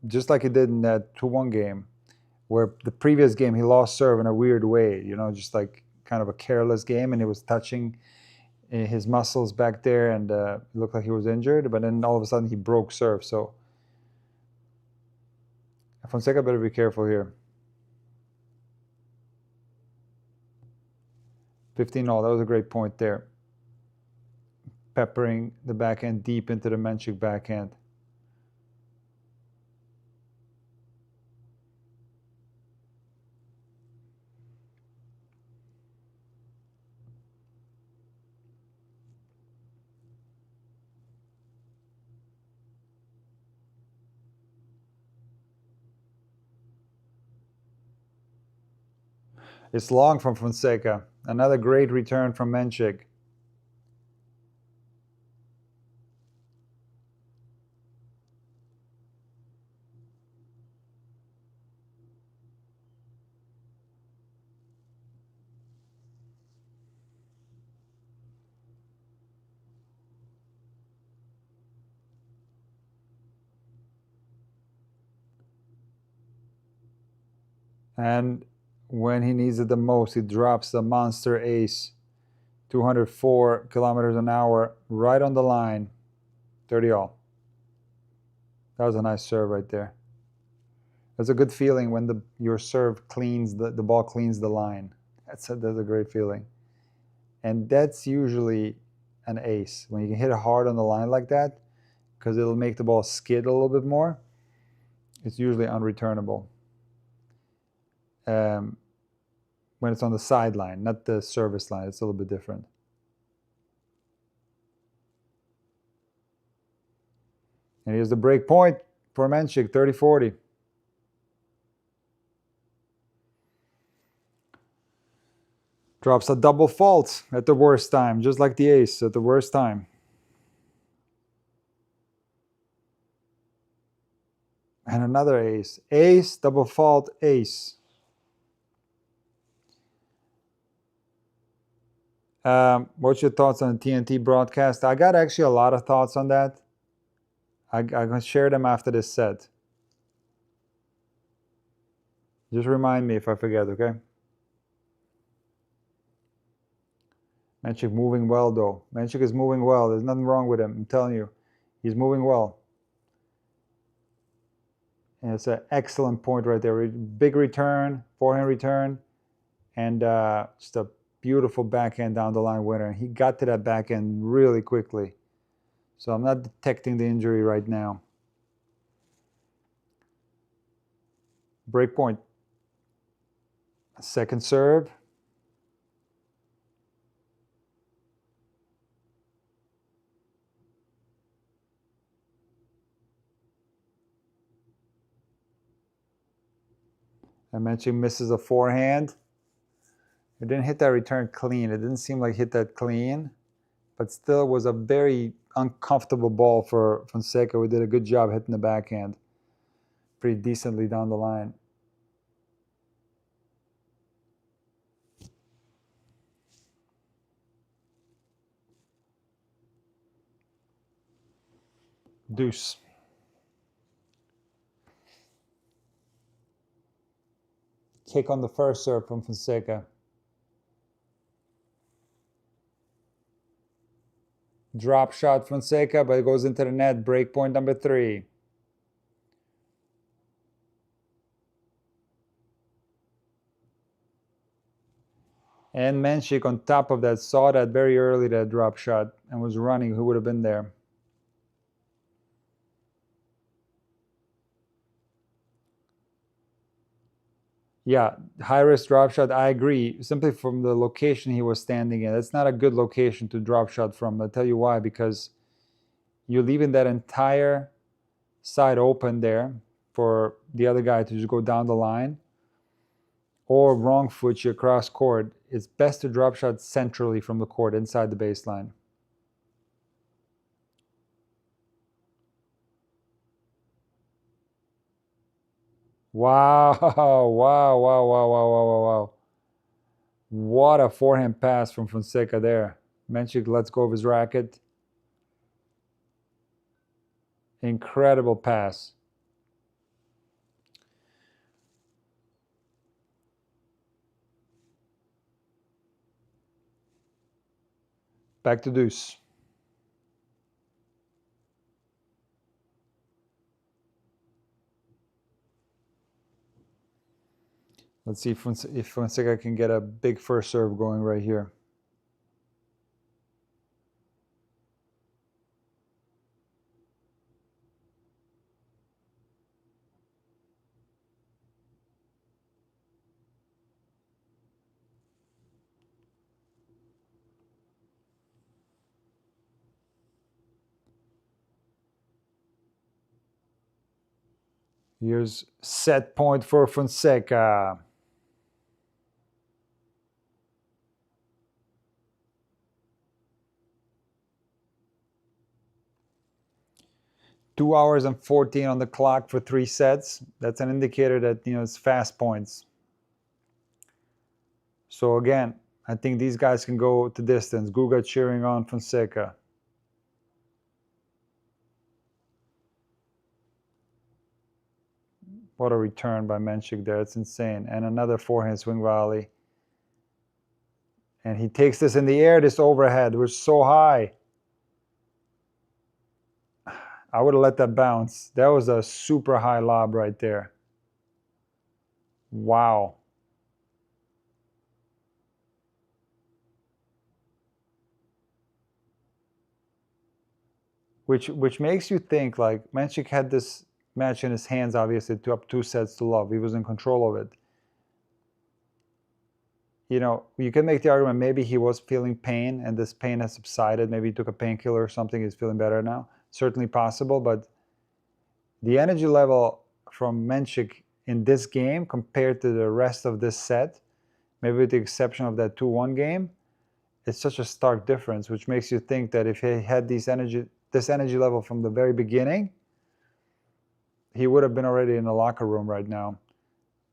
just like he did in that 2-1 game, where the previous game he lost serve in a weird way. You know, just like kind of a careless game, and he was touching his muscles back there, and it looked like he was injured. But then all of a sudden he broke serve. So Fonseca better be careful here. 15-all. That was a great point there. Peppering the backhand deep into the Mensik backhand. It's long from Fonseca. Another great return from Mensik. And when he needs it the most, he drops the monster ace. 204 kilometers an hour, right on the line. 30-all. That was a nice serve right there. That's a good feeling when your serve cleans the ball cleans the line. That's a great feeling. And that's usually an ace. When you can hit it hard on the line like that, because it'll make the ball skid a little bit more, it's usually unreturnable. When it's on the sideline, not the service line, it's a little bit different. And here's the break point for Mensik, 30-40. Drops a double fault at the worst time, just like the ace at the worst time. And another ace. Ace, double fault, ace. What's your thoughts on the TNT broadcast? I got actually a lot of thoughts on that. I'm going to share them after this set. Just remind me if I forget, okay? Mensik moving well, though. Mensik is moving well. There's nothing wrong with him. I'm telling you. He's moving well. And it's an excellent point right there. Big return, forehand return, and just a beautiful backhand down the line winner. He got to that backhand really quickly. So I'm not detecting the injury right now. Break point. Second serve. I mentioned misses a forehand. It didn't hit that return clean. It didn't seem like hit that clean, but still was a very uncomfortable ball for Fonseca. We did a good job hitting the backhand pretty decently down the line. Deuce. Kick on the first serve from Fonseca. Drop shot Fonseca, but it goes into the net. Break point number 3. And Mensik on top of that saw that very early, that drop shot, and was running. Who would have been there? Yeah, high risk drop shot. I agree. Simply from the location he was standing in, it's not a good location to drop shot from. I'll tell you why. Because you're leaving that entire side open there for the other guy to just go down the line, or wrong foot you across court. It's best to drop shot centrally from the court inside the baseline. Wow, wow, wow, wow, wow, wow, wow, wow. What a forehand pass from Fonseca there. Mensik lets go of his racket. Incredible pass. Back to deuce. Let's see if Fonseca can get a big first serve going right here. Here's set point for Fonseca. Two hours and 14 on the clock for 3 sets. That's an indicator that it's fast points. So again, I think these guys can go to distance. Guga cheering on Fonseca. What a return by Mensik there. It's insane. And another forehand swing volley. And he takes this in the air, this overhead. We're so high. I would have let that bounce. That was a super high lob right there. Wow. Which makes you think, like, Mensik had this match in his hands, obviously, up 2 sets to love. He was in control of it. You can make the argument maybe he was feeling pain and this pain has subsided. Maybe he took a painkiller or something. He's feeling better now. Certainly possible, but the energy level from Mensik in this game compared to the rest of this set, maybe with the exception of that 2-1 game, it's such a stark difference, which makes you think that if he had this energy level from the very beginning, he would have been already in the locker room right now.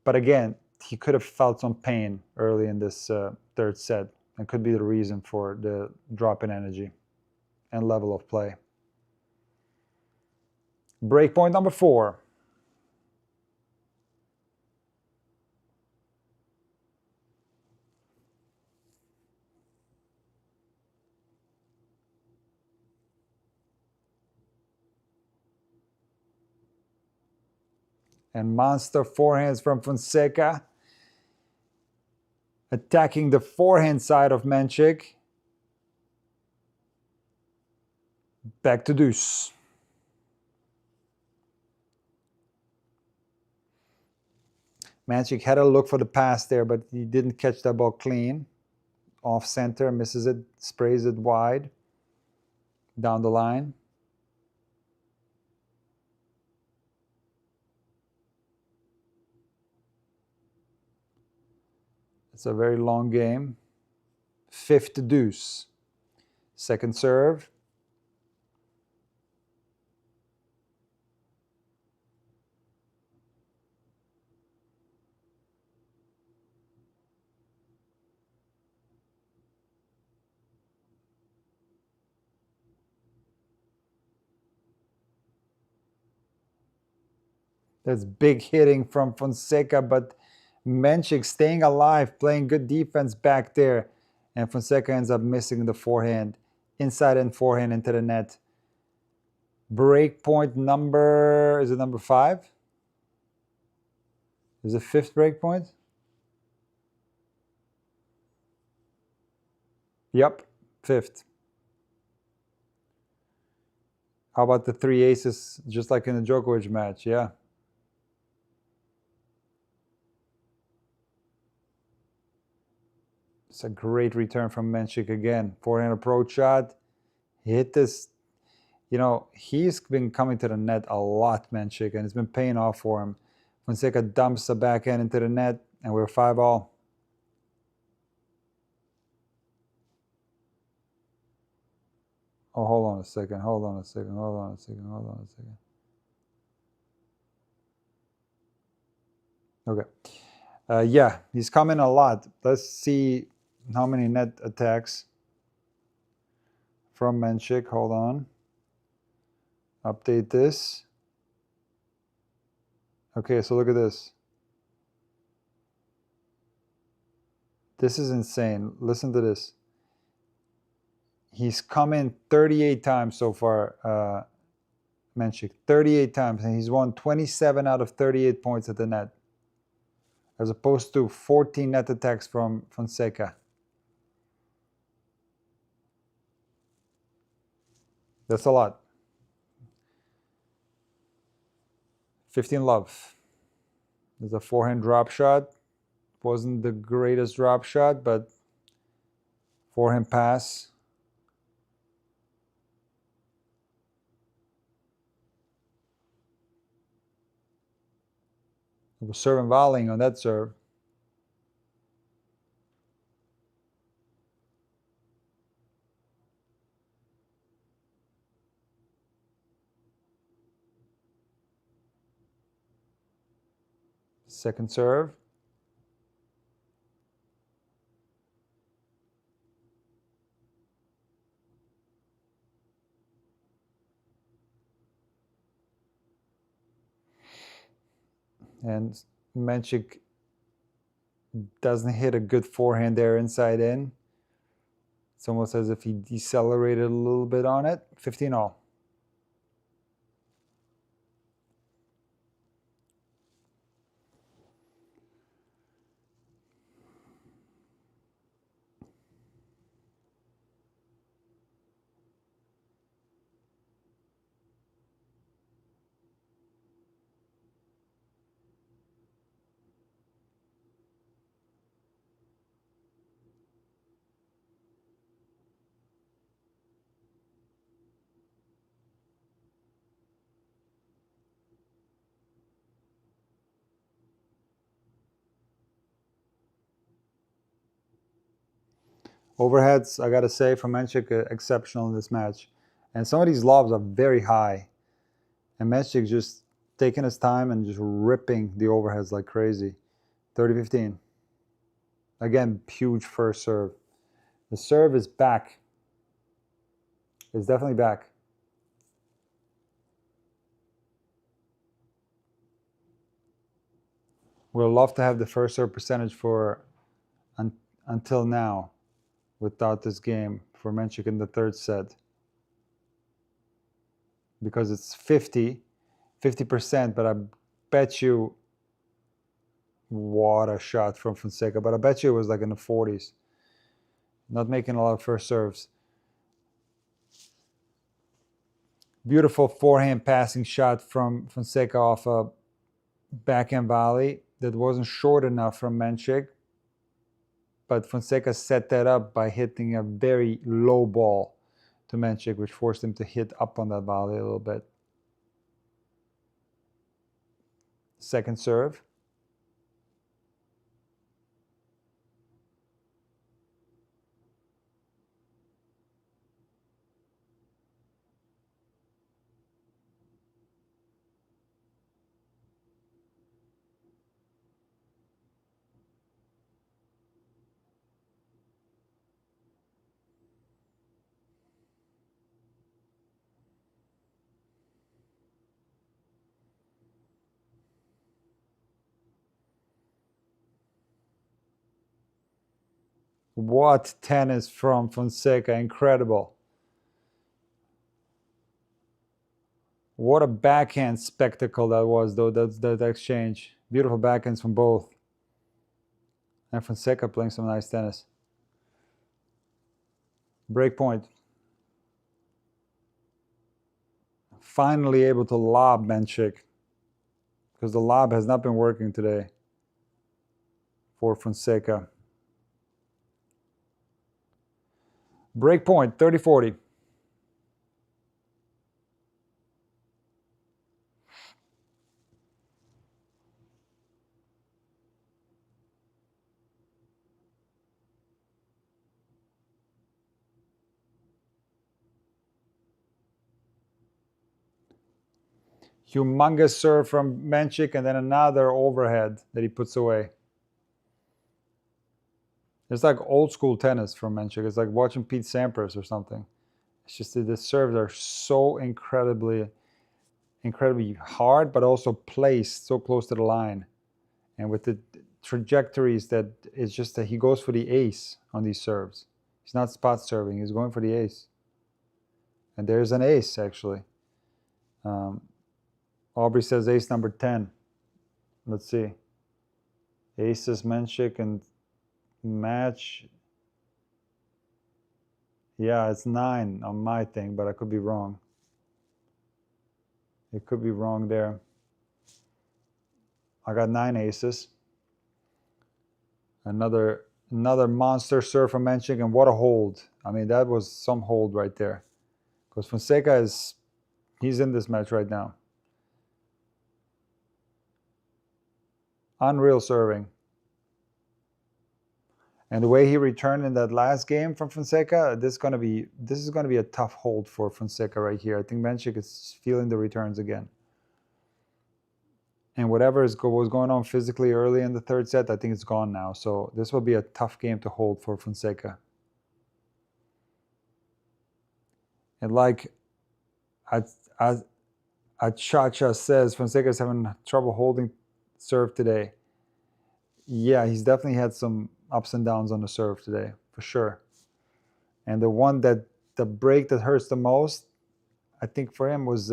But again, he could have felt some pain early in this third set. and could be the reason for the drop in energy and level of play. Break point number 4. And monster forehands from Fonseca, attacking the forehand side of Mensik. Back to deuce. Mensik had a look for the pass there, but he didn't catch that ball clean. Off center, misses it, sprays it wide. Down the line. It's a very long game. 5th deuce. Second serve. That's big hitting from Fonseca, but Mensik staying alive, playing good defense back there. And Fonseca ends up missing the forehand, inside and forehand into the net. Break point number, is it number 5? Is it 5th break point? Yep, 5th. How about the 3 aces, just like in the Djokovic match? Yeah. It's a great return from Mensik again. Forehand approach shot. He hit this. You know, he's been coming to the net a lot, Mensik, and it's been paying off for him. Fonseca dumps the backhand into the net, and we're 5-all. Oh, hold on a second. Okay. Yeah, he's coming a lot. Let's see how many net attacks from Mensik. Hold on. Update this. Okay, so look at this. This is insane. Listen to this. He's come in 38 times so far, Mensik. 38 times, and he's won 27 out of 38 points at the net, as opposed to 14 net attacks from Fonseca. That's a lot. 15 love. There's a forehand drop shot. Wasn't the greatest drop shot, but forehand pass. It was serving volleying on that serve. Second serve. And Mensik doesn't hit a good forehand there inside in. It's almost as if he decelerated a little bit on it. 15-all. Overheads, I got to say, from Mensik, exceptional in this match. And some of these lobs are very high. And Mensik just taking his time and just ripping the overheads like crazy. 30-15. Again, huge first serve. The serve is back. It's definitely back. We'll love to have the first serve percentage for until now without this game for Mensik in the third set. Because it's 50%, but I bet you, what a shot from Fonseca, but I bet you it was like in the 40s. Not making a lot of first serves. Beautiful forehand passing shot from Fonseca off a backhand volley that wasn't short enough from Mensik, but Fonseca set that up by hitting a very low ball to Mensik, which forced him to hit up on that volley a little bit. Second serve. What tennis from Fonseca, incredible. What a backhand spectacle that was, though, that exchange. Beautiful backhands from both. And Fonseca playing some nice tennis. Break point. Finally able to lob Mensik, because the lob has not been working today for Fonseca. Break point, 30-40. Humongous serve from Mensik, and then another overhead that he puts away. It's like old school tennis from Mensik. It's like watching Pete Sampras or something. It's just that the serves are so incredibly hard, but also placed so close to the line. And with the trajectories that it's just that he goes for the ace on these serves. He's not spot serving, he's going for the ace. And there's an ace, actually. Aubrey says ace number 10. Let's see. Aces, Mensik, and match. Yeah, it's 9 on my thing, but I could be wrong. It could be wrong there. I got 9 aces. Another monster serve from Mensik, and what a hold. I mean, that was some hold right there. Because Fonseca he's in this match right now. Unreal serving. And the way he returned in that last game from Fonseca, this is going to be a tough hold for Fonseca right here. I think Mensik is feeling the returns again. And whatever was going on physically early in the third set, I think it's gone now. So this will be a tough game to hold for Fonseca. And like Chacha says, Fonseca is having trouble holding serve today. Yeah, he's definitely had some ups and downs on the serve today, for sure. And the break that hurts the most, I think for him, was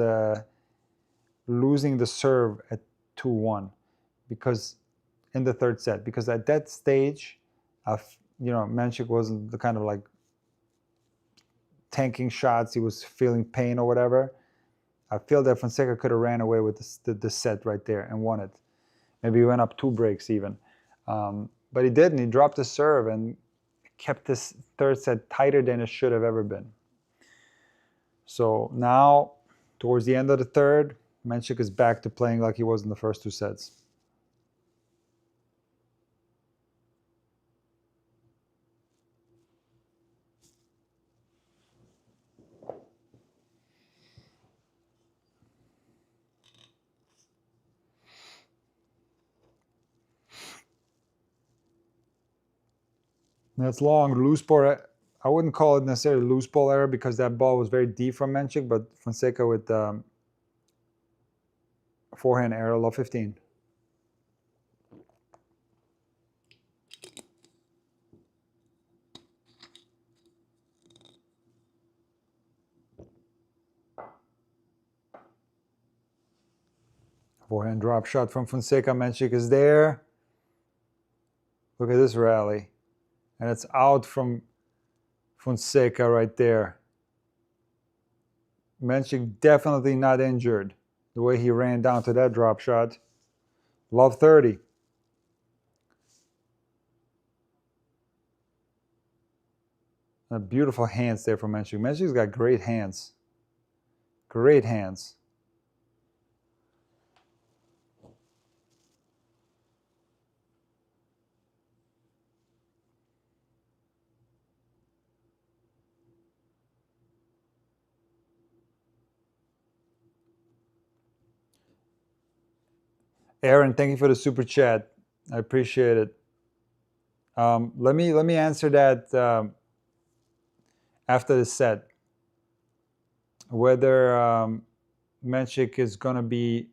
losing the serve at 2-1, because in the third set, because at that stage, Mensik wasn't the kind of like tanking shots. He was feeling pain or whatever. I feel that Fonseca could have ran away with the set right there and won it. Maybe he went up 2 breaks even. But he didn't. He dropped the serve and kept this third set tighter than it should have ever been. So now, towards the end of the third, Mensik is back to playing like he was in the first 2 sets. That's long. Loose ball I wouldn't call it necessarily loose ball error because that ball was very deep from Mensik, but Fonseca with forehand error, low 15. Forehand drop shot from Fonseca. Mensik is there. Look at this rally. And it's out from Fonseca right there. Mensik definitely not injured. The way he ran down to that drop shot. Love 30. Beautiful hands there from Mensik. Mensik's got great hands. Great hands. Aaron, thank you for the super chat. I appreciate it. Let me answer that after the set. Whether Mensik is going to be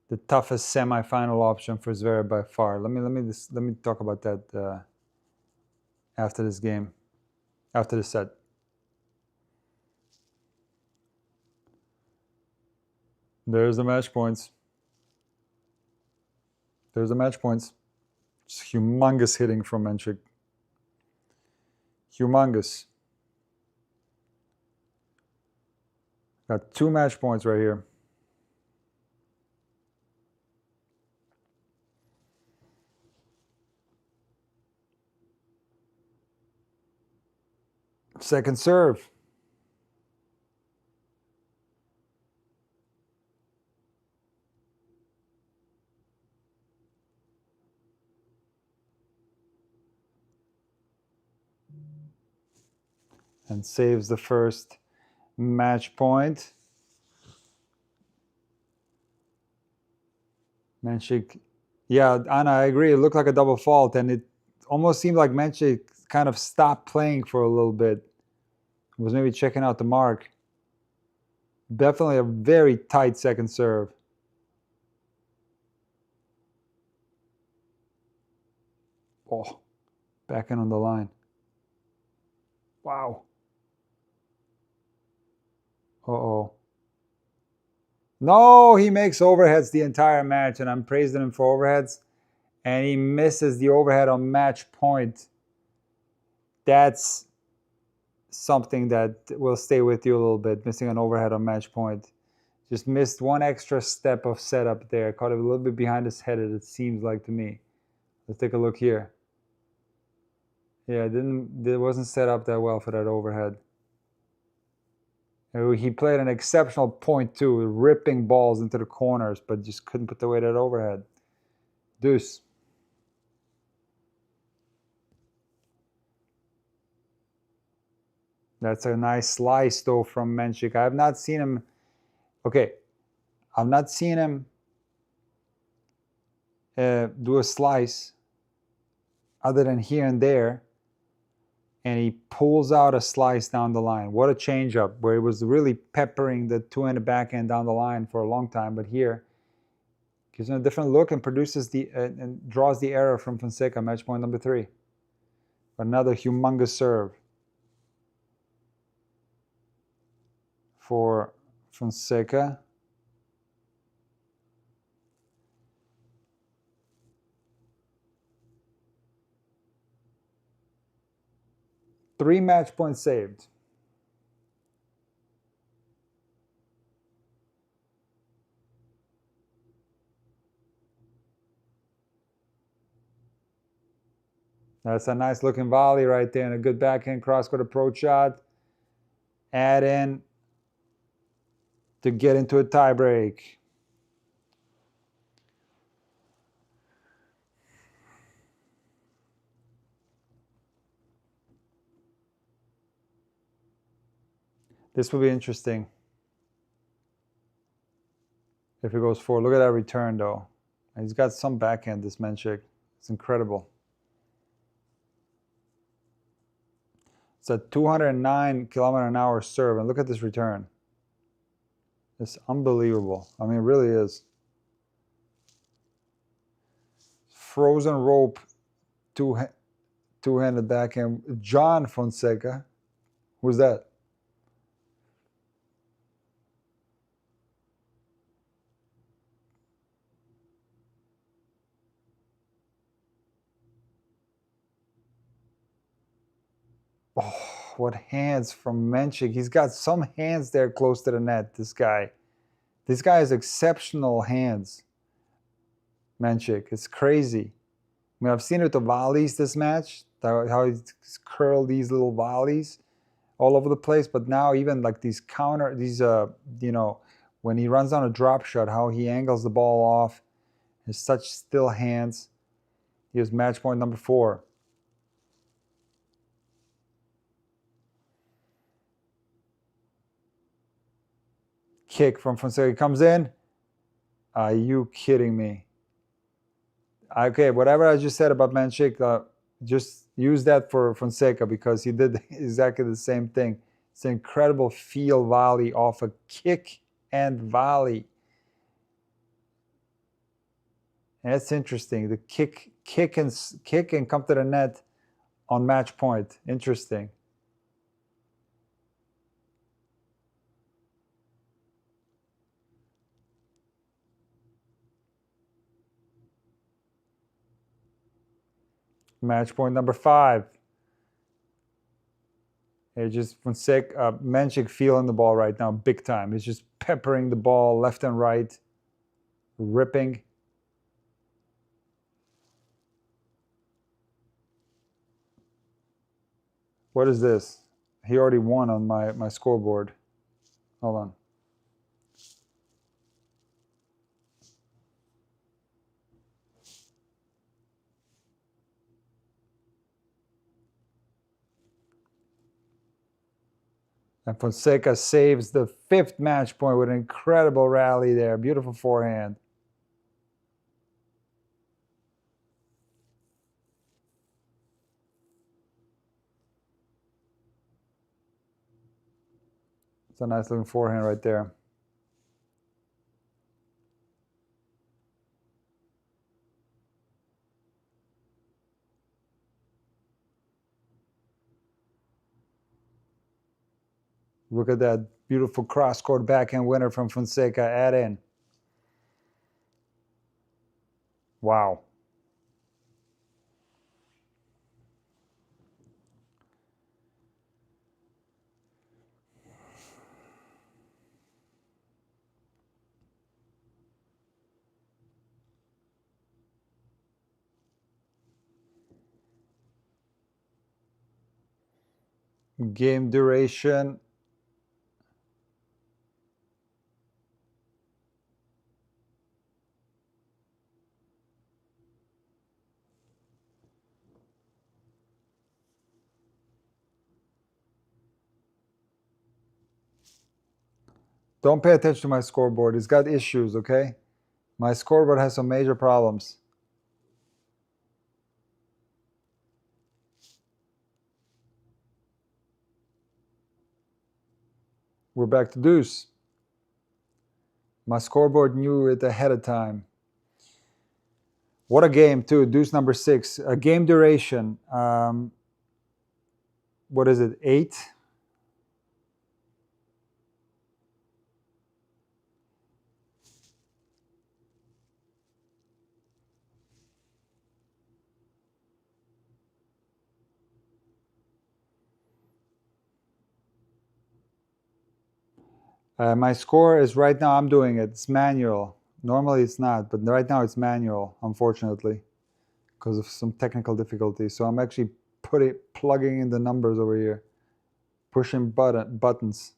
the toughest semifinal option for Zverev by far. Let me talk about that after this game, after the set. There's the match points. There's the match points. It's humongous hitting from Mensik. Humongous. Got 2 match points right here. Second serve. And saves the first match point. Mensik, yeah, Anna, I agree. It looked like a double fault, and it almost seemed like Mensik kind of stopped playing for a little bit. Was maybe checking out the mark. Definitely a very tight second serve. Oh, back in on the line. Wow. Uh-oh. No, he makes overheads the entire match, and I'm praising him for overheads, and he misses the overhead on match point. That's something that will stay with you a little bit, missing an overhead on match point. Just missed one extra step of setup there. Caught it a little bit behind his head, it seems like to me. Let's take a look here. Yeah, it wasn't set up that well for that overhead. He played an exceptional point too, ripping balls into the corners, but just couldn't put away that overhead. Deuce. That's a nice slice though from Mensik. I have not seen him. Okay, I've not seen him do a slice other than here and there, and he pulls out a slice down the line. What a changeup, where he was really peppering the two-handed backhand down the line for a long time, but here gives him a different look and produces and draws the error from Fonseca. Match point number 3. Another humongous serve for Fonseca. Three match points saved. That's a nice looking volley right there and a good backhand cross-court approach shot. Add in to get into a tiebreak. This will be interesting if it goes forward. Look at that return though. And he's got some backhand, this Mensik. It's incredible. It's a 209 kilometer an hour serve, and look at this return. It's unbelievable. I mean, it really is. Frozen rope, two-handed backhand. John Fonseca. Who's that? Oh, what hands from Mensik. He's got some hands there close to the net, this guy. This guy has exceptional hands, Mensik. It's crazy. I mean, I've seen it with the volleys this match, how he's curled these little volleys all over the place. But now even like these when he runs on a drop shot, how he angles the ball off, has such still hands. He has match point number 4. Kick from Fonseca comes in. Are you kidding me? Okay, whatever I just said about Mensik, just use that for Fonseca because he did exactly the same thing. It's an incredible field volley off a kick and volley. And that's interesting. The kick and come to the net on match point. Interesting. Match point number 5. It's just Fonseca, Mensik feeling the ball right now, big time. He's just peppering the ball left and right, ripping. What is this? He already won on my scoreboard. Hold on. And Fonseca saves the 5th match point with an incredible rally there. Beautiful forehand. It's a nice looking forehand right there. Look at that beautiful cross-court backhand winner from Fonseca. Add in. Wow. Game duration. Don't pay attention to my scoreboard. It's got issues, okay? My scoreboard has some major problems. We're back to deuce. My scoreboard knew it ahead of time. What a game, too. Deuce number 6. A game duration. What is it? 8? My score is right now, I'm doing it. It's manual. Normally it's not, but right now it's manual, unfortunately, because of some technical difficulties. So I'm actually plugging in the numbers over here, pushing buttons.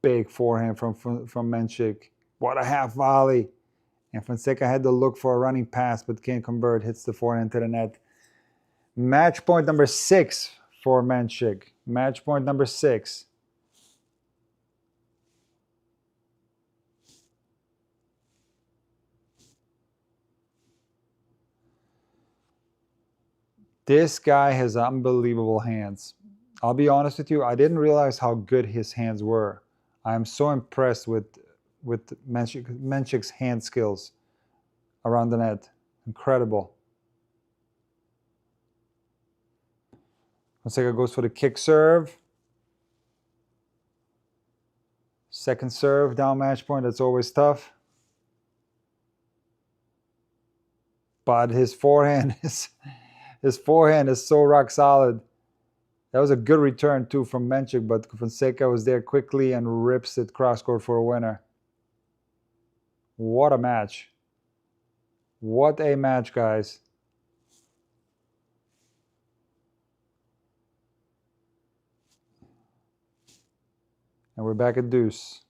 Big forehand from Mensik. What a half volley. And Fonseca had to look for a running pass, but can't convert. Hits the forehand to the net. Match point number 6 for Mensik. Match point number 6. This guy has unbelievable hands. I'll be honest with you, I didn't realize how good his hands were. I'm so impressed with Mensik's hand skills around the net. Incredible. Fonseca goes for the kick serve. Second serve, down match point, that's always tough. But his forehand is so rock solid. That was a good return too from Mensik, but Fonseca was there quickly and rips it cross court for a winner. What a match. What a match, guys. And we're back at deuce.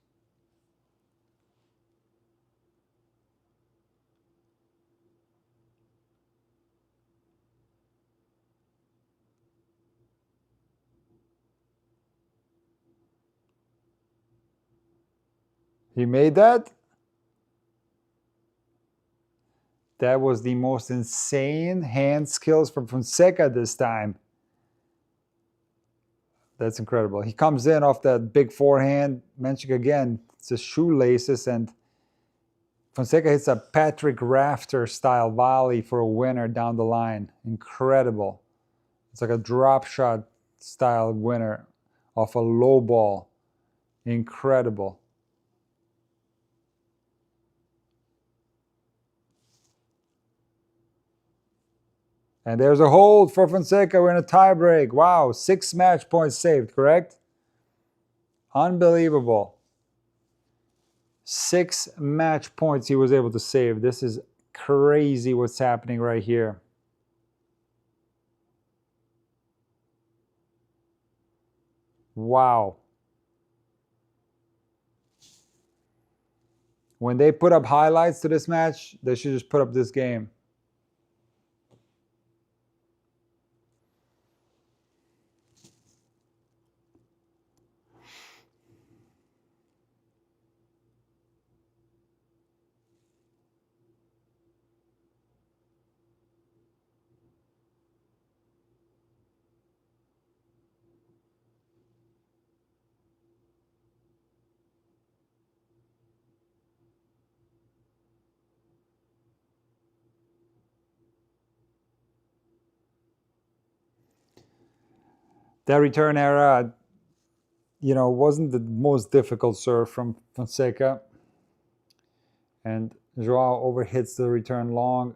He made that? That was the most insane hand skills from Fonseca this time. That's incredible. He comes in off that big forehand. Mensik again, it's a shoelaces, and Fonseca hits a Patrick Rafter style volley for a winner down the line. Incredible. It's like a drop shot style winner off a low ball. Incredible. And there's a hold for Fonseca. We're in a tie break. Wow, 6 match points saved, correct? Unbelievable. 6 match points he was able to save. This is crazy what's happening right here. Wow. When they put up highlights to this match, they should just put up this game. That return era, wasn't the most difficult serve from Fonseca. And Joao overhits the return long.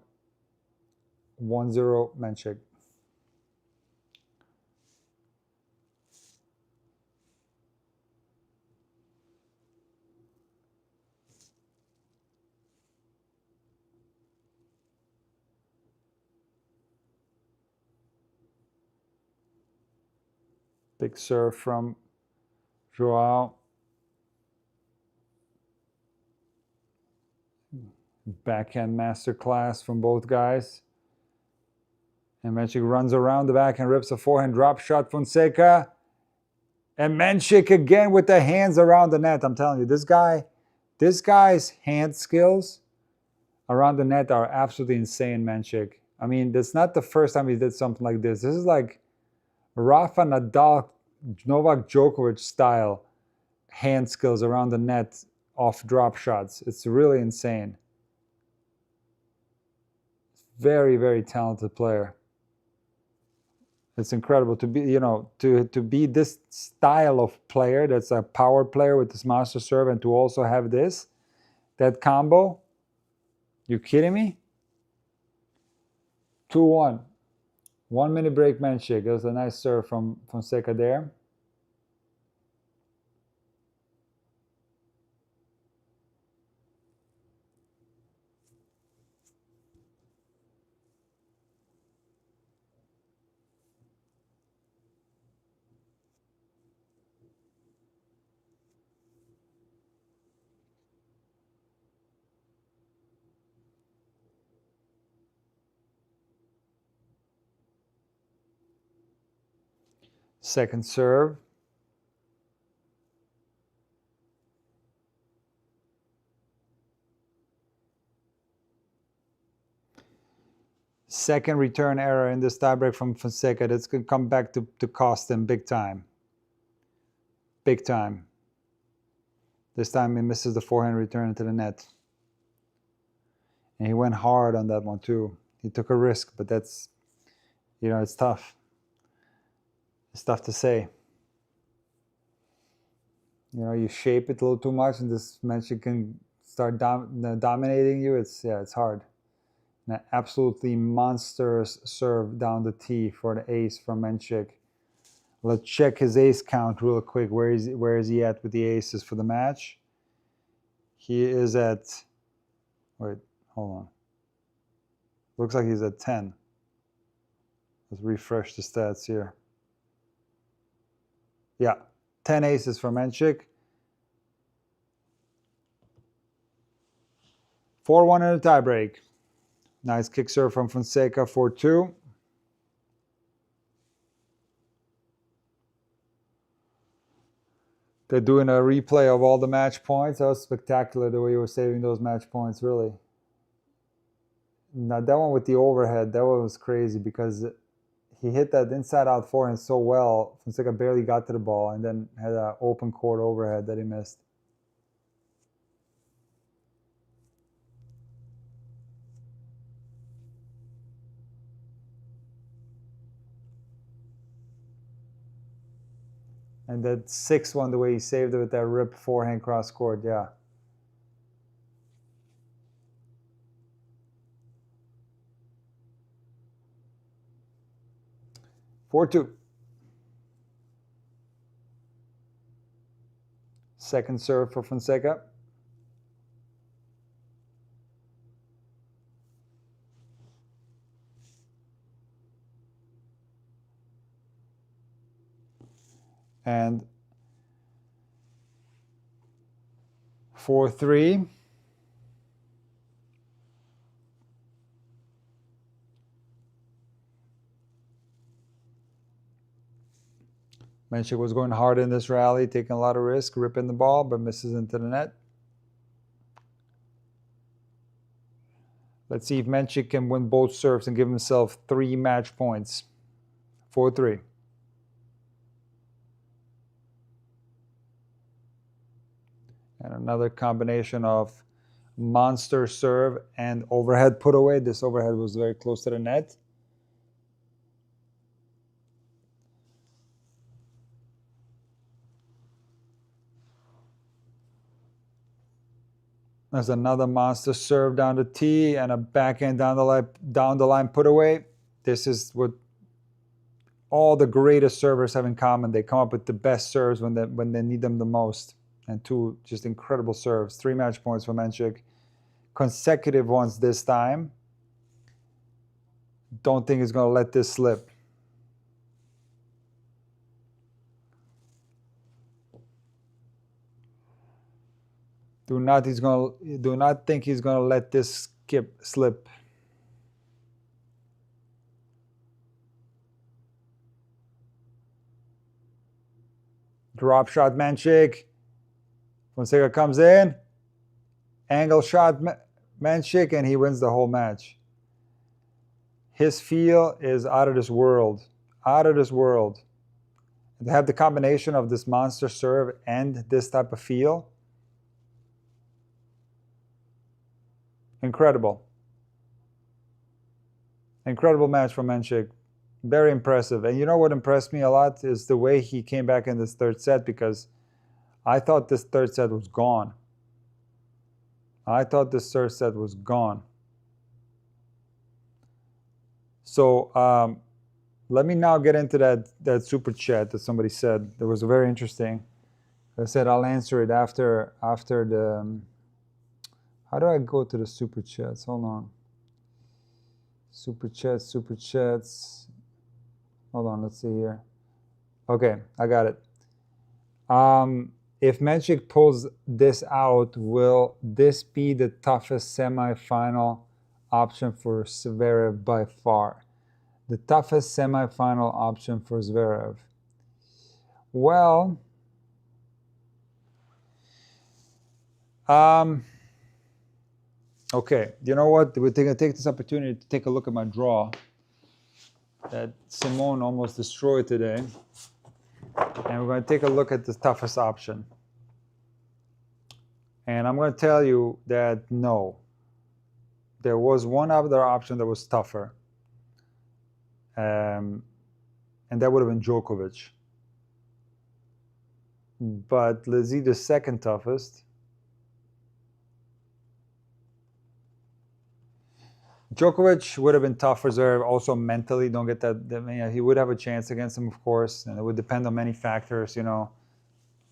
1-0 Mensik. Big serve from Joao. Backhand masterclass from both guys. And Mensik runs around the back and rips a forehand drop shot. Fonseca. And Mensik again with the hands around the net. I'm telling you, this guy's hand skills around the net are absolutely insane, Mensik. I mean, that's not the first time he did something like this. This is like Rafa Nadal, Novak Djokovic style hand skills around the net off drop shots. It's really insane. Very, very talented player. It's incredible to be, to be this style of player that's a power player with this master serve, and to also have that combo. You kidding me? 2-1. 1 minute break, Mensik. That was a nice serve from Fonseca there. Second serve. Second return error in this tiebreak from Fonseca. That's going to come back to cost him big time. Big time. This time he misses the forehand return into the net. And he went hard on that one too. He took a risk, but that's, it's tough. It's tough to say. You shape it a little too much, and this Mensik can start dominating you. It's hard. An absolutely monstrous serve down the tee for the ace from Mensik. Let's check his ace count real quick. Where is he at with the aces for the match? He is at, wait, hold on. Looks like he's at 10. Let's refresh the stats here. Yeah, 10 aces for Mensik. 4-1 in a tiebreak. Nice kick serve from Fonseca, 4-2. They're doing a replay of all the match points. That was spectacular the way you were saving those match points, really. Now that one with the overhead, that one was crazy because he hit that inside-out forehand so well. Fonseca barely got to the ball and then had an open court overhead that he missed. And that 6-1, the way he saved it with that rip forehand cross court, yeah. Four-2. Second serve for Fonseca. And 4-3. Mensik was going hard in this rally, taking a lot of risk, ripping the ball, but misses into the net. Let's see if Mensik can win both serves and give himself 3 match points. 4-3. And another combination of monster serve and overhead put away. This overhead was very close to the net. There's another monster serve down the tee and a backhand down the line put away. This is what all the greatest servers have in common. They come up with the best serves when they need them the most. And 2 just incredible serves. 3 match points for Mensik. Consecutive ones this time. Don't think he's going to let this slip. Do not think he's going to let this slip. Drop shot Mensik. Fonseca comes in. Angle shot Mensik, and he wins the whole match. His feel is out of this world. Out of this world. And to have the combination of this monster serve and this type of feel. Incredible. Incredible match from Mensik. Very impressive. And you know what impressed me a lot is the way he came back in this third set, because I thought this third set was gone. So let me now get into that super chat that somebody said. That was very interesting. I said I'll answer it after the... How do I go to the super chats? Hold on. Super chats. Hold on, let's see here. Okay, I got it. If Mensik pulls this out, will this be the toughest semifinal option for Zverev by far? The toughest semifinal option for Zverev. Well, Okay, you know what? We're going to take this opportunity to take a look at my draw that Simone almost destroyed today. And we're going to take a look at the toughest option. And I'm going to tell you that no, there was one other option that was tougher. And that would have been Djokovic. But let's see the second toughest. Djokovic would have been tough reserve, also mentally. Don't get that. He would have a chance against him, of course, and it would depend on many factors,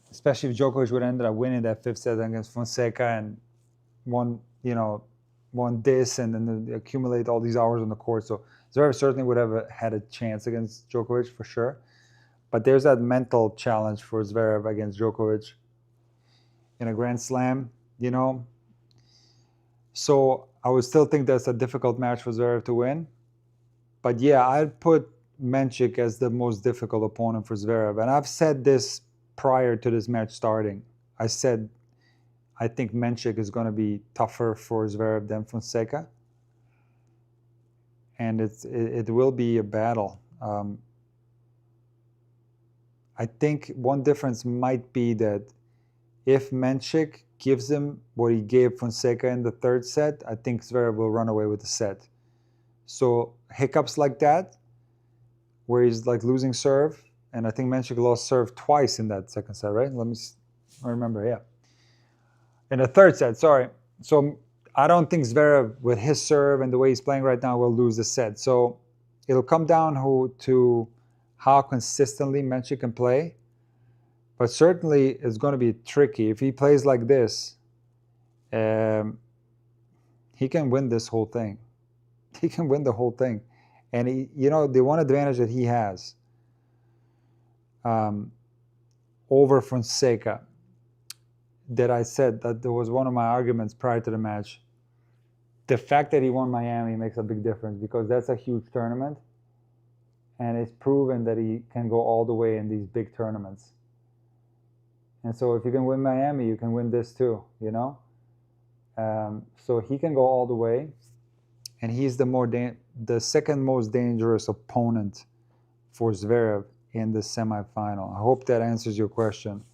especially if Djokovic would end up winning that fifth set against Fonseca and won this and then accumulate all these hours on the court. So Zverev certainly would have had a chance against Djokovic for sure. But there's that mental challenge for Zverev against Djokovic in a Grand Slam, So I would still think that's a difficult match for Zverev to win. But yeah, I'd put Mensik as the most difficult opponent for Zverev. And I've said this prior to this match starting. I said I think Mensik is going to be tougher for Zverev than Fonseca. And it will be a battle. I think one difference might be that if Mensik gives him what he gave Fonseca in the third set, I think Zverev will run away with the set. So hiccups like that, where he's like losing serve, and I think Mensik lost serve twice in that second set, right? Let me remember, yeah. In the third set, sorry. So I don't think Zverev, with his serve and the way he's playing right now, will lose the set. So it'll come down to how consistently Mensik can play. But certainly it's going to be tricky. If he plays like this, he can win this whole thing. He can win the whole thing. And the one advantage that he has over Fonseca, that I said that there was one of my arguments prior to the match. The fact that he won Miami makes a big difference because that's a huge tournament. And it's proven that he can go all the way in these big tournaments. And so if you can win Miami, you can win this too, So he can go all the way. And he's the second most dangerous opponent for Zverev in the semifinal. I hope that answers your question.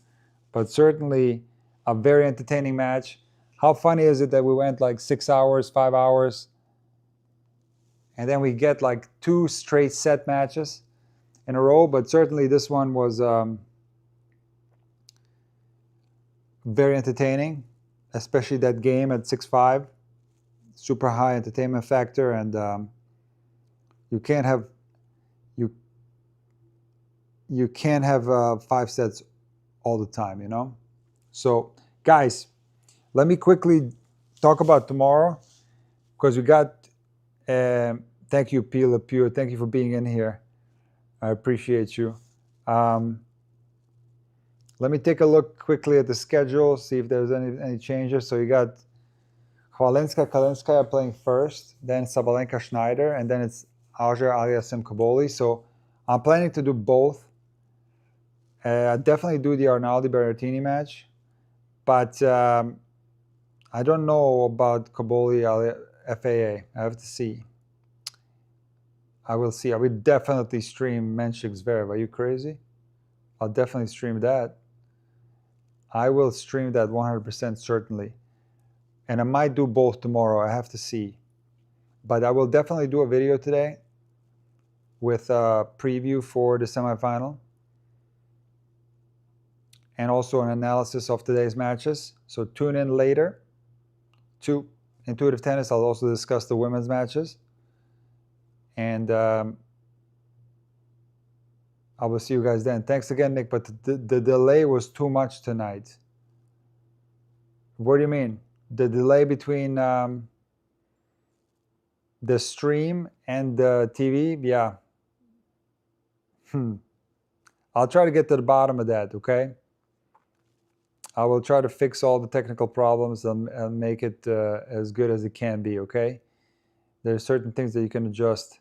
But certainly a very entertaining match. How funny is it that we went like 6 hours, 5 hours, and then we get like 2 straight set matches in a row? But certainly this one was very entertaining, especially that game at 6-5. Super high entertainment factor, and you can't have 5 sets all the time, So, guys, let me quickly talk about tomorrow because we got. Thank you, Pila Pure. Thank you for being in here. I appreciate you. Let me take a look quickly at the schedule, see if there's any changes. So you got Kalinskaya playing first, then Sabalenka Schneider, and then it's Auger Aliassime Kaboli. So I'm planning to do both. Definitely do the Arnaldi Berrettini match, but I don't know about Kaboli FAA. I have to see. I will see. I will definitely stream Mensik Zverev. Are you crazy? I'll definitely stream that. I will stream that 100% certainly. And I might do both tomorrow. I have to see. But I will definitely do a video today with a preview for the semifinal and also an analysis of today's matches. So tune in later to Intuitive Tennis. I'll also discuss the women's matches. And I will see you guys then. Thanks again, Nick. But the delay was too much tonight. What do you mean? The delay between the stream and the TV? Yeah. I'll try to get to the bottom of that, okay? I will try to fix all the technical problems and make it as good as it can be, okay? There are certain things that you can adjust.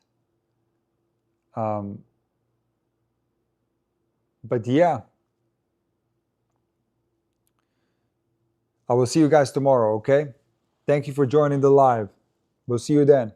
But yeah, I will see you guys tomorrow, okay? Thank you for joining the live. We'll see you then.